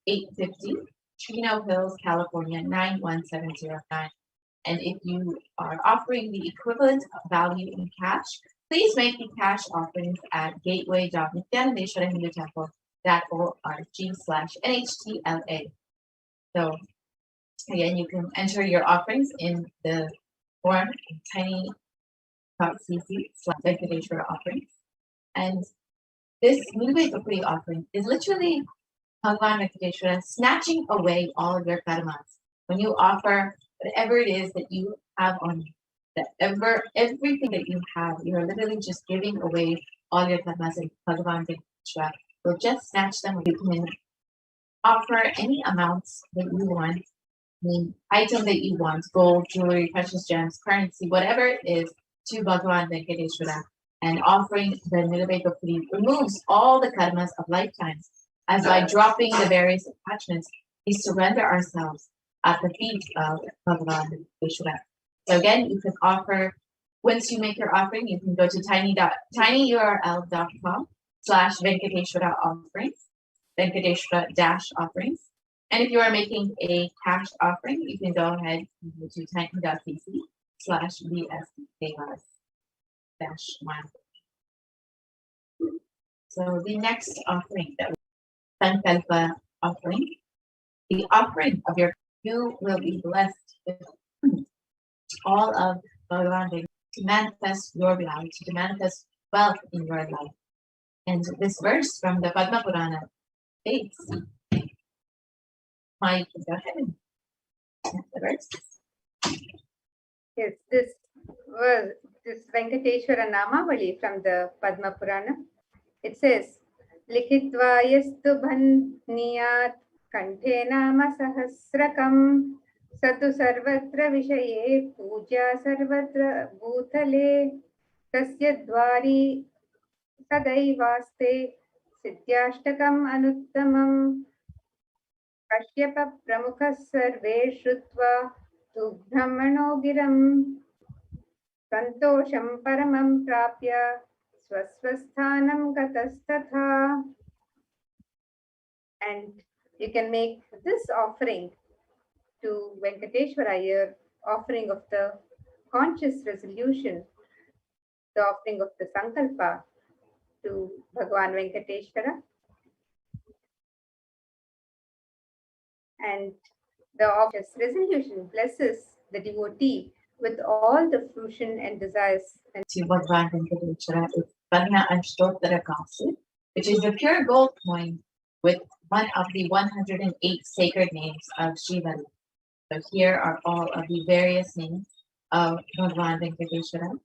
Speaker 2: 850 Chino Hills, California, 91709. And if you are offering the equivalent value in cash, please make the cash offerings at gateway.nithyanandeshwarahindutemple.org/NHTLA. So again, you can enter your offerings in the form tiny.cc/Venkateshwara offerings. And this Niluvai Tokkudi offering is literally Bhagavan Venkateshwara snatching away all of your karmas. When you offer whatever it is that you have on you, everything that you have, you are literally just giving away all your karmas, and Bhagavan Venkateshwara will just snatch them. You can offer any amounts that you want, the item that you want, gold, jewelry, precious gems, currency, whatever it is, to Bhagavan Venkateshwara. And offering the Niluvai Tokkudi removes all the karmas of lifetimes, as by dropping the various attachments, we surrender ourselves at the feet of Bhagavan Venkateshwara. So again, you can offer, once you make your offering, you can go to tinyurl.com/Venkateshwara offerings, Venkateshwara-offerings. And if you are making a cash offering, you can go ahead and go to tiny.cc/VSKR-1. So the next offering, that Sankalpa offering, the offering of you will be blessed with all of Bhagavan to manifest your reality, to manifest wealth in your life. And this verse from the Padma Purana states, Mike, go ahead and the verse.
Speaker 9: Yes, this Venkateshwara Namavali from the Padma Purana. It says, Likhitva yastu bhandniyat kanthe nama sahasrakam satu sarvatra vishaye puja sarvatra bhutale tasya dvari sadaivaste siddhyashtakam anuttamam Kashyapa Pramukhas Sarve Shrutva Tu Brahmano Giram Santosham Paramam Prapya Swaswasthanam Gatastatha. And you can make this offering to Venkateshwara here, offering of the conscious resolution, the offering of the Sankalpa to Bhagavan Venkateshwara. And the obvious resolution blesses the devotee with all the fruition and desires. And
Speaker 2: to Bhagavan Venkateshwara is Varna Ashtottara Kasu, which is a pure gold coin with one of the 108 sacred names of Shiva. So here are all of the various names of Bhagavan Venkateshwara.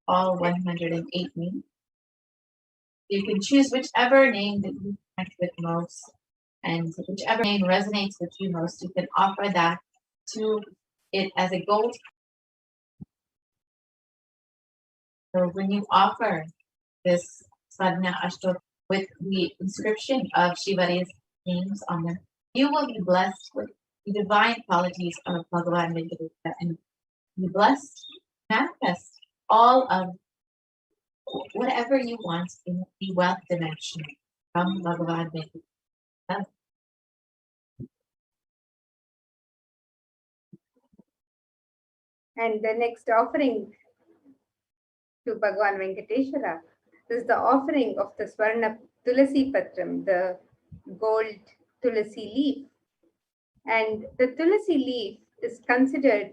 Speaker 2: All 108 names. You can choose whichever name that you connect with most, and whichever name resonates with you most, you can offer that to it as a gold. So when you offer this Sadhana Ashtok with the inscription of Shiva's names on them, you will be blessed with the divine qualities of Bhagavan Venkateshwara and be blessed, manifest all of whatever you want in the wealth dimension from Bhagavan Venkateshwara.
Speaker 9: And the next offering to Bhagavan Venkateshwara is the offering of the Swarna Tulasi Patram, the gold Tulasi leaf. And the Tulasi leaf is considered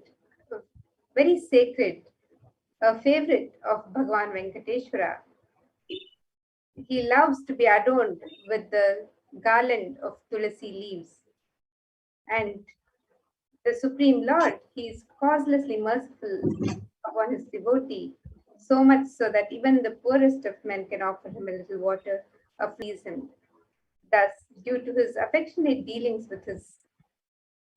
Speaker 9: very sacred, a favorite of Bhagavan Venkateshwara. He loves to be adorned with the garland of Tulasi leaves. And the Supreme Lord, he is causelessly merciful upon his devotee, so much so that even the poorest of men can offer him a little water or please him. Thus, due to his affectionate dealings with his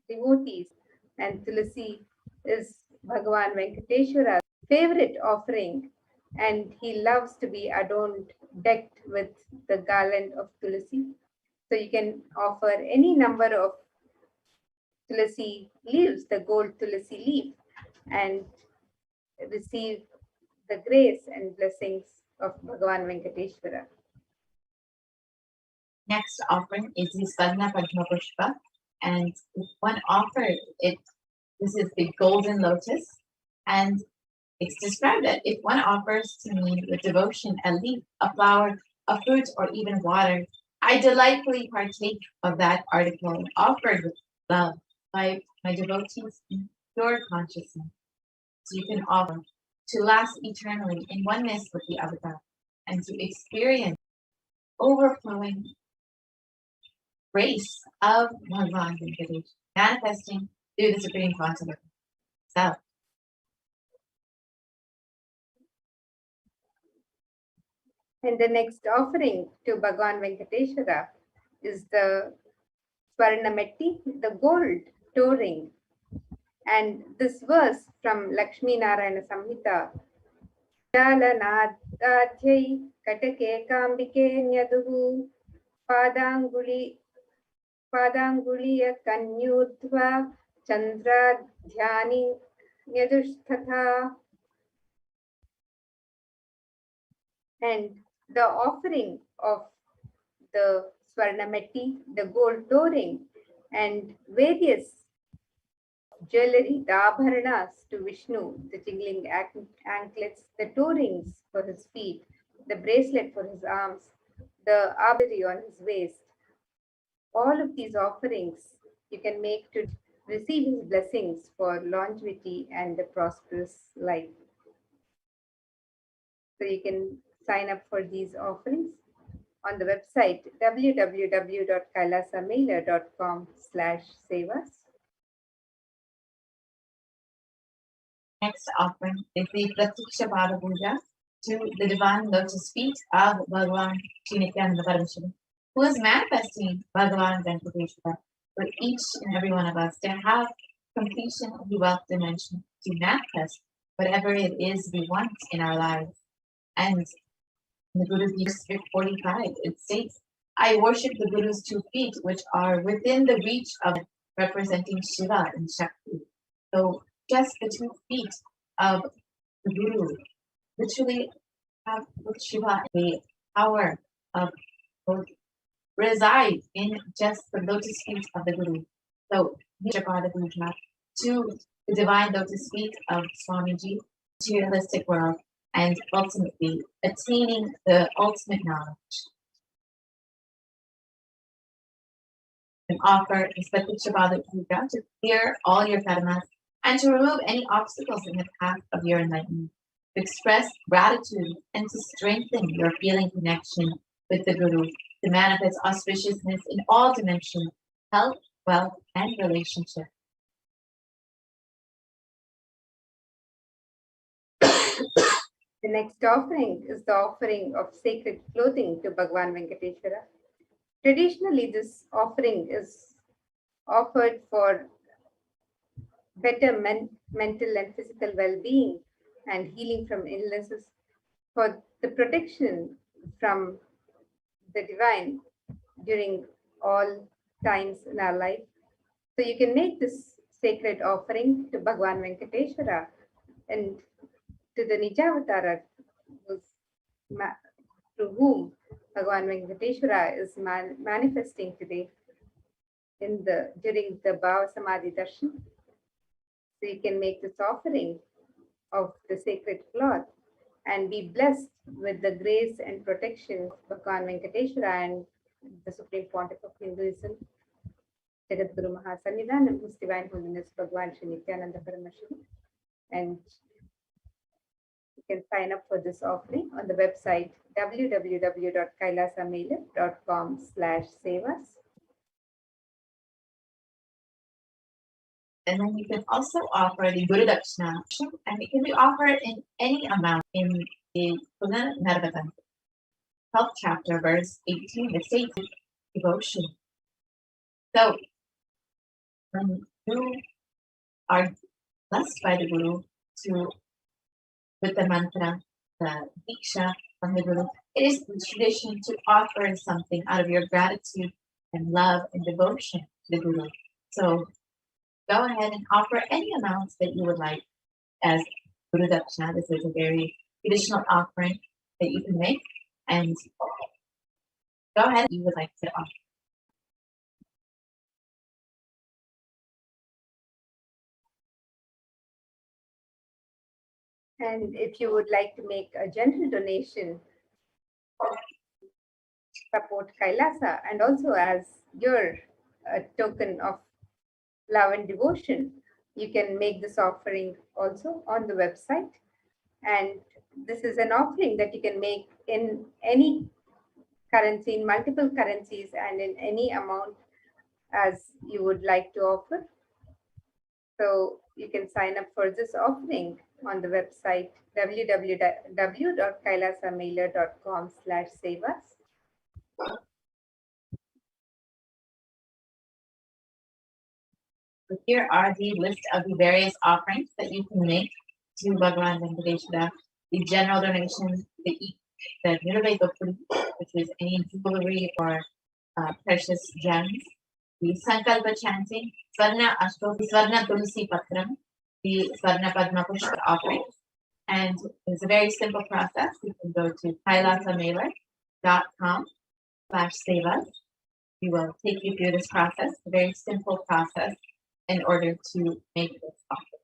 Speaker 9: devotees, and Tulasi is Bhagavan Venkateshwara's favorite offering, and he loves to be adorned, decked with the garland of Tulasi. So you can offer any number of Tulasi leaves, the gold Tulasi leaf, and receive the grace and blessings of Bhagavan Venkateshwara.
Speaker 2: Next offering is the Sadhana Padma Pushpa, and if one offered it, this is the golden lotus, and it's described that if one offers to me with devotion a leaf, a flower, a fruit, or even water, I delightfully partake of that article offered with love by my devotees in pure consciousness. So you can offer to last eternally in oneness with the avatar and to experience overflowing grace of Bhagavan Venkateshwara manifesting through the Supreme Consort Self.
Speaker 9: And the next offering to Bhagavan Venkateshwara is the Swarnametti, the gold toe ring. And this verse from Lakshmi Narayana Samhita, Jalanadadhyai Katake Kambike Nyaduhu Padanguliya Kanyudhva Chandra Dhyani Nyadushthatha. And the offering of the Swarnametti, the gold toe ring, and various jewelry, the abharanas to Vishnu, the jingling anklets, the toe rings for his feet, the bracelet for his arms, the armory on his waist. All of these offerings you can make to receive his blessings for longevity and a prosperous life. So you can sign up for these offerings on the website www.kailasamailer.com/sevas.
Speaker 2: Next offering is the Pratiksha Pada Puja to the divine lotus feet of Bhagavan Nithyananda Paramashivam, who is manifesting Bhagavan Venkateshwara for each and every one of us to have completion of the wealth dimension, to manifest whatever it is we want in our lives. And in the Guru's verse 45, it states, I worship the Guru's 2 feet, which are within the reach of representing Shiva and Shakti. So just the 2 feet of the Guru literally have with Shiva the power of both reside in just the lotus feet of the Guru. So Pada Puja to the divine lotus feet of Swamiji, materialistic world, and ultimately attaining the ultimate knowledge. And offer the Pratiksha Pada Puja to clear all your karmas and to remove any obstacles in the path of your enlightenment, to express gratitude and to strengthen your feeling connection with the Guru, to manifest auspiciousness in all dimensions, health, wealth, and relationship.
Speaker 9: The next offering is the offering of sacred clothing to Bhagavan Venkateshwara. Traditionally, this offering is offered for better mental and physical well-being and healing from illnesses, for the protection from the divine during all times in our life. So you can make this sacred offering to Bhagavan Venkateshwara and to the Nijavatara, through whom Bhagavan Venkateshwara is manifesting today during the Bhava Samadhi Darshan. So you can make this offering of the sacred cloth and be blessed with the grace and protection of Bhagavan Venkateshwara and the Supreme Pontiff of Hinduism, Jagat Guru Mahasannidhanam, His Divine Holiness Bhagavan Sri Nithyananda Paramashivam. And you can sign up for this offering on the website www.kailasamailer.com/sevas.
Speaker 2: And then you can also offer the Guru Dakshina, and it can be offered in any amount in the Puna Narvatan 12th chapter, verse 18, it states devotion. So when you are blessed by the Guru with the mantra, the Diksha from the Guru, it is the tradition to offer something out of your gratitude and love and devotion to the Guru. So go ahead and offer any amounts that you would like as Guru Dakshina. This is a very traditional offering that you can make, and go ahead if you would like to offer.
Speaker 9: And if you would like to make a general donation, support Kailasa, and also as your token of love and devotion, you can make this offering also on the website. And this is an offering that you can make in any currency, in multiple currencies, and in any amount as you would like to offer. So you can sign up for this offering on the website www.kailasamailer.com/sevas.
Speaker 2: So here are the list of the various offerings that you can make to Bhagavan Venkateshwara. The general donation, the Nirveda Puri, which is any jewelry or precious gems. The Sankalpa chanting, Swarna Ashto, the Swarna Tulsi Patram, the Swarna Padma Pushpa offerings. And it's a very simple process. You can go to kailasamailer.com/sevas. We will take you through this process, a very simple process in order to make this offering.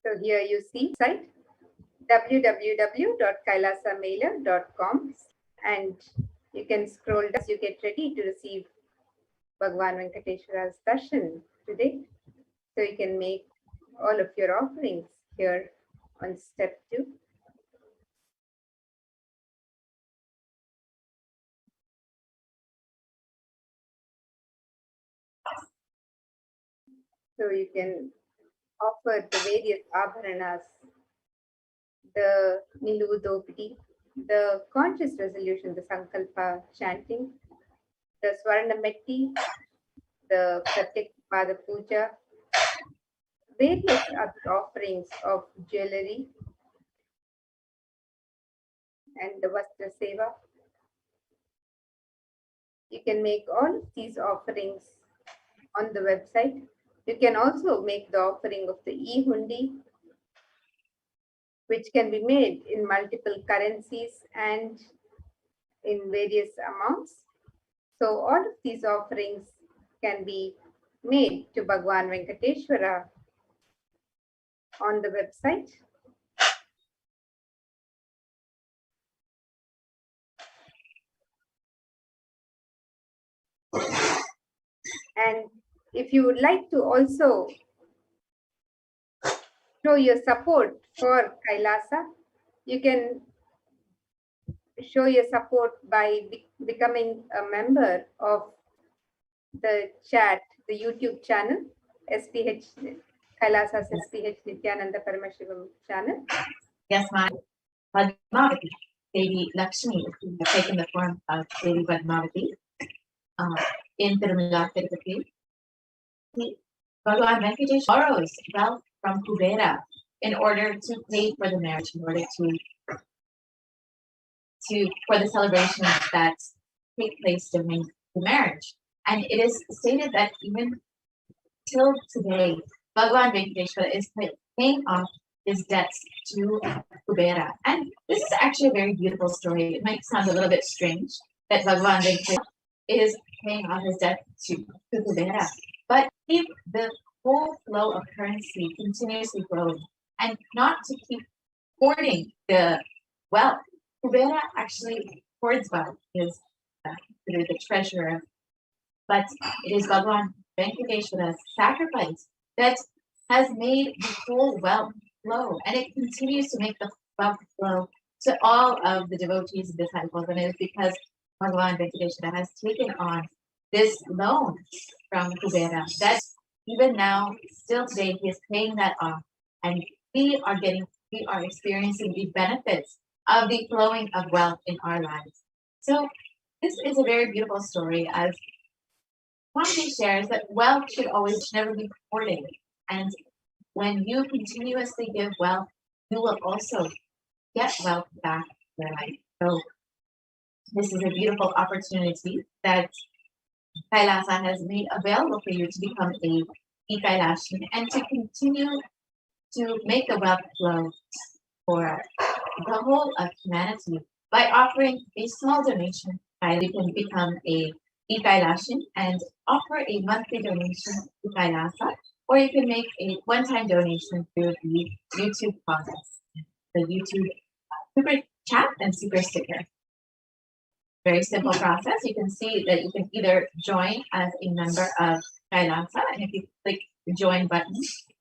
Speaker 9: So here you see site www.kailasamailer.com, and you can scroll as you get ready to receive Bhagavan Venkateshwara's darshan today. So you can make all of your offerings here on step 2. So you can offer the various abharanas, the Niludopiti, the conscious resolution, the Sankalpa chanting, the Swarnametti, the Pratyekpada Puja, various other offerings of jewelry, and the Vastra Seva. You can make all of these offerings on the website. You can also make the offering of the e-hundi, which can be made in multiple currencies and in various amounts. So all of these offerings can be made to Bhagavan Venkateshwara on the website. And if you would like to also show your support for Kailasa, you can show your support by becoming a member of the chat, the YouTube channel, SPH Kailasa's SPH Nithyananda Paramashivam channel.
Speaker 2: Yes, my Padmavati, Devi Lakshmi, who has taken the form of Devi Padmavati in Tirumala, Tirupati. Bhagavan Venkatesh borrows wealth from Kubera in order to pay for the marriage, in order for the celebrations that take place during the marriage. And it is stated that even till today, Bhagavan Venkateshwara is paying off his debts to Kubera. And this is actually a very beautiful story. It might sound a little bit strange that Bhagavan Venkateshwara is paying off his debt to Kubera. But if the whole flow of currency continuously grows, and not to keep hoarding the wealth, Kubera actually hoards wealth, is the treasurer. But it is Bhagavan Venkateshwara's sacrifice that has made the whole wealth flow, and it continues to make the wealth flow to all of the devotees and disciples. And it is because Bhagavan Venkateshwara has taken on this loan from Kubera that even now, still today, he is paying that off, and we are experiencing the benefits of the flowing of wealth in our lives. So this is a very beautiful story, as Swami shares that wealth should never be hoarded. And when you continuously give wealth, you will also get wealth back in your life. So this is a beautiful opportunity that Kailasa has made available for you to become a Kailashin and to continue to make the wealth flow for the whole of humanity by offering a small donation. You can become a Kailashin and offer a monthly donation to Kailasa, or you can make a one-time donation through the YouTube process, the YouTube super chat and super sticker. Very simple process. You can see that you can either join as a member of Kailasa, and if you click the join button,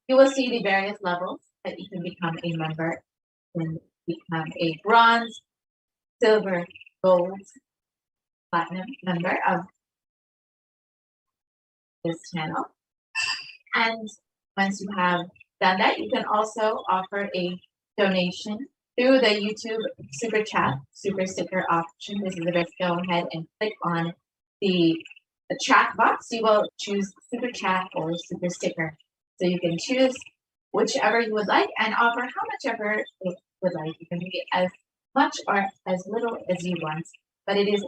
Speaker 2: you will see the various levels that you can become a member. You can become a bronze, silver, gold, platinum member of this channel. And once you have done that, you can also offer a donation through the YouTube super chat, super sticker option. This is a very go ahead and click on the chat box. You will choose super chat or super sticker. So you can choose whichever you would like and offer how much ever you would like. You can make it as much or as little as you want, but it is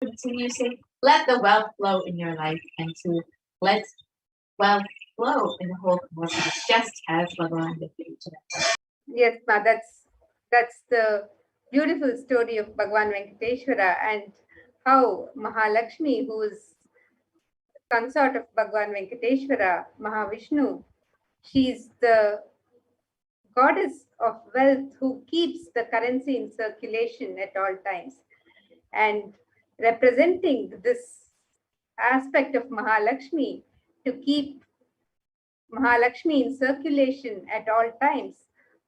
Speaker 2: continuously let the wealth flow in your life and to let wealth flow in the whole cosmos, just as Bhagavan Venkateshwara.
Speaker 9: Yes, Ma, that's the beautiful story of Bhagwan Venkateshwara and how Mahalakshmi, who is consort of Bhagwan Venkateshwara, Mahavishnu, she's the goddess of wealth who keeps the currency in circulation at all times. And representing this aspect of Mahalakshmi to keep Mahalakshmi in circulation at all times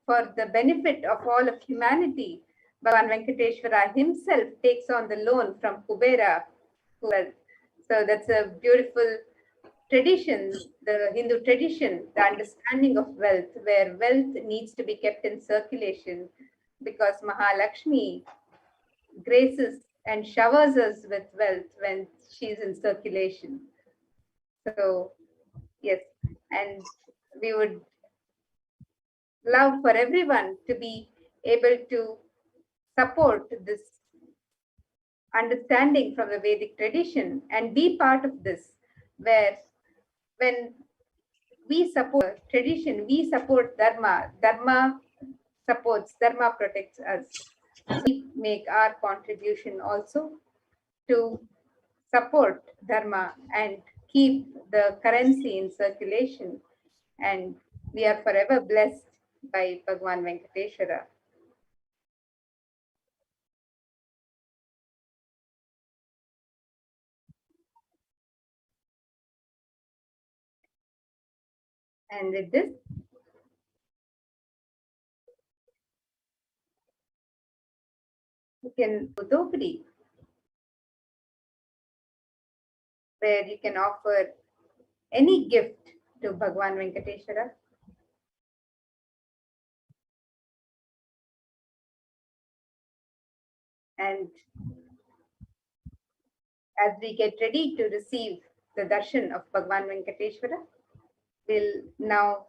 Speaker 9: for the benefit of all of humanity, Bhagavan Venkateshwara himself takes on the loan from Kubera. So that's a beautiful tradition, the Hindu tradition, the understanding of wealth, where wealth needs to be kept in circulation because Mahalakshmi graces and showers us with wealth when she's in circulation. So, yes, and we would love for everyone to be able to support this understanding from the Vedic tradition and be part of this, where when we support tradition, we support Dharma, Dharma supports, Dharma protects us. We make our contribution also to support Dharma and keep the currency in circulation. And we are forever blessed by Bhagwan Venkateshwara. And with this, you can Udopri, where you can offer any gift to Bhagwan Venkateshwara. And as we get ready to receive the darshan of Bhagwan Venkateshwara, we'll now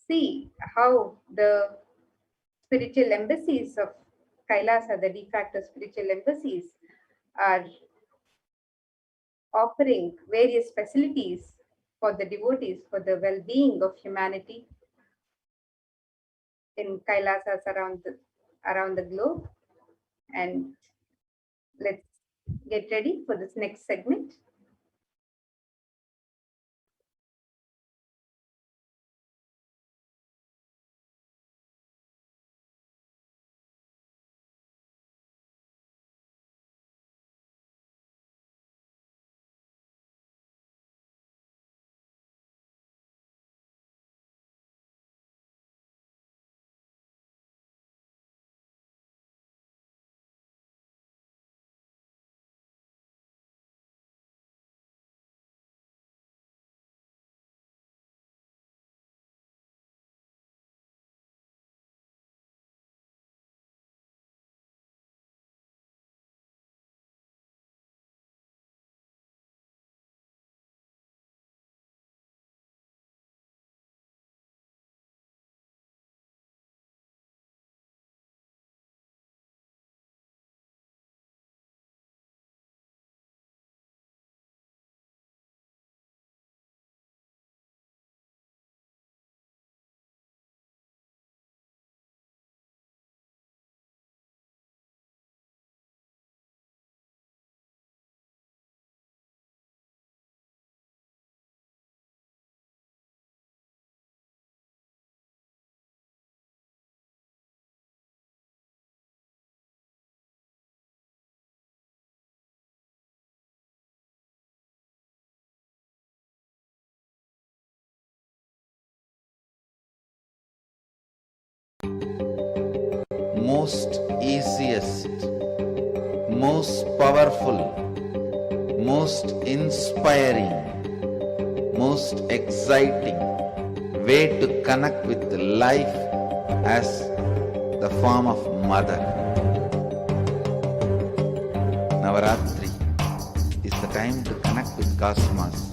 Speaker 9: see how the spiritual embassies of Kailasa, the de facto spiritual embassies, are offering various facilities for the devotees, for the well-being of humanity in Kailasas around the globe. And let's get ready for this next segment.
Speaker 1: Most easiest, most powerful, most inspiring, most exciting way to connect with life as the form of mother. Navaratri is the time to connect with Cosmos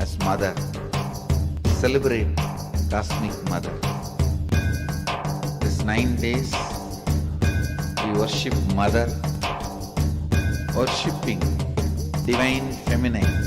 Speaker 1: as mother. Celebrate Cosmic Mother. This 9 days we worship Mother, worshipping Divine Feminine.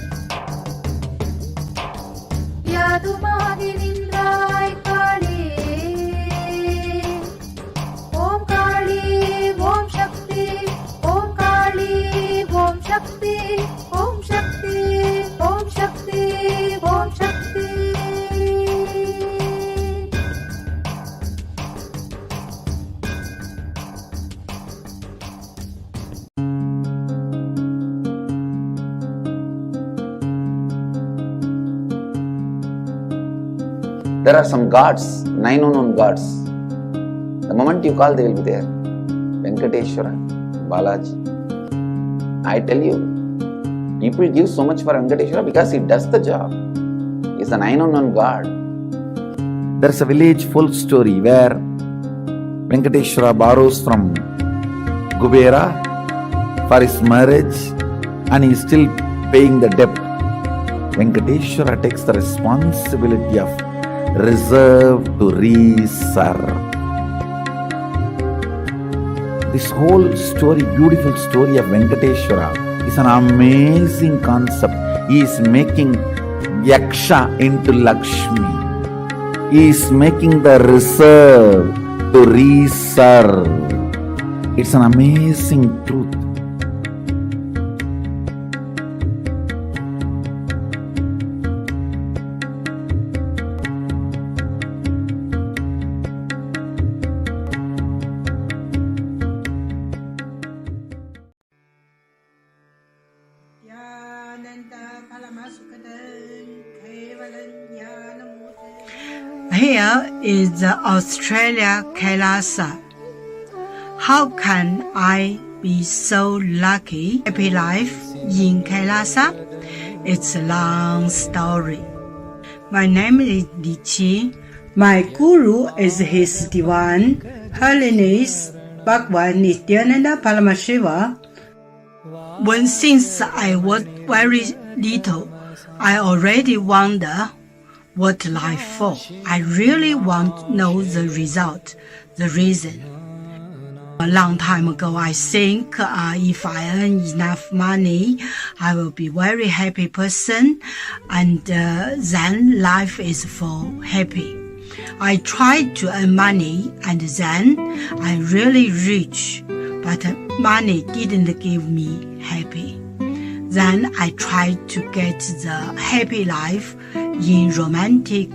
Speaker 1: There are some gods, 9 unknown gods. The moment you call, they will be there. Venkateshwara, Balaji. I tell you, people give so much for Venkateshwara because he does the job. He is a 9 unknown god. There is a village full story where Venkateshwara borrows from Kubera for his marriage and he is still paying the debt. Venkateshwara takes the responsibility of reserve to reserve. This whole story, beautiful story of Venkateshwara is an amazing concept. He is making Yaksha into Lakshmi. He is making the reserve to reserve. It's an amazing truth.
Speaker 10: Here is the Australia Kailasa. How can I be so lucky? Happy life in Kailasa? It's a long story. My name is Li Qi. My guru is His Divine Holiness Bhagwan Nithyananda Paramashivam. Since I was very little, I already wonder what life for. I really want to know the result, the reason. A long time ago, I think if I earn enough money, I will be very happy person, and then life is for happy. I tried to earn money, and then I'm really rich, but money didn't give me happy. Then I tried to get the happy life in romantic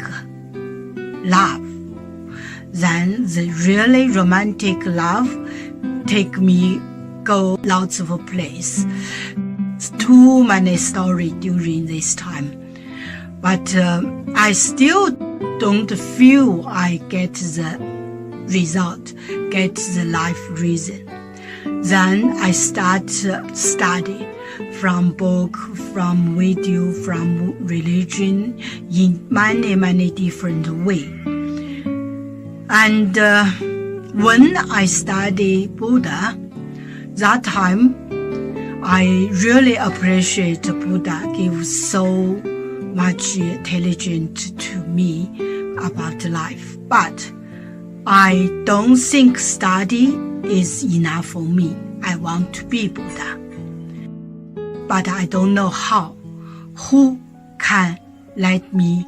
Speaker 10: love. Then the really romantic love take me go lots of place. Too many stories during this time. But I still don't feel I get the result, get the life reason. Then I start study from book, from video, from religion in many different ways. And when I study Buddha, that time I really appreciate Buddha gives so much intelligence to me about life. But I don't think study is enough for me. I want to be Buddha. But I don't know how. Who can let me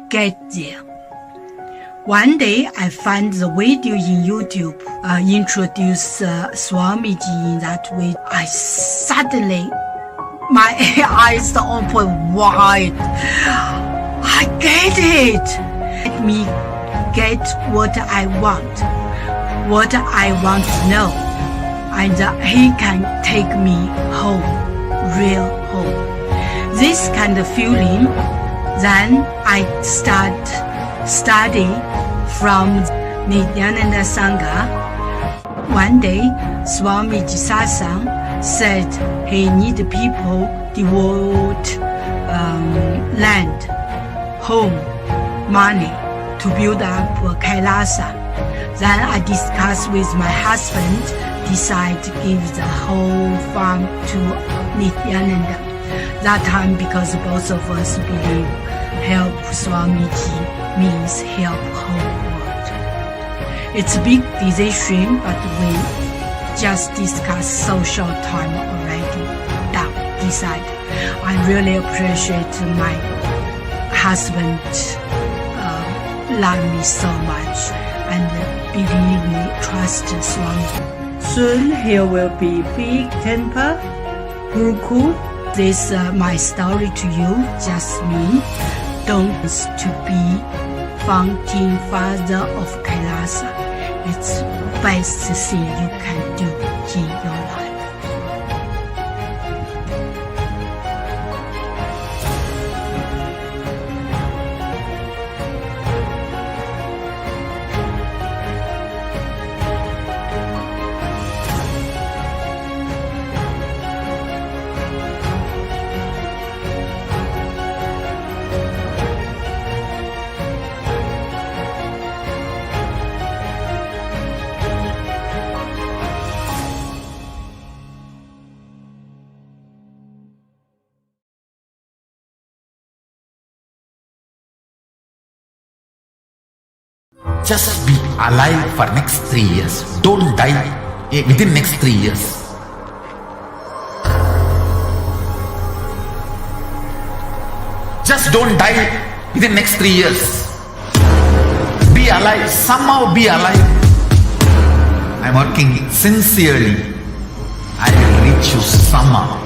Speaker 10: get there? One day I find the video in YouTube introduce Swamiji in that way. I suddenly, my eyes open wide. I get it. Let me get what I want to know. And he can take me home, real home. This kind of feeling, then I start study from Nithyananda Sangha. One day, Swamiji Satsang said he need people devote land, home, money to build up Kailasa. Then I discussed with my husband, decide to give the whole farm to Nithyananda. That time, because both of us believe help Swamiji means help whole world. It's a big decision, but we just discussed so short time already. Decide. I really appreciate my husband love me so much and believe me, trust Swamiji. Soon here will be big temple, Gurukul. This my story to you, just me. Don't to be founding father of Kailasa. It's best thing you can do in your life.
Speaker 4: Just be alive for next 3 years. Don't die within next 3 years. Just don't die within next 3 years. Be alive. Somehow be alive. I'm working sincerely. I will reach you somehow.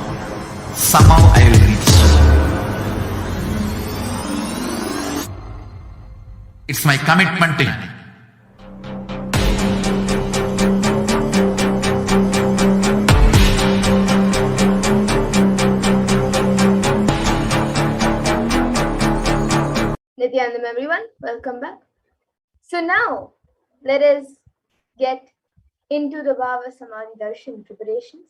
Speaker 4: Somehow I will reach you. It's my commitment to you.
Speaker 3: Nithyanandam, everyone, welcome back. So now, let us get into the Bhava Samadhi Darshan preparations.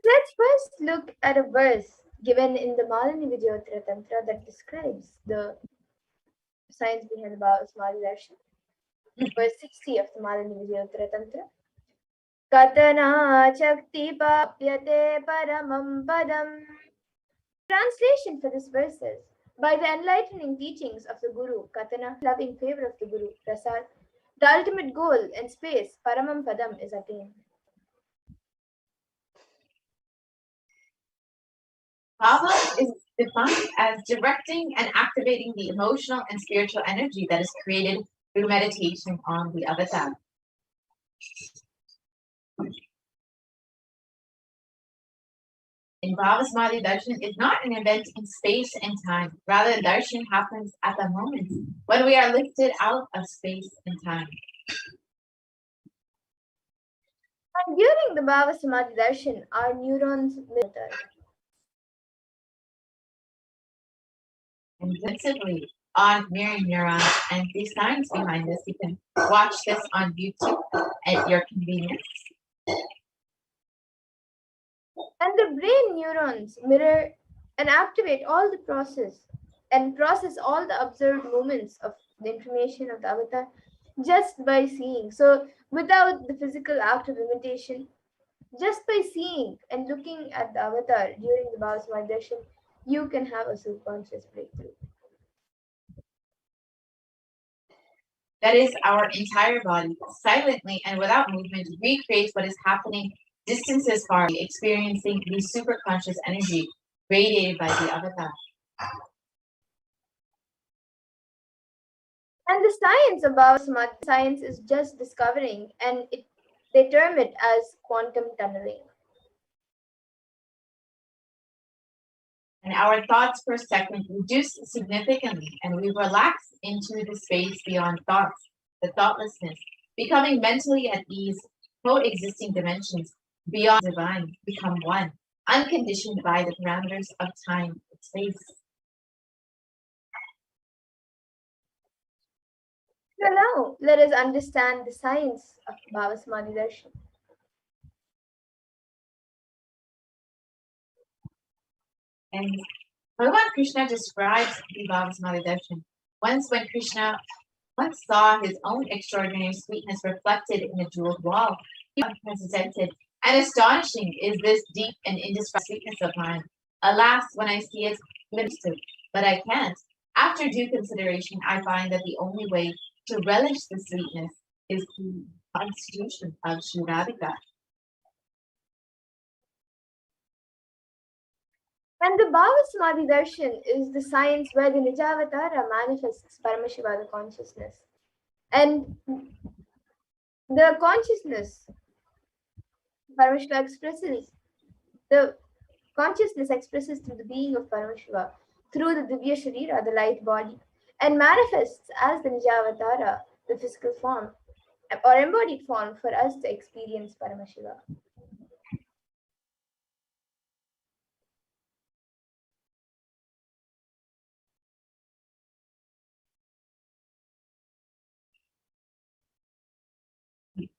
Speaker 3: Let's first look at a verse given in the Malini Vijayotara Tantra that describes the science behind the Bhava Samadhi Darshan. Verse 60 of the Malini Vijayotara Tantra. Katana Chakti Papyate Paramam Padam. Translation for this verse is, by the enlightening teachings of the Guru, Katana, loving favor of the Guru, Prasad, the ultimate goal in space, Paramam Padam, is attained.
Speaker 2: Bhava is defined as directing and activating the emotional and spiritual energy that is created through meditation on the avatar. In Bhava Samadhi Darshan is not an event in space and time. Rather, darshan happens at the moment when we are lifted out of space and time.
Speaker 3: And during the Bhava Samadhi Darshan, our neurons mirror.
Speaker 2: And principally on mirroring neurons and the science behind this. You can watch this on YouTube at your convenience.
Speaker 3: And the brain neurons mirror and activate all the process all the observed movements of the information of the avatar just by seeing. So without the physical act of imitation, just by seeing and looking at the avatar during the Bhava Samadhi Darshan, you can have a subconscious breakthrough.
Speaker 2: That is, our entire body, silently and without movement, recreates what is happening distances far, experiencing the superconscious energy radiated by the avatar.
Speaker 3: And the science of Bhava Samadhi science is just discovering, and they term it as quantum tunneling.
Speaker 2: And our thoughts per second reduce significantly, and we relax into the space beyond thoughts, the thoughtlessness, becoming mentally at ease, coexisting dimensions beyond divine, become one, unconditioned by the parameters of time and space.
Speaker 3: So now, let us understand the science of Bhava Samadhi Darshan.
Speaker 2: And Bhagavan Krishna describes the Bhava Samadhi Darshan. When Krishna saw his own extraordinary sweetness reflected in a jeweled wall, he was unprecedented and astonishing is this deep and indescribable sweetness of mine. Alas, when I see it, but I can't. After due consideration, I find that the only way to relish the sweetness is the constitution of Sri Radhika.
Speaker 3: And the Bhava Samadhi Darshan is the science where the Nijavatara manifests Paramashiva, the consciousness. And the consciousness, Paramashiva expresses, the consciousness expresses through the being of Paramashiva, through the Divya Sharira, the light body, and manifests as the Nijavatara, the physical form, or embodied form for us to experience Paramashiva.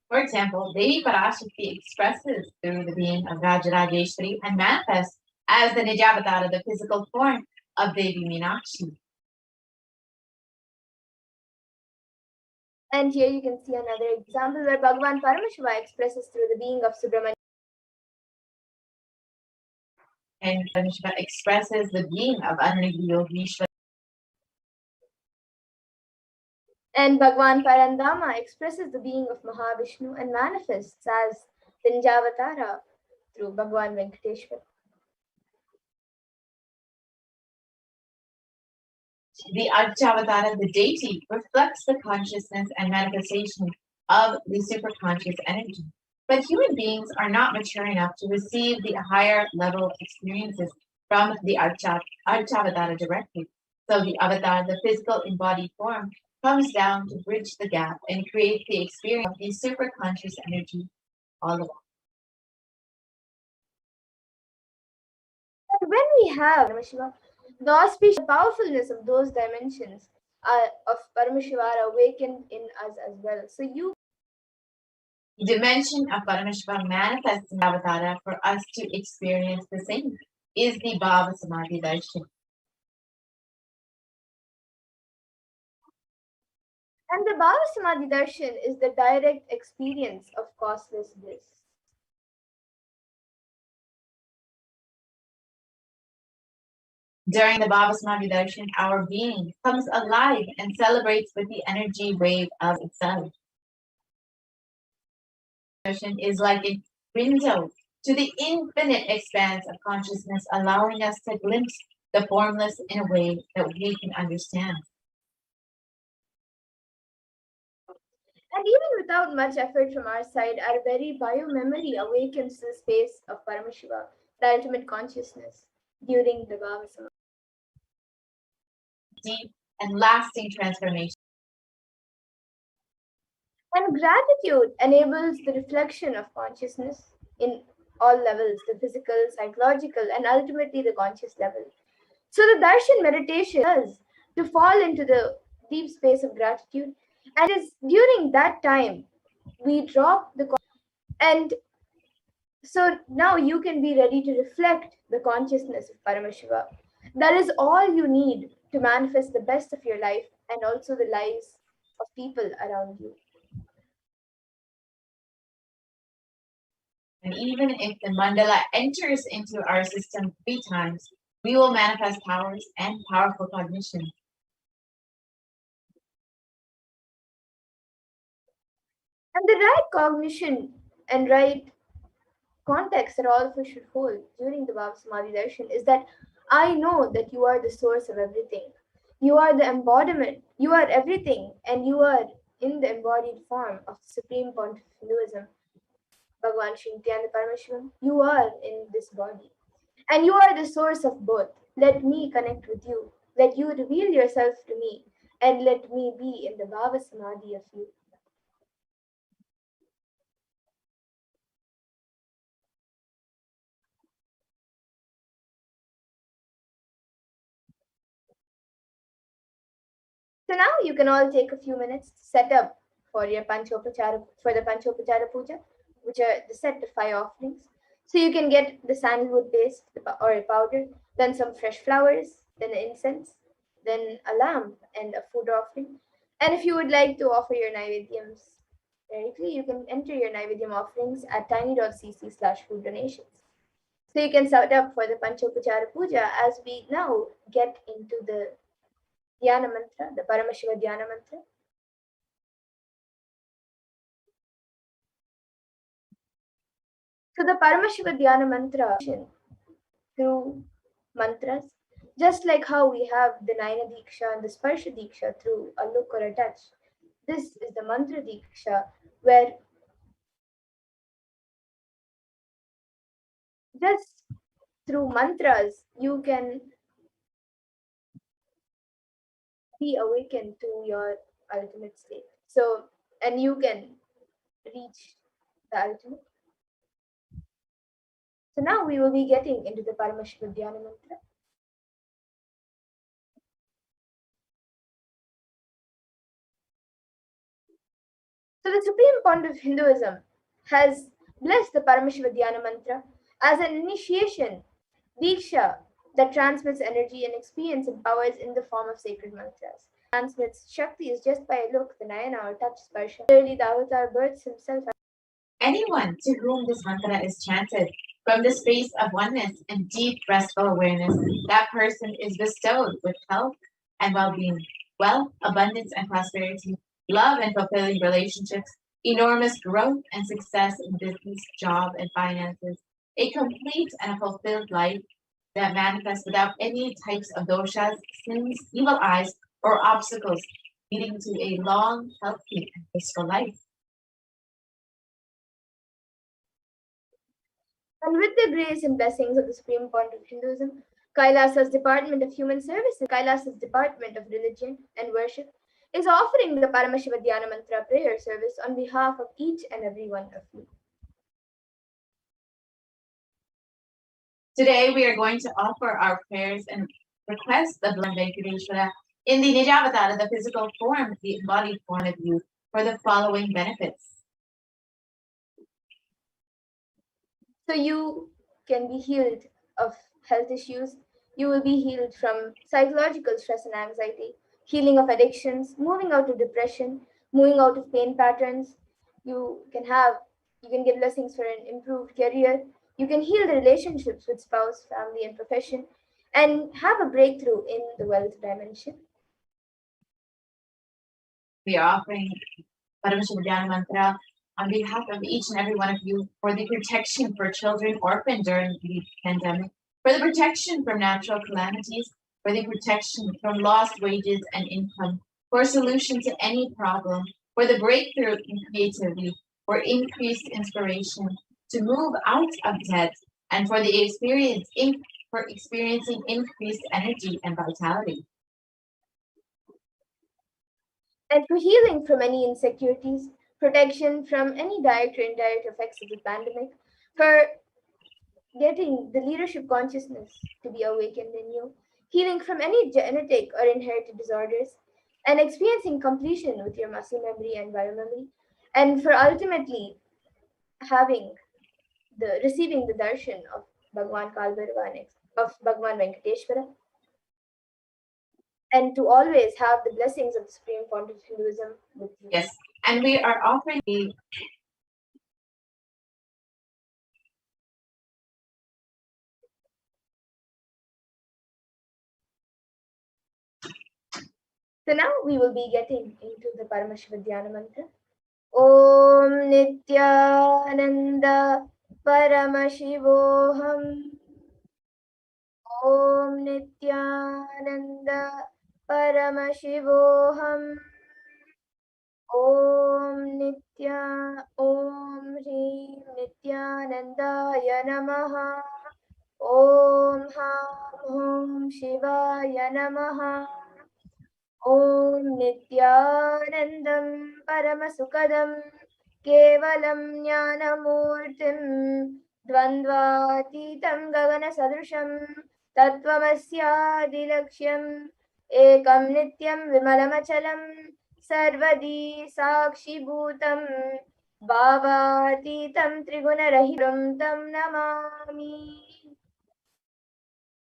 Speaker 2: For example, Devi Parashakti expresses through the being of Rajarajeshwari and manifests as the Nijavatara, the physical form of Devi Meenakshi.
Speaker 3: And here you can see another example where Bhagavan Paramashiva expresses through the being of Subramanya.
Speaker 2: And Paramashiva expresses the being of Anuragya.
Speaker 3: And Bhagwan Parandama expresses the being of Mahavishnu and manifests as the Nijavatara through Bhagwan Venkateshwar.
Speaker 2: The Archavatara, the deity, reflects the consciousness and manifestation of the superconscious energy. But human beings are not mature enough to receive the higher level experiences from the Archavatara directly. So the avatar, the physical embodied form, comes down to bridge the gap and create the experience of the superconscious energy all along.
Speaker 3: And when we have Paramashiva, the auspicious powerfulness of those dimensions of Paramashivara awakened in us as well. So
Speaker 2: the dimension of Paramashiva manifests in Avatara for us to experience the same is the Bhava Samadhi Darshan.
Speaker 3: And the Bhava Samadhi Darshan is the direct experience of causeless bliss.
Speaker 2: During the Bhava Samadhi Darshan, our being comes alive and celebrates with the energy wave of itself. Darshan is like a window to the infinite expanse of consciousness, allowing us to glimpse the formless in a way that we can understand.
Speaker 3: And even without much effort from our side, our very bio-memory awakens to the space of Paramashiva, the ultimate consciousness, during the Bhava Samadhi.
Speaker 2: Deep and lasting transformation.
Speaker 3: And gratitude enables the reflection of consciousness in all levels, the physical, psychological, and ultimately the conscious level. So the darshan meditation is to fall into the deep space of gratitude. And it is during that time we drop the and so now you can be ready to reflect the consciousness of Paramashiva. That is all you need to manifest the best of your life and also the lives of people around you.
Speaker 2: And even if the mandala enters into our system 3 times, we will manifest powers and powerful cognition.
Speaker 3: And the right cognition and right context that all of us should hold during the Bhava Samadhi Darshan is that I know that you are the source of everything. You are the embodiment. You are everything. And you are in the embodied form of the Supreme Pontiff of Hinduism, Bhagwan Sri Nithyananda Paramashivam. You are in this body. And you are the source of both. Let me connect with you. Let you reveal yourself to me. And let me be in the Bhava Samadhi of you. So now you can all take a few minutes to set up for your the Panchopachara Puja, which are the set of 5 offerings. So you can get the sandalwood paste or a powder, then some fresh flowers, then incense, then a lamp and a food offering. And if you would like to offer your Naivedyams directly, you can enter your Naivedyam offerings at tiny.cc/food donations. So you can set up for the Panchopachara Puja as we now get into the Dhyana Mantra, the Paramashiva Dhyana Mantra. So the Paramashiva Dhyana Mantra through mantras, just like how we have the Naina Diksha and the Sparsha Diksha through a look or a touch. This is the Mantra Diksha where just through mantras you can be awakened to your ultimate state. So, and you can reach the ultimate. So now we will be getting into the Paramashiva Dhyana Mantra. So the Supreme Pontiff of Hinduism has blessed the Paramashiva Dhyana Mantra as an initiation, Diksha, that transmits energy and experience and powers in the form of sacred mantras. Transmits Shakti is just by a look, the Nayana or touch Sparsha. Clearly the avatar births himself.
Speaker 2: Anyone to whom this mantra is chanted From the space of oneness and deep restful awareness, that person is bestowed with health and well-being, wealth, abundance and prosperity, love and fulfilling relationships, enormous growth and success in business, job, and finances, a complete and fulfilled life that manifests without any types of doshas, sins, evil eyes, or obstacles, leading to a long, healthy, and peaceful life.
Speaker 3: And with the grace and blessings of the Supreme Point of Hinduism, Kailasa's Department of Human Services, Kailasa's Department of Religion and Worship, is offering the Paramashiva Dhyana Mantra prayer service on behalf of each and every one of you.
Speaker 2: Today we are going to offer our prayers and request the Lord Venkateshwara in the Nijavatara, the physical form, the embodied form of you, for the following benefits.
Speaker 3: So you can be healed of health issues. You will be healed from psychological stress and anxiety, healing of addictions, moving out of depression, moving out of pain patterns. You can get blessings for an improved career. You can heal the relationships with spouse, family, and profession, and have a breakthrough in the wealth dimension.
Speaker 2: We are offering Paramashiva Dhyana Mantra on behalf of each and every one of you for the protection for children orphaned during the pandemic, for the protection from natural calamities, for the protection from lost wages and income, for a solution to any problem, for the breakthrough in creativity, for increased inspiration, to move out of debt, and for the experiencing increased energy and vitality.
Speaker 3: And for healing from any insecurities, protection from any direct or indirect effects of the pandemic, for getting the leadership consciousness to be awakened in you, healing from any genetic or inherited disorders, and experiencing completion with your muscle memory and biomemory, and for ultimately receiving the darshan of Bhagwan Kalbhairava, of Bhagwan Venkateshwara, and to always have the blessings of the Supreme Fount of Hinduism with you.
Speaker 2: Yes, and we are offering the
Speaker 3: So now we will be getting into the Paramashiva Dhyana Mantra. Om Nithyananda Paramashivoham. Om Nithyananda Paramashivoham. Om Hrim Nithyanandaya Namaha. Om Hum Shivaya Namaha. Om Nithyanandam Paramasukadam Kevalam Jnanamurtim Dvandvatitam Gagana Sadrusham Tattvamasyadilaksham Ekam Nityam Vimalamachalam Sarvadi Sakshi Bhutam Bhavatitam Trigunarahitam Tam Namami.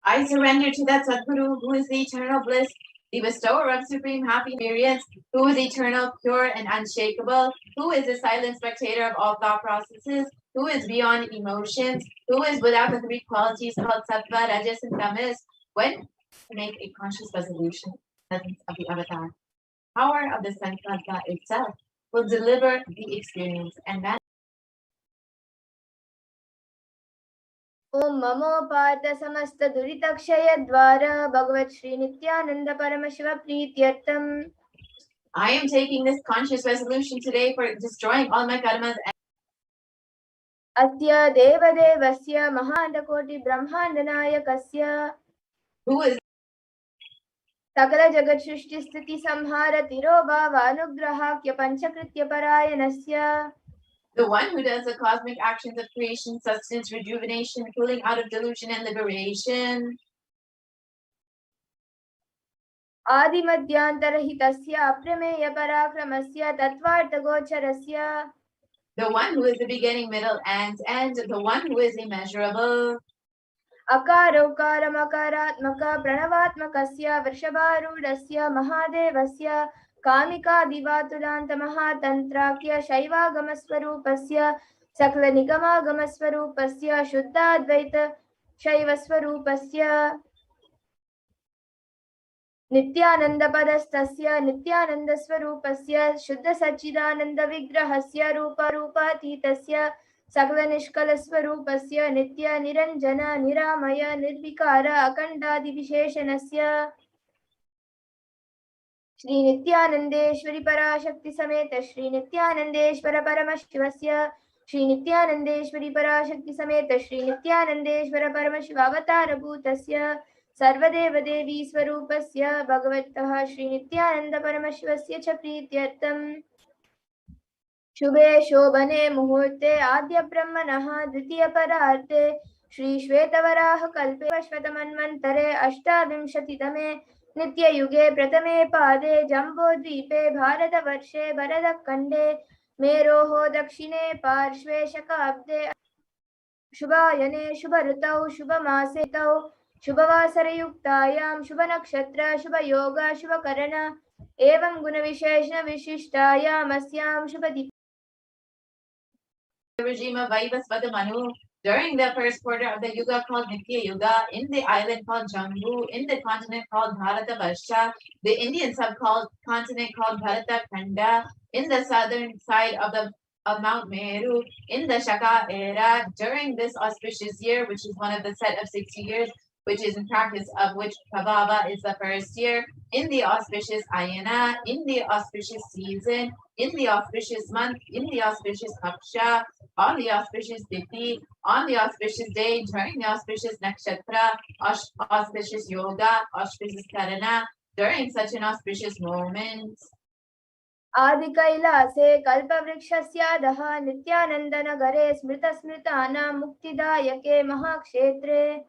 Speaker 2: I surrender to that Sadguru who is the eternal bliss, the bestower of supreme happy experience, who is eternal, pure, and unshakable, who is a silent spectator of all thought processes, who is beyond emotions, who is without the three qualities called sattva, rajas, and tamas, when to make a conscious resolution in the presence of the avatar. Power of the sankalpa itself will deliver the experience and that.
Speaker 3: Om Mamo Partha Samasta Duritakshaya Dvara Bhagavat Shri Nithyananda Paramashiva Prityartam.
Speaker 2: I am taking this conscious resolution today for destroying all my karmas.
Speaker 3: Atya Deva Devasya Mahanda Koti Brahmanda Nayakasya.
Speaker 2: Who is
Speaker 3: Sakala Jagat Shrishti Sthiti Samhara Tirobhava Anugrahakya Panchakritya Parayanasya.
Speaker 2: the one who does the cosmic actions of creation, sustenance, rejuvenation, pulling out of delusion, and liberation.
Speaker 3: Adi Madhyantarahitasya Aprameya Parakramasya Tattvartha Gocharasya.
Speaker 2: The one who is the beginning, middle, and end. The one who is immeasurable.
Speaker 3: Akara Makaratmaka Pranavatmakasya Vrishabharudasya Mahadevasya Kamika Divatulanta Mahatantrakya Shaivagamaswarupasya सकल निगमागम स्वरूपस्य शुद्धाद्वैत शैव स्वरूपस्य नित्यानंद पदस्तस्य नित्यानंद स्वरूपस्य शुद्ध सच्चिदानंद विग्रहस्य रूपातीतस्य सकल निष्कल स्वरूपस्य नित्य निरंजन निरामय निर्विकार अखंडादि विशेषणस्य श्री नित्यानंदेश्वरी पराशक्ति समेत श्री नित्यानंदेश्वर परमशिवस्य श्री नित्यानंदेश्वरी पराशक्ति समेत श्री नित्यानंदेश्वर परमशिवावतार भूतस्य सर्वदेव देवी स्वरूपस्य भगवतः श्री नित्यानंद परमशिवस्य च प्रीत्यर्थम् शुभे शोभने मुहूर्ते आद्य ब्रह्मणः द्वितीय परार्थे श्री श्वेतवराह कल्पे अश्वतमन्वन्तरे अष्टाविंशतितमे नित्ययुगे प्रथमे पादे जम्बोद्वीपे भारतवर्षे भरतखण्डे मेरोः दक्षिणे पार्श्वे शकाब्दे शुभायने शुभ ऋतौ शुभमासे तौ शुभवासरयुक्तायां शुभनक्षत्र शुभयोग शुभकरण एवं गुणविशेषण विशिष्टायाम् अस्यां शुभदि
Speaker 2: regime of Vaivasvata Manu during the first quarter of the Yuga called Nitya Yuga, in the island called Jambu, in the continent called Bharata Varsha, the Indian subcontinent called Bharata Khanda, in the southern side of Mount Meru, in the Shaka era, during this auspicious year, which is one of the set of 60 years, which is in practice of which Prabhava is the first year, in the auspicious Ayana, in the auspicious season, in the auspicious month, in the auspicious Paksha, on the auspicious Tithi, on the auspicious day, during the auspicious Nakshatra, auspicious Yoga, auspicious Karana, during such an auspicious moment.
Speaker 3: आदि कैलासे कल्पवृक्षस्याधः नित्यानन्दनगरे स्मृतस्मृतानां मुक्तिदायके महाक्षेत्रे.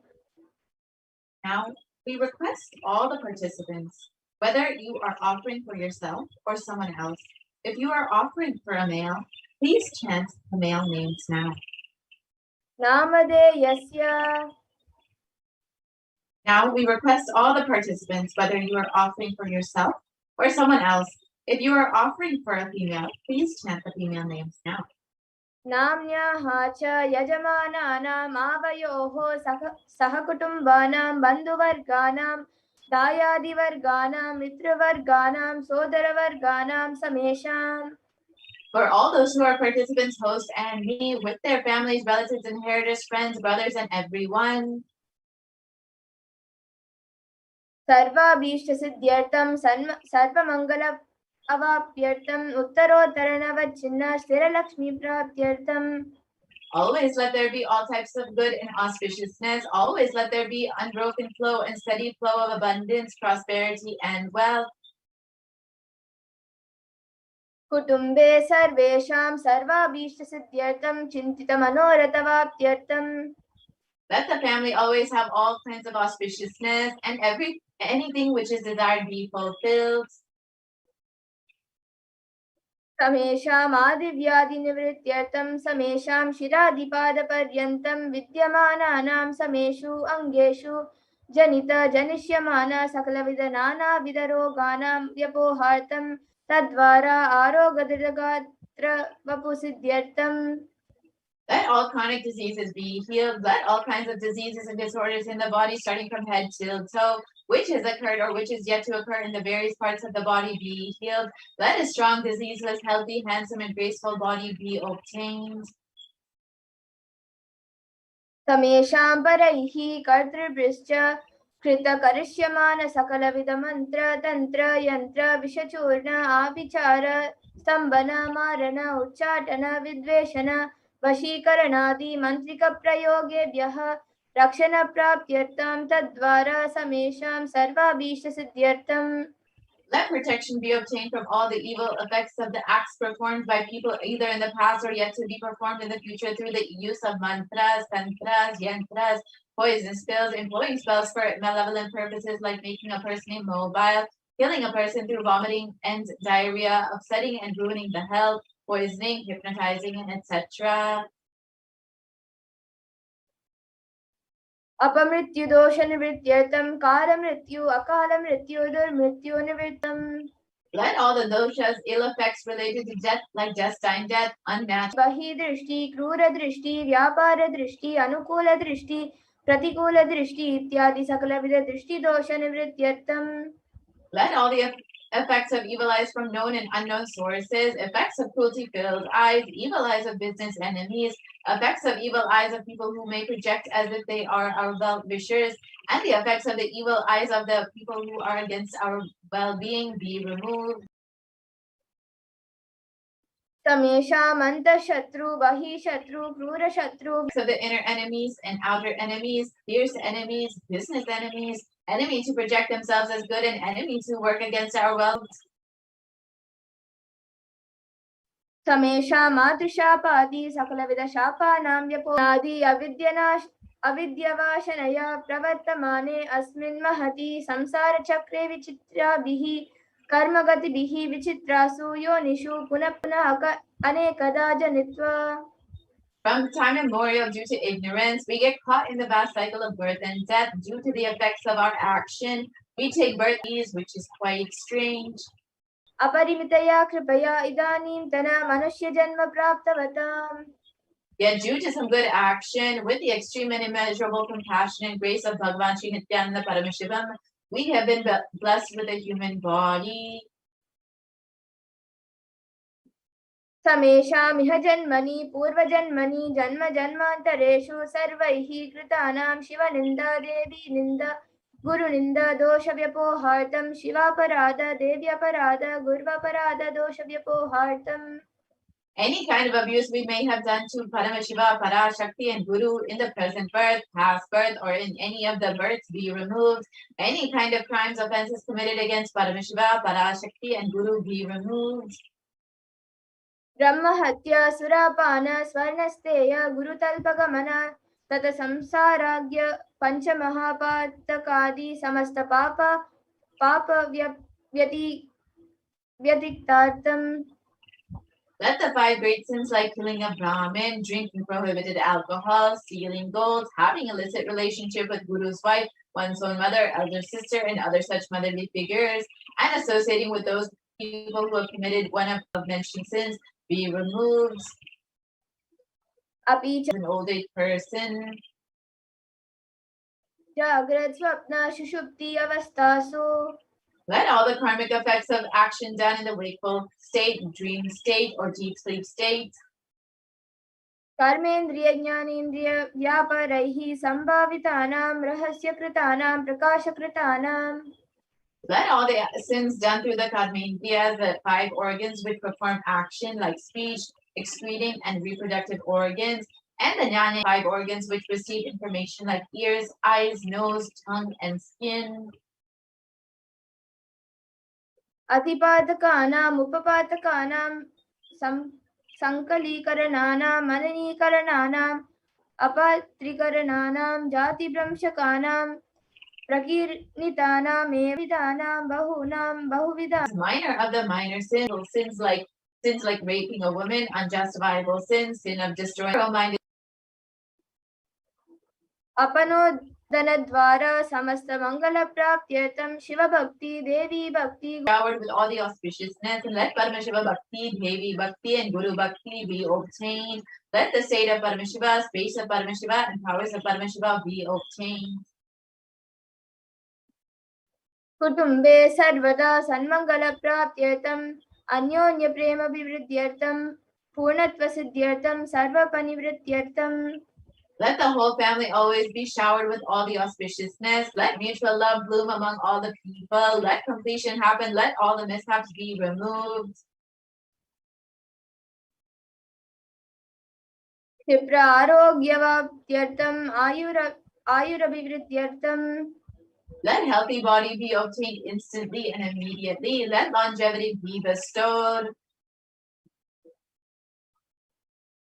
Speaker 2: Now we request all the participants, whether you are offering for yourself or someone else, if you are offering for a male, please chant the male names now.
Speaker 3: Namadeyasya.
Speaker 2: Now we request all the participants, whether you are offering for yourself or someone else, if you are offering for a female, please chant the female names now.
Speaker 3: नाम्न्याः च यजमानानाम् आवयोः सहकुटुम्बानां बन्धुवर्गाणां दायादिवर्गाणां मित्रवर्गाणां सोदरवर्गाणां समेषाम्.
Speaker 2: For all those who are participants, host and me, with their families, relatives, inheritors, friends, brothers, and everyone.
Speaker 3: सर्वाभीष्टसिद्ध्यर्थं सर्वमङ्गल अवाप्यर्थम् उत्तरोत्तरणवच्छिन्न स्थिरलक्ष्मीप्राप्त्यर्थम्.
Speaker 2: Always let there be all types of good and auspiciousness. Always let there be unbroken flow and steady flow of abundance, prosperity, and wealth.
Speaker 3: कुटुम्बे सर्वेषां सर्वाभीष्टसिद्ध्यर्थं चिन्तितमनोरथवाप्त्यर्थम्.
Speaker 2: Let the family always have all kinds of auspiciousness and anything which is desired be fulfilled.
Speaker 3: समेषाम् आदिव्याधिनिवृत्त्यर्थं समेषां शिरादिपादपर्यन्तं विद्यमानानां समेषु अङ्गेषु जनिष्यमाना सकलविध नानाविधरोगाणां व्यपोहार्थं तद्वारा आरोग्यदृढगात्र वपुसिद्ध्यर्थम्.
Speaker 2: Let all chronic diseases be healed. Let all kinds of diseases and disorders in the body, starting from head till toe, which has occurred or which is yet to occur in the various parts of the body, be healed. Let a strong, diseaseless, healthy, handsome, and graceful body be obtained.
Speaker 3: समेषां परैः कर्तृभ्यश्च कृतकरिष्यमान सकलविध मंत्र तंत्र यंत्र विषचूर्ण आभिचार स्तंभन मारण उच्चाटन विद्वेषण वशीकरणादि मंत्रिक प्रयोगेभ्यः रक्षण प्राप्त्यर्थं तद्वारा समेषां सर्वाभीष्टसिद्ध्यर्थम्.
Speaker 2: Let protection be obtained from all the evil effects of the acts performed by people either in the past or yet to be performed in the future through the use of mantras, tantras, yantras, poison spells, employing spells for malevolent purposes like making a person immobile, killing a person through vomiting and diarrhea, upsetting and ruining the health, poisoning, hypnotizing, and etc.
Speaker 3: अपमृत्युदोषनिवृत्त्यर्थं कालमृत्यु अकालमृत्यु दुर्मृत्युनिवृत्तम्.
Speaker 2: Let all the doshas, ill effects related to death, like destined death, unnatural,
Speaker 3: बहि दृष्टि क्रूर दृष्टि व्यापार दृष्टि अनुकूल दृष्टि प्रतिकूल दृष्टि इत्यादि सकलविध दृष्टि दोष निवृत्त्यर्थम.
Speaker 2: let all the effects of evil eyes from known and unknown sources, effects of cruelty-filled eyes, evil eyes of business enemies, effects of evil eyes of people who may project as if they are our well-wishers, and the effects of the evil eyes of the people who are against our well-being be removed.
Speaker 3: तमेषामन्त शत्रु बहि शत्रु क्रूर शत्रु.
Speaker 2: So the inner enemies and outer enemies, fierce enemies, business enemies, enemies who project themselves as good and enemies who work against our well.
Speaker 3: तमेषामातृशापादि सकलविध शापानां व्यपोनादि अविद्यवाशनया प्रवर्तमाने अस्मिन् महति संसारचक्रे विचित्राभिः कर्मगतिभिः विचित्रासु योनिषु पुनः पुनः अनेकदा जनित्वा.
Speaker 2: From time immemorial, due to ignorance, we get caught in the vast cycle of birth and death due to the effects of our action. We take birth which is quite strange.
Speaker 3: अपरिमितया कृपया इदानीन्तन मनुष्यजन्म प्राप्तवताम्.
Speaker 2: Yet due to some good action, with the extreme and immeasurable compassion and grace of Bhagavan Sri Nithyananda Paramashivam, we have been blessed with a human body.
Speaker 3: समेषामिह जन्मनि पूर्वजन्मनि जन्म जन्मान्तरेषु सर्वैः कृतानां शिवनिन्दा देवी निन्दा गुरुनिन्दा दोषव्यपोहार्थं शिवापराध देव्यपराध गुर्वपराध दोषव्यपोहार्थम्.
Speaker 2: Any kind of abuse we may have done to Paramashiva, Parashakti, and Guru in the present birth, past birth, or in any of the births be removed. Any kind of crimes, offenses committed against Paramashiva, Parashakti, and Guru be removed.
Speaker 3: ब्रह्महत्या सुरापान स्वर्णस्तेय गुरुतल्पगमन तत संसाराज्ञ पंचमहापातकादि समस्त पाप व्यतिक्तार्थम्.
Speaker 2: Let the 5 great sins like killing a Brahmin, drinking prohibited alcohol, stealing gold, having illicit relationship with Guru's wife, one's own mother, elder sister, and other such motherly figures, and associating with those people who have committed one of mentioned sins be removed. An old age person.
Speaker 3: जाग्रत् स्वप्न सुषुप्ति अवस्थासु.
Speaker 2: Let all the karmic effects of action done in the wakeful state, dream state, or deep sleep state,
Speaker 3: कर्मेन्द्रिय ज्ञानेन्द्रिय व्यापारैः संभावितानां रहस्यकृतानां प्रकाशकृतानां.
Speaker 2: let all the sins done through the karmendriyas, the 5 organs which perform action like speech, excreting, and reproductive organs, and the jnana 5 organs which receive information like ears, eyes, nose, tongue, and skin.
Speaker 3: अतिपातकानां उपपातकानां संकलीकरणानां मननीकरणानां अपात्रीकरणानां जातिभ्रंशकानां प्रकीर्णितानां एविधानां बहूनां बहुविधानां.
Speaker 2: Minor of the minor sins like raping a woman, unjustifiable sins, sin of destroying mind,
Speaker 3: अपनोदनद्वारा समस्त मंगल प्राप्त्यर्थं शिव भक्ति देवी भक्ति
Speaker 2: showered with all the auspiciousness, and let Paramashiva Bhakti, Devi Bhakti, and Guru Bhakti be obtained. Let the state of Paramashiva, space of Paramashiva, and powers of Paramashiva be obtained.
Speaker 3: कुटुम्बे सर्वदा सन्मंगल प्राप्त्यर्थं अन्योन्य प्रेम विवृद्ध्यर्थं पूर्णत्व सिद्ध्यर्थं सर्वपनिवृत्त्यर्थं.
Speaker 2: Let the whole family always be showered with all the auspiciousness. Let mutual love bloom among all the people. Let completion happen. Let all the mishaps be removed.
Speaker 3: क्षिप्र आरोग्यवाप्त्यर्थं आयुरभिवृद्ध्यर्थं.
Speaker 2: Let healthy body be obtained instantly and immediately. Let longevity be bestowed.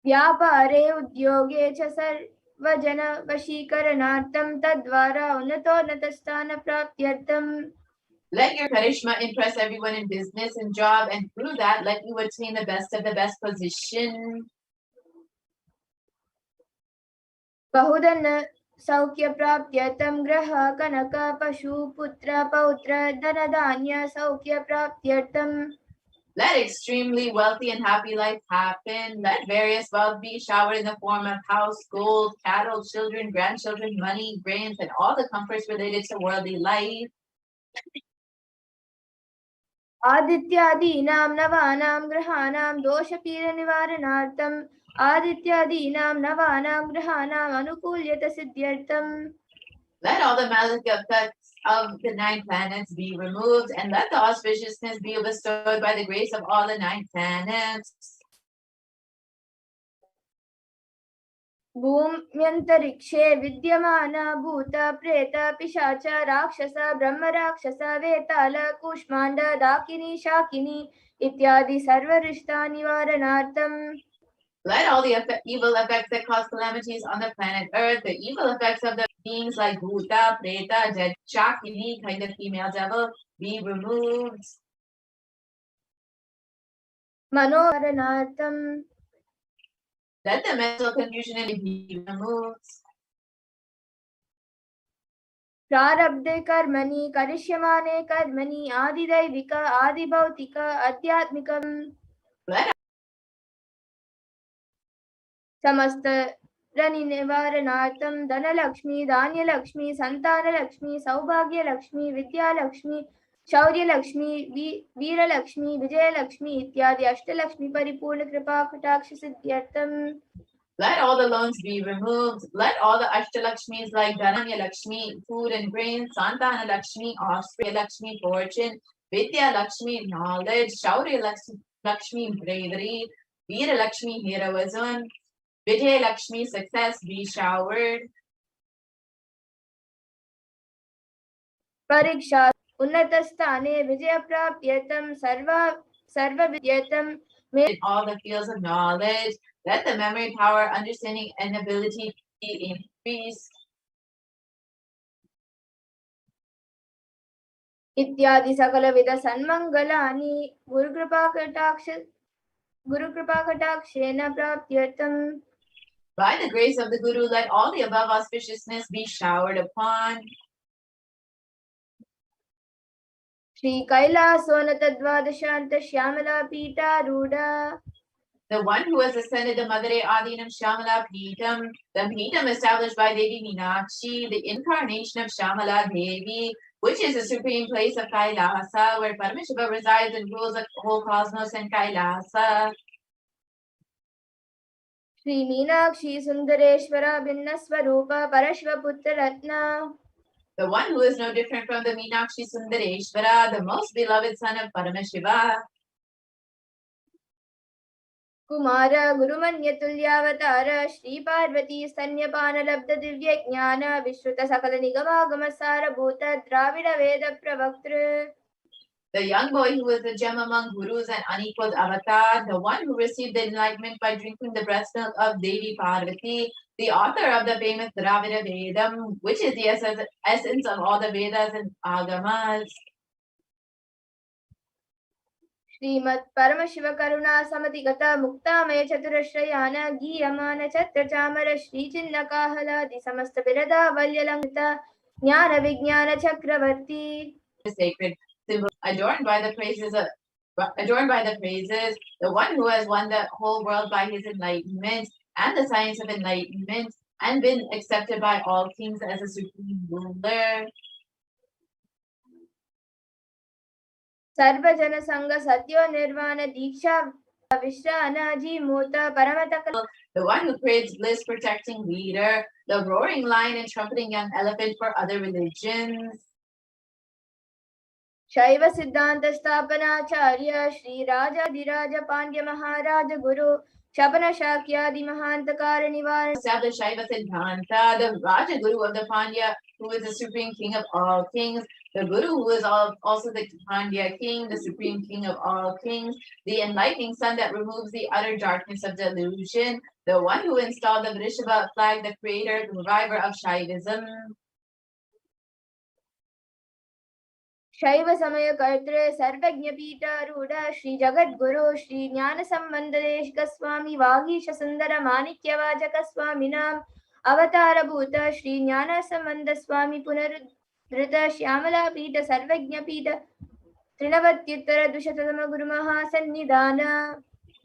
Speaker 3: व्यापारे उद्योगे च सर्वजन वशीकरणार्थं तद्वारा उन्नतोन्नतस्थान प्राप्त्यर्थं.
Speaker 2: Let your charisma impress everyone in business and job, and through that let you attain the best of the best position.
Speaker 3: बहुधन सौख्य प्राप्त्यर्थं ग्रह कनक पशु पुत्र पौत्र धन धान्य सौख्य प्राप्त्यर्थं
Speaker 2: Let extremely wealthy and happy life happen. Let various wealth be showered in the form of house, gold, cattle, children, grandchildren, money, grains, and all the comforts related to worldly life.
Speaker 3: आदित्यादीनां नवानां ग्रहाणां दोषपीडनिवारणार्थम् आदित्यादीनां नवानां ग्रहाणाम् अनुकूल्यत सिद्ध्यर्थम्
Speaker 2: Let all the malic effects of the 9 planets be removed, and let the auspiciousness be bestowed by the grace of all the 9 planets.
Speaker 3: भूम्यन्तरिक्षे विद्यमान भूत प्रेत पिशाच राक्षस ब्रह्म राक्षस वेताल कूष्माण्ड दाकिनी शाकिनी इत्यादि सर्वरिष्टा निवारणार्थम्
Speaker 2: Let all the evil effects that cause calamities on the planet Earth, the evil effects of the beings like Bhuta, Preta, Shakini, kind of female devil, be removed.
Speaker 3: मनोवरणार्थम्
Speaker 2: Let the mental confusion be removed.
Speaker 3: प्रारब्धे कर्मणि करिष्यमाणे कर्मणि आदिदैविक आदिभौतिक आध्यात्मिकम् समस्त निवारणार्थं धनलक्ष्मी धान्यलक्ष्मी संतानलक्ष्मी सौभाग्यलक्ष्मी विद्यालक्ष्मी शौर्यलक्ष्मी वीरलक्ष्मी विजयलक्ष्मी इत्यादि अष्टलक्ष्मी परिपूर्ण कृपा कटाक्ष सिद्ध्यर्थम्
Speaker 2: Let all the loans be removed. Let all the Ashtalakshmis like Dhananya Lakshmi, food and grain, Santana Lakshmi, offspring Lakshmi, fortune, Vidya Lakshmi, knowledge, Shaurya Lakshmi, bravery, Veera Lakshmi, heroism, Vijay Lakshmi, success be showered.
Speaker 3: परीक्षा उन्नतस्थाने विजयप्राप्त्यर्थं सर्वविद्यर्थं
Speaker 2: In all the fields of knowledge, let the memory, power, understanding, and ability be increased.
Speaker 3: इत्यादि सकलविध सन्मङ्गलानि गुरुकृपाकटाक्षेन प्राप्त्यर्थम्
Speaker 2: By the grace of the Guru, let all the above auspiciousness be showered upon.
Speaker 3: Shri Kailasonatadvadashanta Shyamala Pitaruda.
Speaker 2: The one who has ascended the Madare Adinam Shyamala Peetam, the Peetam established by Devi Meenakshi, the incarnation of Shyamala Devi, which is the supreme place of Kailasa, where Paramashiva resides and rules the whole cosmos and Kailasa.
Speaker 3: Shri Meenakshi Sundareshwara Bhinnaswarupa Parashva Putra Ratna.
Speaker 2: The one who is no different from the Meenakshi Sundareshwara, the most beloved son of Paramashiva.
Speaker 3: Kumara Gurumanya Tulyavatara Shri Parvati Stanyapana Labda Divya Jnana Vishruta Sakala Nigama Sara Bhuta Dravida Veda Pravaktra.
Speaker 2: The young boy who is the gem among gurus and unequaled avatar, the one who received the enlightenment by drinking the breast milk of Devi Parvati, the author of the famous Dravida Vedam, which is the essence of all the Vedas and Agamas.
Speaker 3: Srimad Paramashiva Karuna Samatigata Muktamaya Chaturashrayana Giyamana Chatrachamara Shri Chinnakahala Di Samasta Virada Valyalangita Jnana Vijnana Chakravarti.
Speaker 2: Sacred symbol adorned by the praises, the one who has won the whole world by his enlightenment and the science of enlightenment and been accepted by all kings as a supreme ruler.
Speaker 3: Sarvajana Sangha Satyo Nirvana Diksha Vishrana Jimota Paramataka.
Speaker 2: The one who creates bliss protecting leader, the roaring lion and trumpeting young elephant for other religions.
Speaker 3: Shaiva Siddhanta Sthapanacharya Shri Raja Diraja Pandya Maharaja Guru Shapana Shakyadi Mahantakara Nivarana.
Speaker 2: Established Shaiva Siddhanta, the Raja Guru of the Pandya, who is the supreme king of all kings, the Guru who is also the Pandya king, the supreme king of all kings, the enlightening sun that removes the utter darkness of delusion, the one who installed the Vrishava flag, the creator, the reviver of Shaivism.
Speaker 3: Shaiva Samaya Kartre Sarvajna Pita Ruda Shri Jagat Guru Shri Jnana Sambandhadesh Goswami Vagisha Sundara Manikya Vajaka Swaminam अवतारभूत Shri ज्ञान संबंध स्वामी पुनरुद्धृत श्यामला पीठ सर्वज्ञ पीठ त्रिनवत्युत्तर द्विशततम गुरुमहासन्निधान.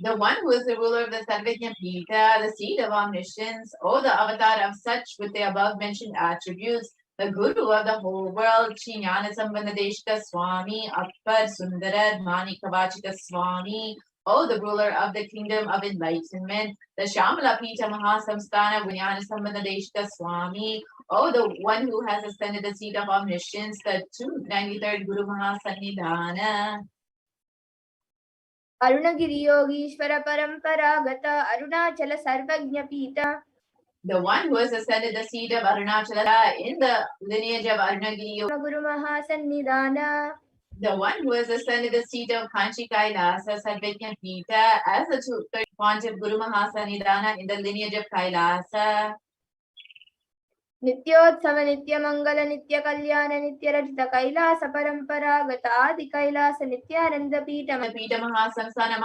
Speaker 2: The one who is the ruler of the Sarvajna Pita, the seat of omniscience, or the avatar of such with the above mentioned attributes, the Guru of the whole world, Shri Jnana Sambandadeshika Swami, Appar Sundara Dhani Kavachika Swami, O the ruler of the kingdom of enlightenment, the Shamala Pita Mahasamstana Vijnana Sambandadeshika Swami, O the one who has ascended the seat of omniscience, the 293rd Guru Mahasannidhana.
Speaker 3: अरुणगिरि Yogeshwar परंपरागत अरुणाचल सर्वज्ञ पीठ.
Speaker 2: The one who has ascended the seat of Arunachala in the lineage of Arunagiri,
Speaker 3: Guru Mahasannidhana.
Speaker 2: the one who has ascended the seat of Kanchi Kailasa Sarvajna Pita as the third pontiff Guru Mahasannidhana in the lineage of Kailasa.
Speaker 3: नित्योत्सव नित्य मंगल नित्य कल्याण नित्य रचित कैलास परंपरागत आदि कैलास नित्यानंद पीठ.
Speaker 2: The Pita Mahasamsana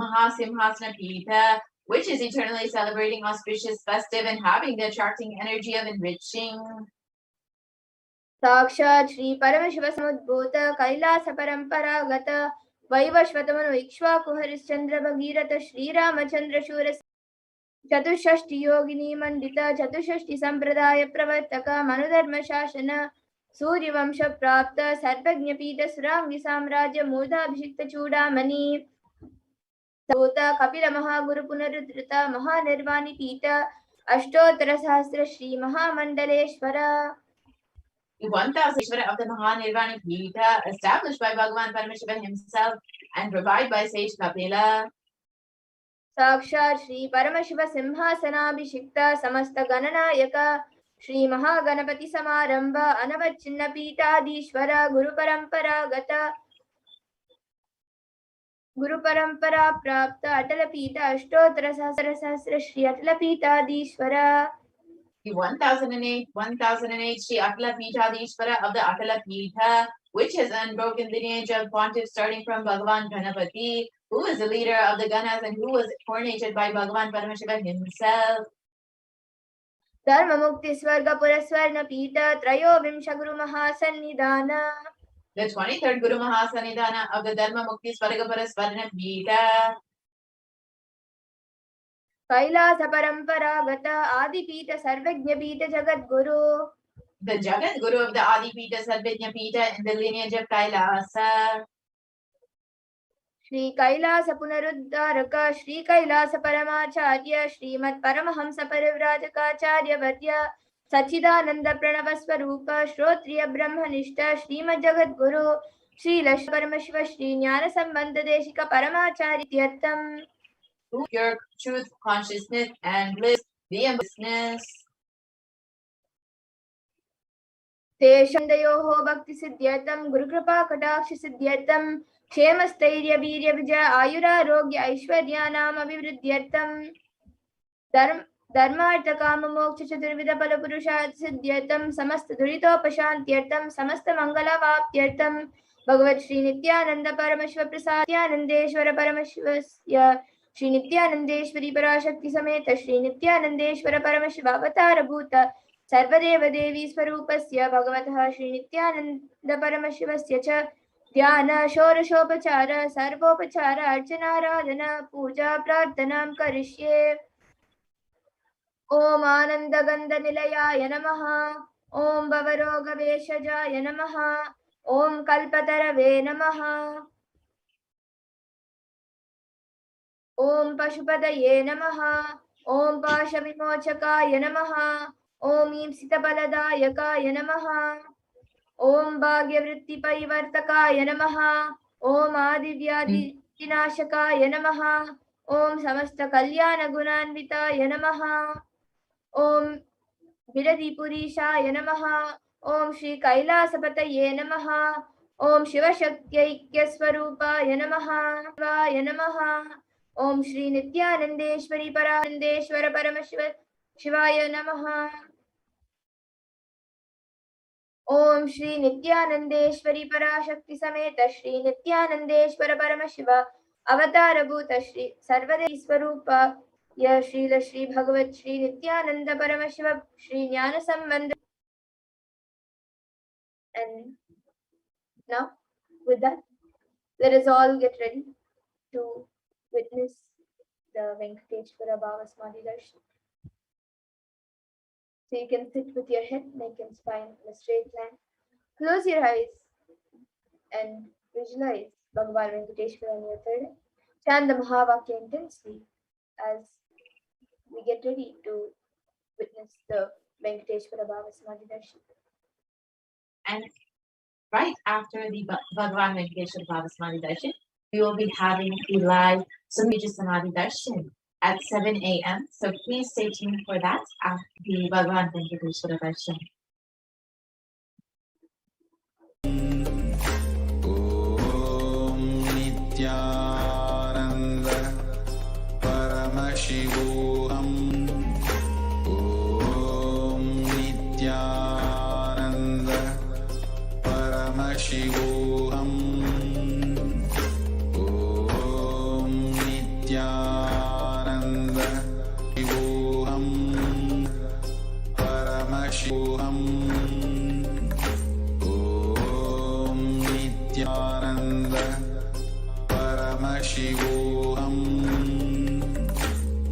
Speaker 2: Mahasimhasana Pita, which is eternally celebrating, auspicious, festive, and having the attracting energy of enriching.
Speaker 3: साक्षात् श्री परमशिव समुद्भूत कैलास परंपरागत वैवस्वतमनु इक्ष्वाकु हरिश्चंद्र भगीरथ श्री रामचंद्र शूर चतुष्षष्टि योगिनी मंडित चतुष्षष्टि संप्रदाय प्रवर्तक मनुधर्म शासन सूर्यवंश प्राप्त सर्वज्ञ पीठ सुरांगी साम्राज्य मूर्धाभिषिक्त चूड़ामणि सभूत कपिल महागुरु पुनरुद्धृत महानिर्वाणी पीठ अष्टोत्तर सहस्र श्री महामंडलेश्वर.
Speaker 2: The 1000 Ishvara of the Mahanirvana Pita, established by Bhagavan Paramashivoham himself and revived by sage Kapila.
Speaker 3: साक्षात् श्री परमशिव सिंहासनाभिषिक्त समस्त गणनायक श्री महागणपति समारंभ अनवच्छिन्न पीठाधीश्वर गुरु परंपरा प्राप्त अटल पीठ अष्टोत्तर सहस्र श्री अटल पीठाधीश्वर.
Speaker 2: The 1008 Sri Atala Pithadishvara of the Atala Pitha, which has unbroken lineage of pontiffs starting from Bhagavan Ganapati, who is the leader of the Ganas and who was coronated by Bhagavan Paramashiva himself.
Speaker 3: धर्म मुक्ति स्वर्ग पुरस्वर्ण पीठ त्रयोविंश गुरु महासन्निधान.
Speaker 2: The 23rd Guru Mahasannidhana of the Dharma Mukti Swargapara Swarna Pita.
Speaker 3: Kailash परंपरागत आदि पीठ सर्वज्ञ पीठ Jagat Guru.
Speaker 2: The Jagat Guru of the Adi Pita Sarvajna Pita in the lineage of Kailasa.
Speaker 3: Shri Kailash पुनरुद्धारक Shri Kailash परमाचार्य श्रीमत् Paramhans परिव्राजकाचार्य वर्य सच्चिदानंद प्रणव स्वरूप श्रोत्रिय ब्रह्मनिष्ठ श्रीमद् जगत गुरु श्री लक्ष्मी परमशिव श्री ज्ञान संबंध Desika परमाचार्य Theertham.
Speaker 2: Pure truth, consciousness, and bliss, the emblessness.
Speaker 3: तेषन्दयोः भक्ति सिद्ध्यर्थम गुरु कृपा कटाक्ष सिद्ध्यर्थम क्षेम स्थैर्य वीर्य विजय आयुरारोग्य ऐश्वर्यानाम अभिवृद्ध्यर्थम धर्मार्थ काम मोक्ष चतुर्विध फल पुरुषार्थ सिद्ध्यर्थम समस्त दुरितोपशान्त्यर्थम समस्त मंगलावाप्त्यर्थम भगवत् श्री नित्यानंद परमशिव प्रसाद्यानंदेश्वर परमशिवस्य श्री नित्यानंदेश्वरी पराशक्ति समेत श्री नित्यानंदेश्वर परमशिव अवतार भूत सर्वदेव देवी स्वरूपस्य भगवतः श्री नित्यानंद परमशिवस्य च ध्यान षोडशोपचार सर्वोपचार अर्चनाराधना पूजा प्रार्थनां करिष्ये. ओम आनंद गंध निलयाय नमः. ओम भवरोग वेशजाय नमः. ओम कल्पतरवे नमः. ओम पशुपतये नमः. ओम पाशविमोचकाय नमः. ओम ईप्सितबलदायकाय नमः. ओम भाग्यवृत्ति परिवर्तकाय नमः. ओम आदिव्याधि विनाशकाय नमः. ओम समस्त कल्याण गुणान्विताय नमः. ओम विरधिपुरीशाय नमः. ओम श्री कैलासपतये नमः. ओम शिवशक्त्यैक्य स्वरूपाय नमः. शिवाय नमः. ओम श्री नित्यानंदेश्वरी परानंदेश्वर परमशिव शिवाय नमः. ओम श्री नित्यानंदेश्वरी पराशक्ति समेत श्री नित्यानंदेश्वर परमशिव अवतार भूत श्री सर्वदेव स्वरूप Ya Srila Shri Bhagavat Shri Nithyananda Paramashivam Shri Jnana Sambandha. And now, with that, let us all get ready to witness the Venkateshwara Bhava Samadhi Darshan. So you can sit with your head, neck and spine in a straight line. Close your eyes and visualize Bhagavan Venkateshwara on your third eye. Chant the Mahavakya intensely as we get ready to witness the Venkateshwara Bhava Samadhi Darshan.
Speaker 2: And right after the Bhagavan Venkateshwara Bhava Samadhi Darshan, we will be having a live Samvija Samadhi Darshan at 7 a.m. So please stay tuned for that after the Bhagavan Venkateshwara Darshan.
Speaker 6: Om Nithyananda Paramashivoham. Om Nithyananda Paramashivoham. Om Nithyananda Shivoham. Paramashivoham. Om Nithyananda Paramashivoham.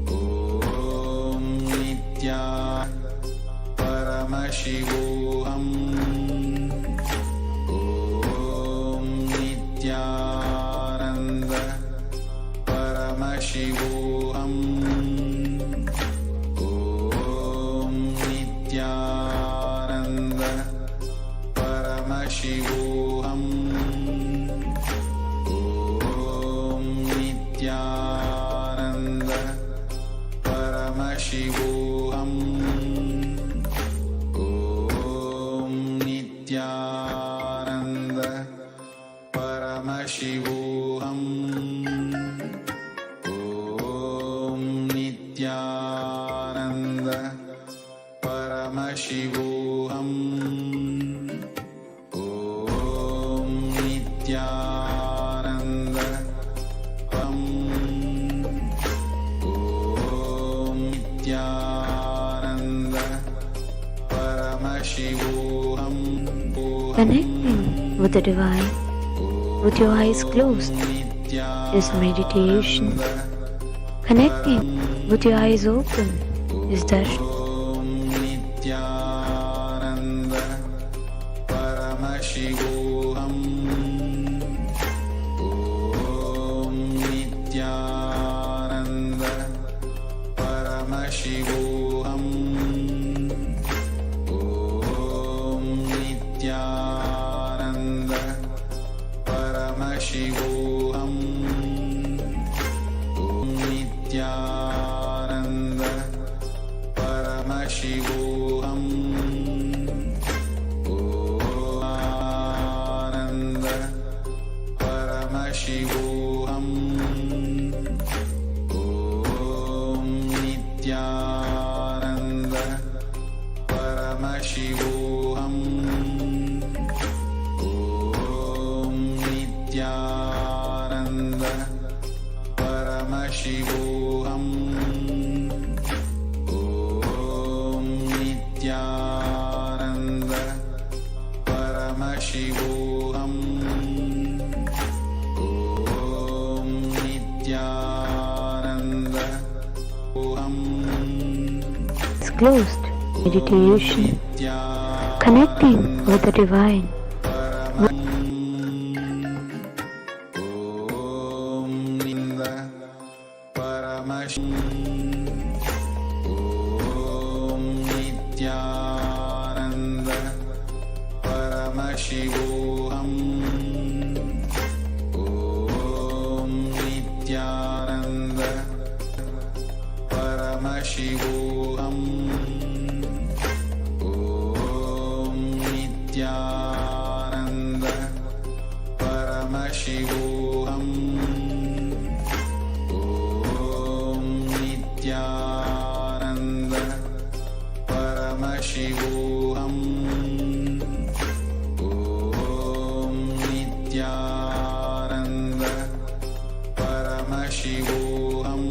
Speaker 6: Om Nitya Paramashivoham. Om Nithyananda Paramashivoham. Om Nithyananda Paramashivoham. Om Nithyananda Paramashivoham. Om Nithyananda Paramashivoham. Om Nithyananda Paramashivoham. Om Nithyananda Om Nithyananda Paramashivoham.
Speaker 11: Connecting with the divine with your eyes closed is meditation. Connecting with your eyes open is darshan.
Speaker 6: Om Nithyananda Paramashivoham. Om Nithyananda Paramashivoham. Om Nithyananda Paramashivoham. Om Nithyananda Paramashivoham. Om Nithyananda Paramashivoham. Om Nithyananda Paramashivoham. Om Nithyananda Paramashivoham. Om Nithyananda
Speaker 11: It's closed. Meditation. Connecting with the divine.
Speaker 6: Om Ninda Paramashivoham. Om Nithyananda Paramashivoham. Om Nithyananda Paramashivoham. Om Nithyananda Paramashivoham. Om Nithyananda Paramashivoham. Om Nithyananda Paramashivoham.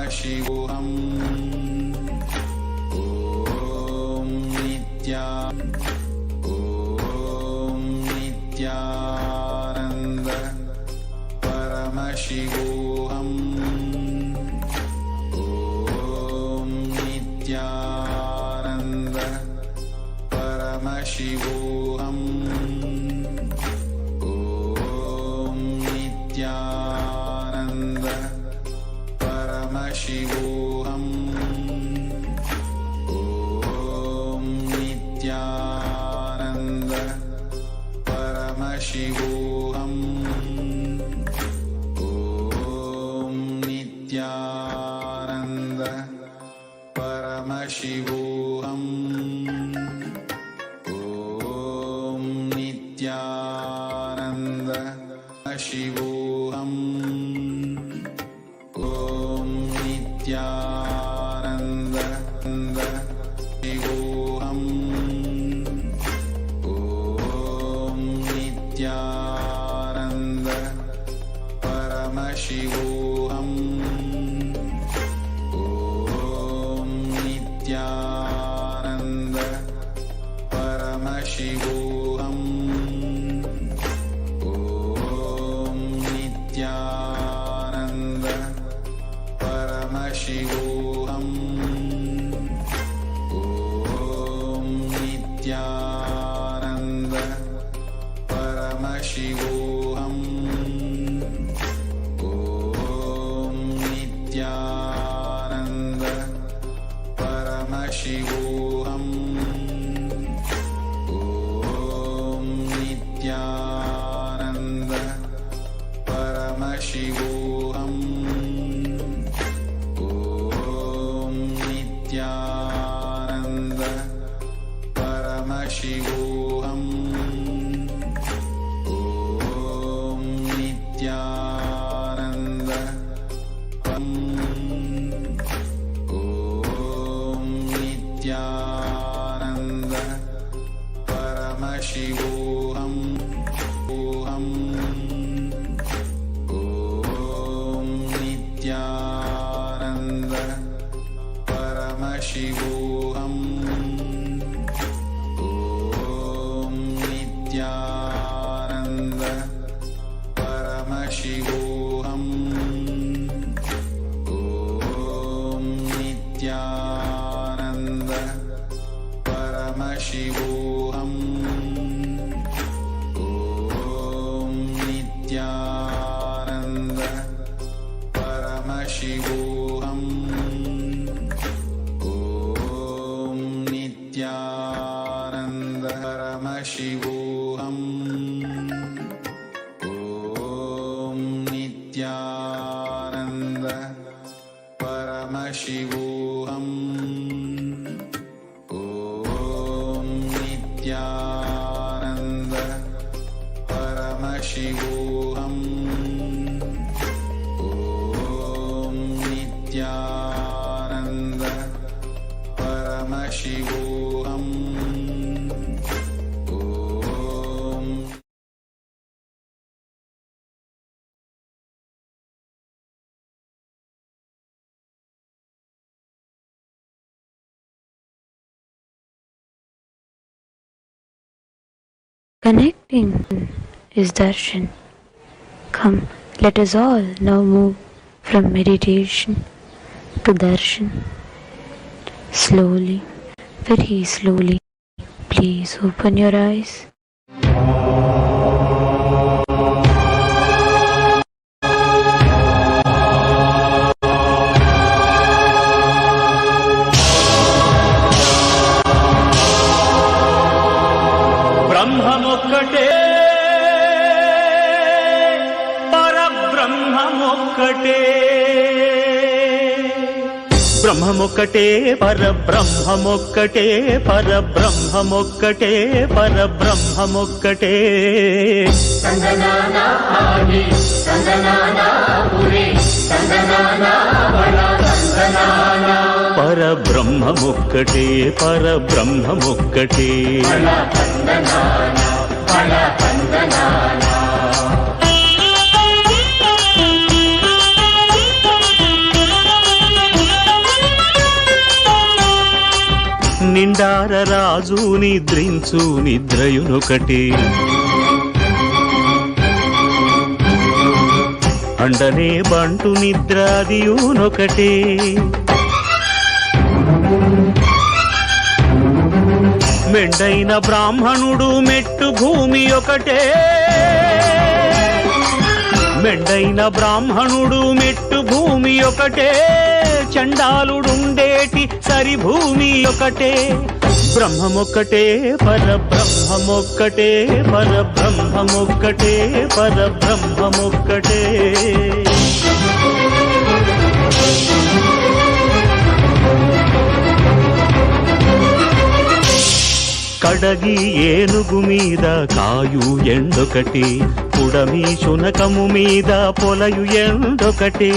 Speaker 6: Paramashivoham. Om Nithyananda Paramashivoham. Om Nithyananda Paramashivoham. Om Nithyananda Paramashivoham. Om Nithyananda Paramashivoham. Om Nithyananda Paramashivoham. Om Nithyananda Paramashivoham. Om Nithyananda Paramashivoham. Om Nithyananda Paramashivoham. Om Nithyananda Paramashivoham. Om Nithyananda Paramashivoham. Om Nithyananda Paramashivoham. Om Nithyananda Paramashivoham. Om Nithyananda Paramashivoham. Om Nithyananda Paramashivoham. Om Nithyananda Om Nithyananda Paramashivoham. Om Nithyananda Paramashivoham. Om Nithyananda Paramashivoham. Om Nithyananda Paramashivoham. Om Nithyananda Paramashivoham. Om Nithyananda Paramashivoham. Om Nithyananda Paramashivoham. Om Nithyananda Paramashivoham. Om Nithyananda Paramashivoham. Om
Speaker 11: Connecting is darshan. Come, let us all now move from meditation to darshan. Slowly, very slowly, please open your eyes.
Speaker 8: బ్రహ్మమొక్కటే పరబ్రహ్మమొక్కటే బ్రహ్మమొక్కటే పరబ్రహ్మమొక్కటే పరబ్రహ్మమొక్కటే పరబ్రహ్మమొక్కటే సంగనానా ఆగి సంగనానా పురి సంగనానా బళ సంగనానా పరబ్రహ్మమొక్కటే పరబ్రహ్మమొక్కటే బళ సంగనానా బళ సంగనానా
Speaker 5: నిండారరాజు నిద్రించు నిద్రయునొకటే అండనే బంటు నిద్రాదియునొకటే మెండైన బ్రాహ్మణుడు మెట్టు భూమి ఒకటే మెండైన బ్రాహ్మణుడు మెట్టు భూమి ఒకటే చండాలుడుండేటి సరి భూమి ఒకటే బ్రహ్మమొక్కటే పరబ్రహ్మమొక్కటే పరబ్రహ్మమొక్కటే పరబ్రహ్మమొక్కటే కడగి ఏనుగు మీద కాయు ఎండొకటి పుడమి శునకము మీద పొలయు ఎండొకటి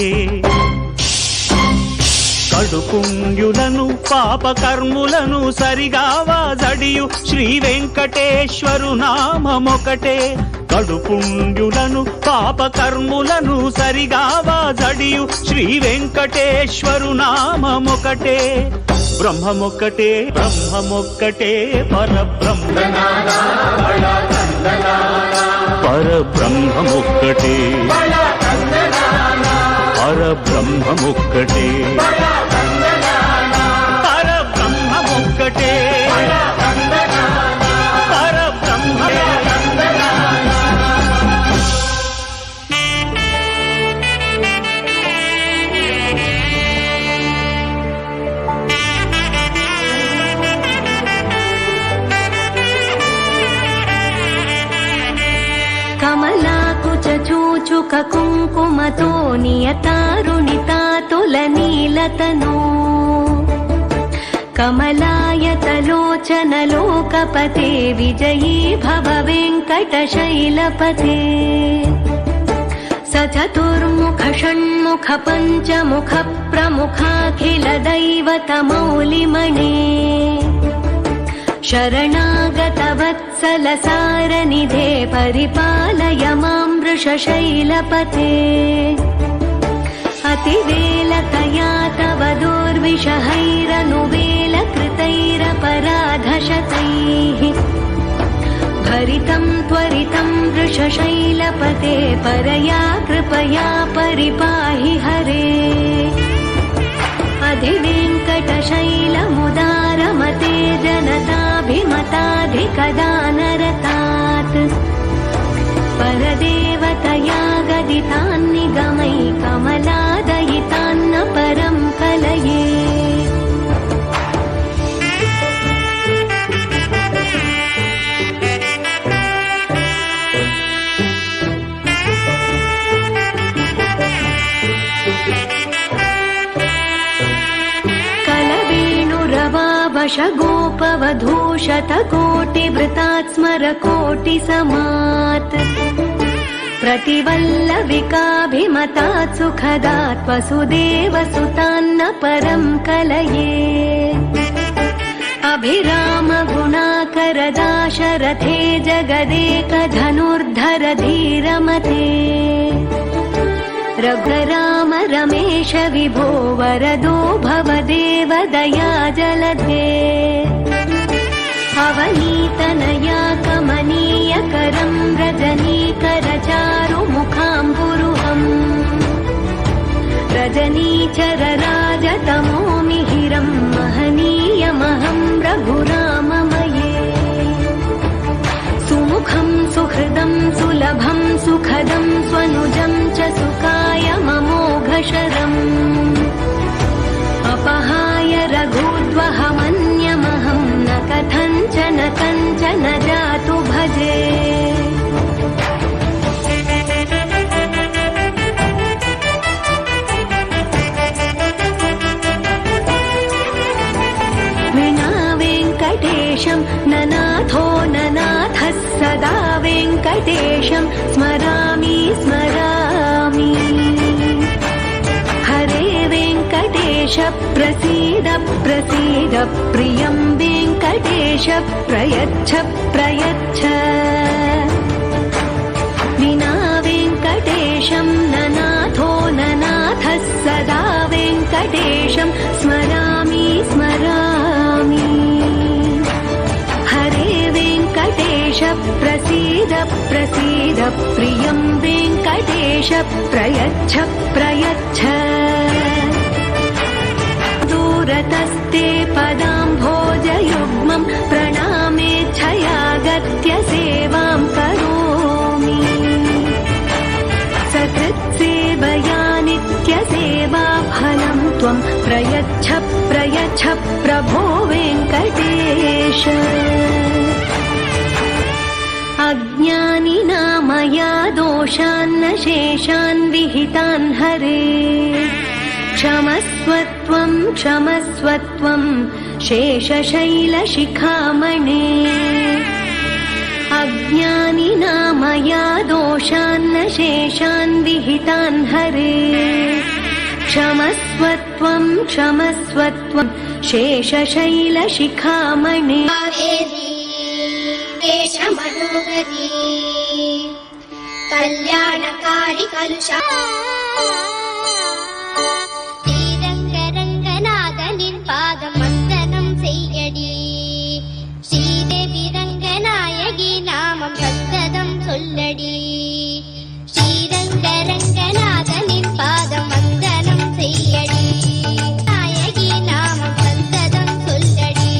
Speaker 5: కడుపుంగులను పాపకర్ములను సరిగావా జడియు శ్రీ వెంకటేశ్వరు నామమొకటే కడుపుంగులను పాపకర్ములను సరిగావా జడియు శ్రీ వెంకటేశ్వరు నామమొకటే బ్రహ్మమొక్కటే బ్రహ్మమొక్కటే పరబ్రహ్మమొక్కటే పరబ్రహ్మమొక్కటే పరబ్రహ్మమొక్కటే
Speaker 11: కమలాకుచూచుక కుంకుమతో నియతారుణితాతుల నీలతను కమలాయతలోచనలోకపతే విజయీ భవ వెంకటశైలపతే సచతుర్ముఖ షణ్ముఖ పంచముఖ ప్రముఖాఖిల దైవత మౌలిమణే శరణాగత వత్సల సారనిధే పరిపాలయ మాం వృషశైలపతే అతివేలతయా తవ దుర్విషహైరనువేల కృతైరపరాధశతైః భరితం త్వరితం వృషశైలపతే పరయా కృపయా పరిపాహి హరే అధివేంకటశైలముదారమతే జనతాభిమతాధికదానరతాత్ పరదేవతయా గదితాన్నిగమై కమలాదయితాన్న పరం కలయే गोपवधूशतकोटिवृतात् स्मरकोटिसमात् प्रतिवल्लविकाभिमतात् सुखदात् वसुदेवसुतान्न परं कलये अभिरामगुणाकरदाशरथे जगदेकधनुर्धर धीरमते रघुराम रमेश विभो वरदो भवदेव दया जलधे अवनीतनया कमनीयकरं रजनीकरचारुमुखाम्बुरुहम् रजनीचरराजतमो मिहिरं महनीयमहं रघुराममये सुमुखं सुहृदं सुलभं सुखदं स्वनुजं च सुखाय ममोघशरम् अपहाय रघुद्वहमन्यमहं न कथञ्चन कञ्चन जातु भजे विना वेङ्कटेशं ननाथो ननाथः सदा वेङ्कटेशं स्मरामि स्मरामि हरे वेङ्कटेश प्रसीद प्रसीद प्रियं वेङ्कटेश प्रयच्छ प्रयच्छ विना वेङ्कटेशं ननाथो ननाथः सदा वेङ्कटेशं स्मरामि स्मरामि प्रसीद प्रियं वेङ्कटेश प्रयच्छ प्रयच्छ दूरतस्ते पदाम्भोजयुग्मं प्रणामेच्छयागत्य सेवां करोमि सकृत्सेवया नित्यसेवा फलं त्वं प्रयच्छ प्रयच्छ प्रभो वेङ्कटेश अज्ञानिना मया दोषान्न शेषान् विहितान् हरे क्षमस्वत्वं क्षमस्वत्वं शेषशैलशिखामणे अज्ञानिना मया दोषान्न शेषान् विहितान् हरे क्षमस्वत्वं क्षमस्वत्वं शेषशैलशिखामणे
Speaker 12: मनोहरी कल्याणकारी कलुषा श्रीरङ्गरङ्गनाथनिन् पादमन्दनं सेयडी श्रीदेवी रङ्गनायकि नामं सन्ततं सोल्लडी श्रीरङ्गरङ्गनाथनिन् पादमन्दनं सेयडी नायकि नामं सन्ततं सोल्लडी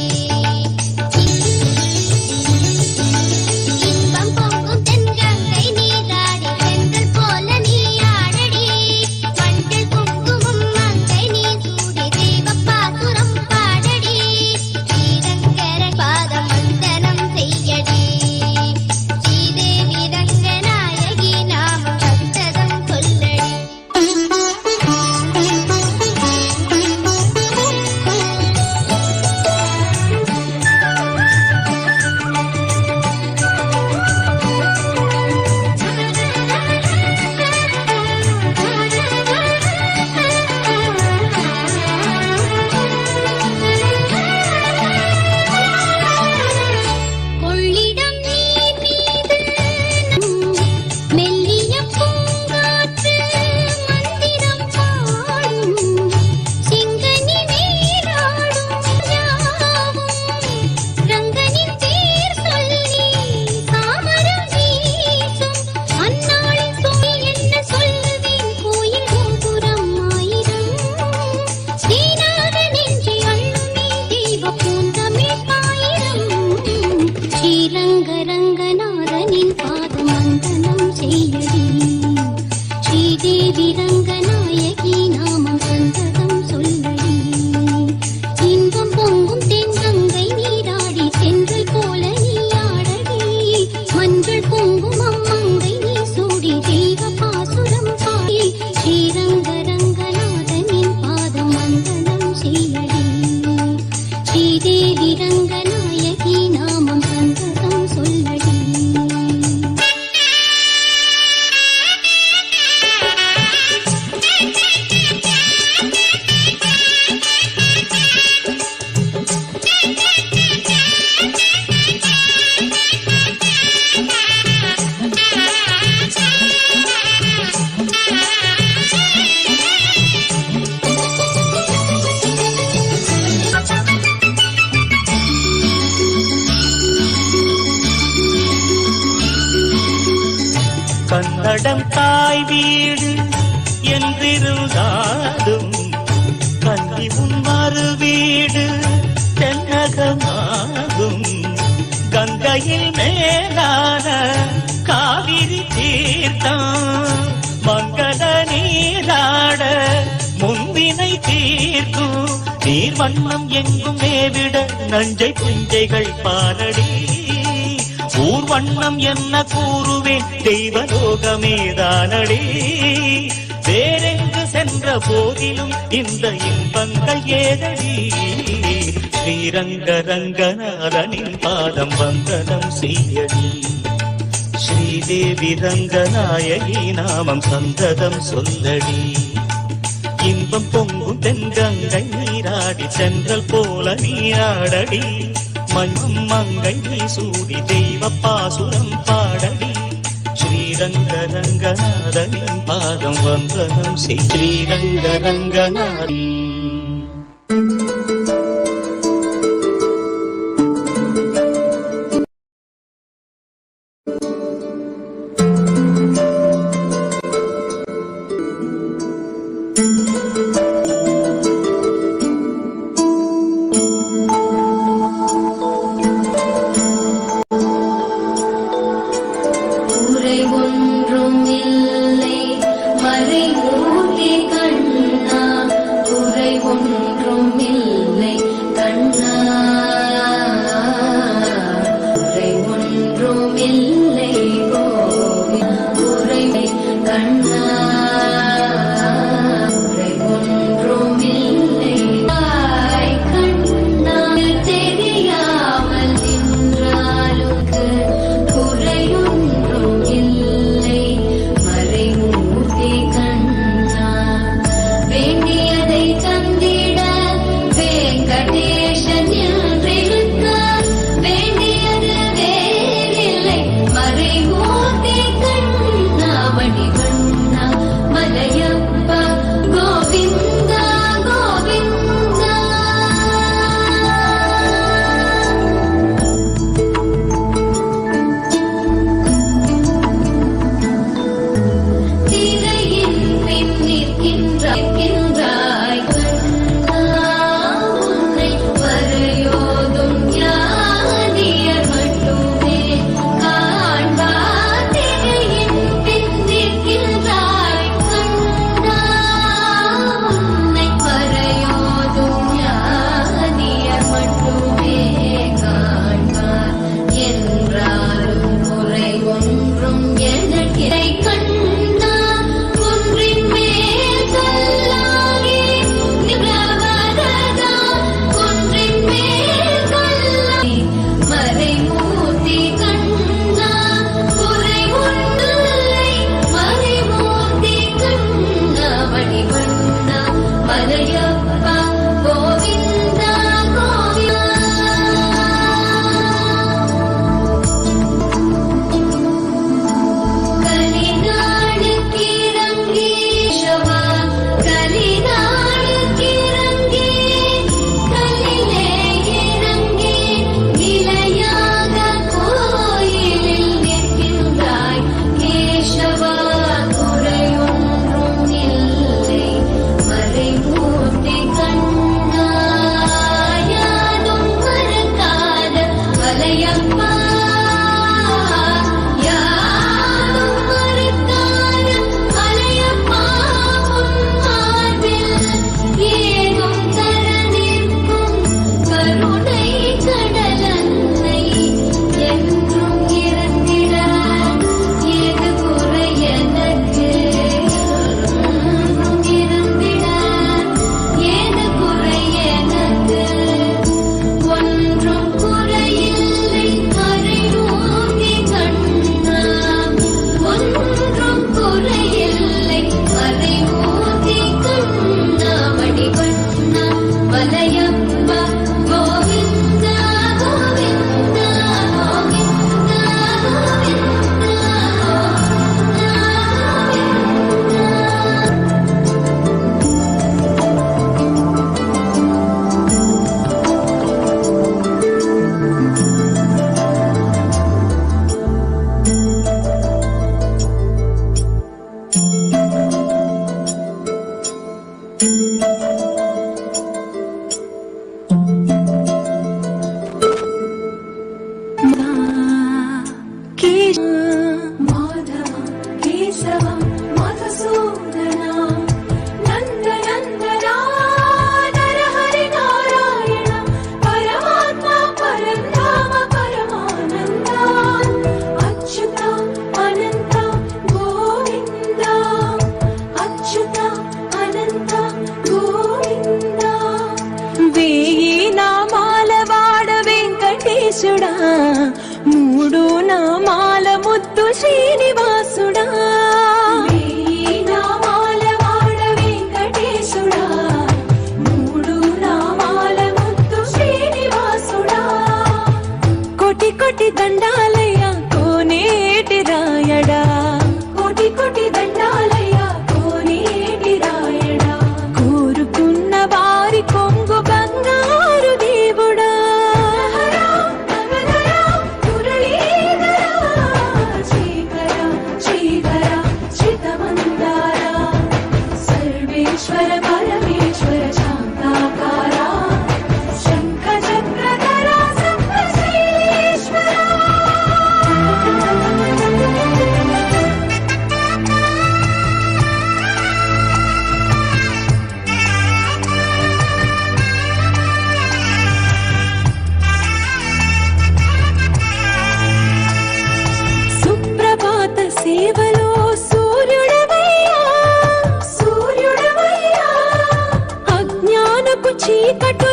Speaker 5: கன்னடம் தாய் வீடு என்றிருந்தாலும் கன்னி உன் மறு வீடு தென்னகமாகும். கங்கையில் மேலான காவிரி தீர்த்தம் மங்கள நீராட முன்வினை தீர்க்கும். நீர் வண்ணம் எங்கும் மேவிட நஞ்சை புஞ்சைகள் பாரடி. ஊர் வண்ணம் என்ன கூறுவேன் தெய்வலோகமேதானடி. வேறெங்கு சென்ற போதிலும் இந்த இன்பங்கள் ஏதடி. ஸ்ரீரங்க ரங்கநாதனின் பாதம் வந்தனம் செய்யடி. ஸ்ரீதேவி ரங்கநாயகி நாமம் சந்ததம் சொல்லடி. இன்பம் பொங்கும் தென்கங்கை நீராடி சென்றல் போல நீராடடி. மண்ணும் மங்கை நீ சூடி தெய்வ பாசுரம் பாடடி. ஸ்ரீரங்க ரங்கநாதனின் பாதம் வந்தனம் செய். ஸ்ரீரங்க ரங்கநாதி
Speaker 12: మలయప్ప గోవింద గోవింద కలినాడు కిరంగేశవ కలినాడు కిరంగే కలిలే இறங்கே நிலையாக கோயிலில் நிற்கின்றாய் கேசவா குறையொன்றும் இல்லை மறைமூர்த்தி கண்ணா யாதும் மறக்காத மலையப்பா யாதும் மறக்காத மலையப்பா உன் மார்பில் ஏதும் தர நிற்கும் கருணை கடலன்னை என்றும் இருந்திட ஏது குறை எனக்கு என்றும் இருந்திட ஏது குறை எனக்கு ஒன்றும் குறையில்லை மறைமூர்த்தி கண்ணா ஒன்றும் குறையில்லை மறைமூர்த்தி கண்ணா மணிவண்ணா மலையப்பா கோவிந்தா கோவிந்தா கோவிந்தா మాధవ కేశవ మధుసూదన నందనందన నరహరి నారాయణ పరమాత్మ పరంధామ పరమానంద అచ్యుత అనంత గోవింద అచ్యుత అనంత గోవింద వేయి నామాల వాడ వెంకటేశుడా మూడు నామాల ముద్దు శ్రీనివాసుడా వేయి నామాల వాడ వెంకటేశుడా మూడు నామాల ముద్దు శ్రీనివాసుడా కోటి కోటి దండాలయ్య కోనేటి రాయడా కోటి కోటి దండాలయ్య కోనేటి రాయడా కోరుకున్న వారి కొంగు బంగారు దేవుడా సర్వేశ్వర పరమేశ్వర శాంతాకార శంఖ చక్రధర సప్తశైలేశ్వర సుప్రభాత సేవలో సూర్యుడవయ్యా సూర్యుడవయ్యా అజ్ఞానపు చీకటు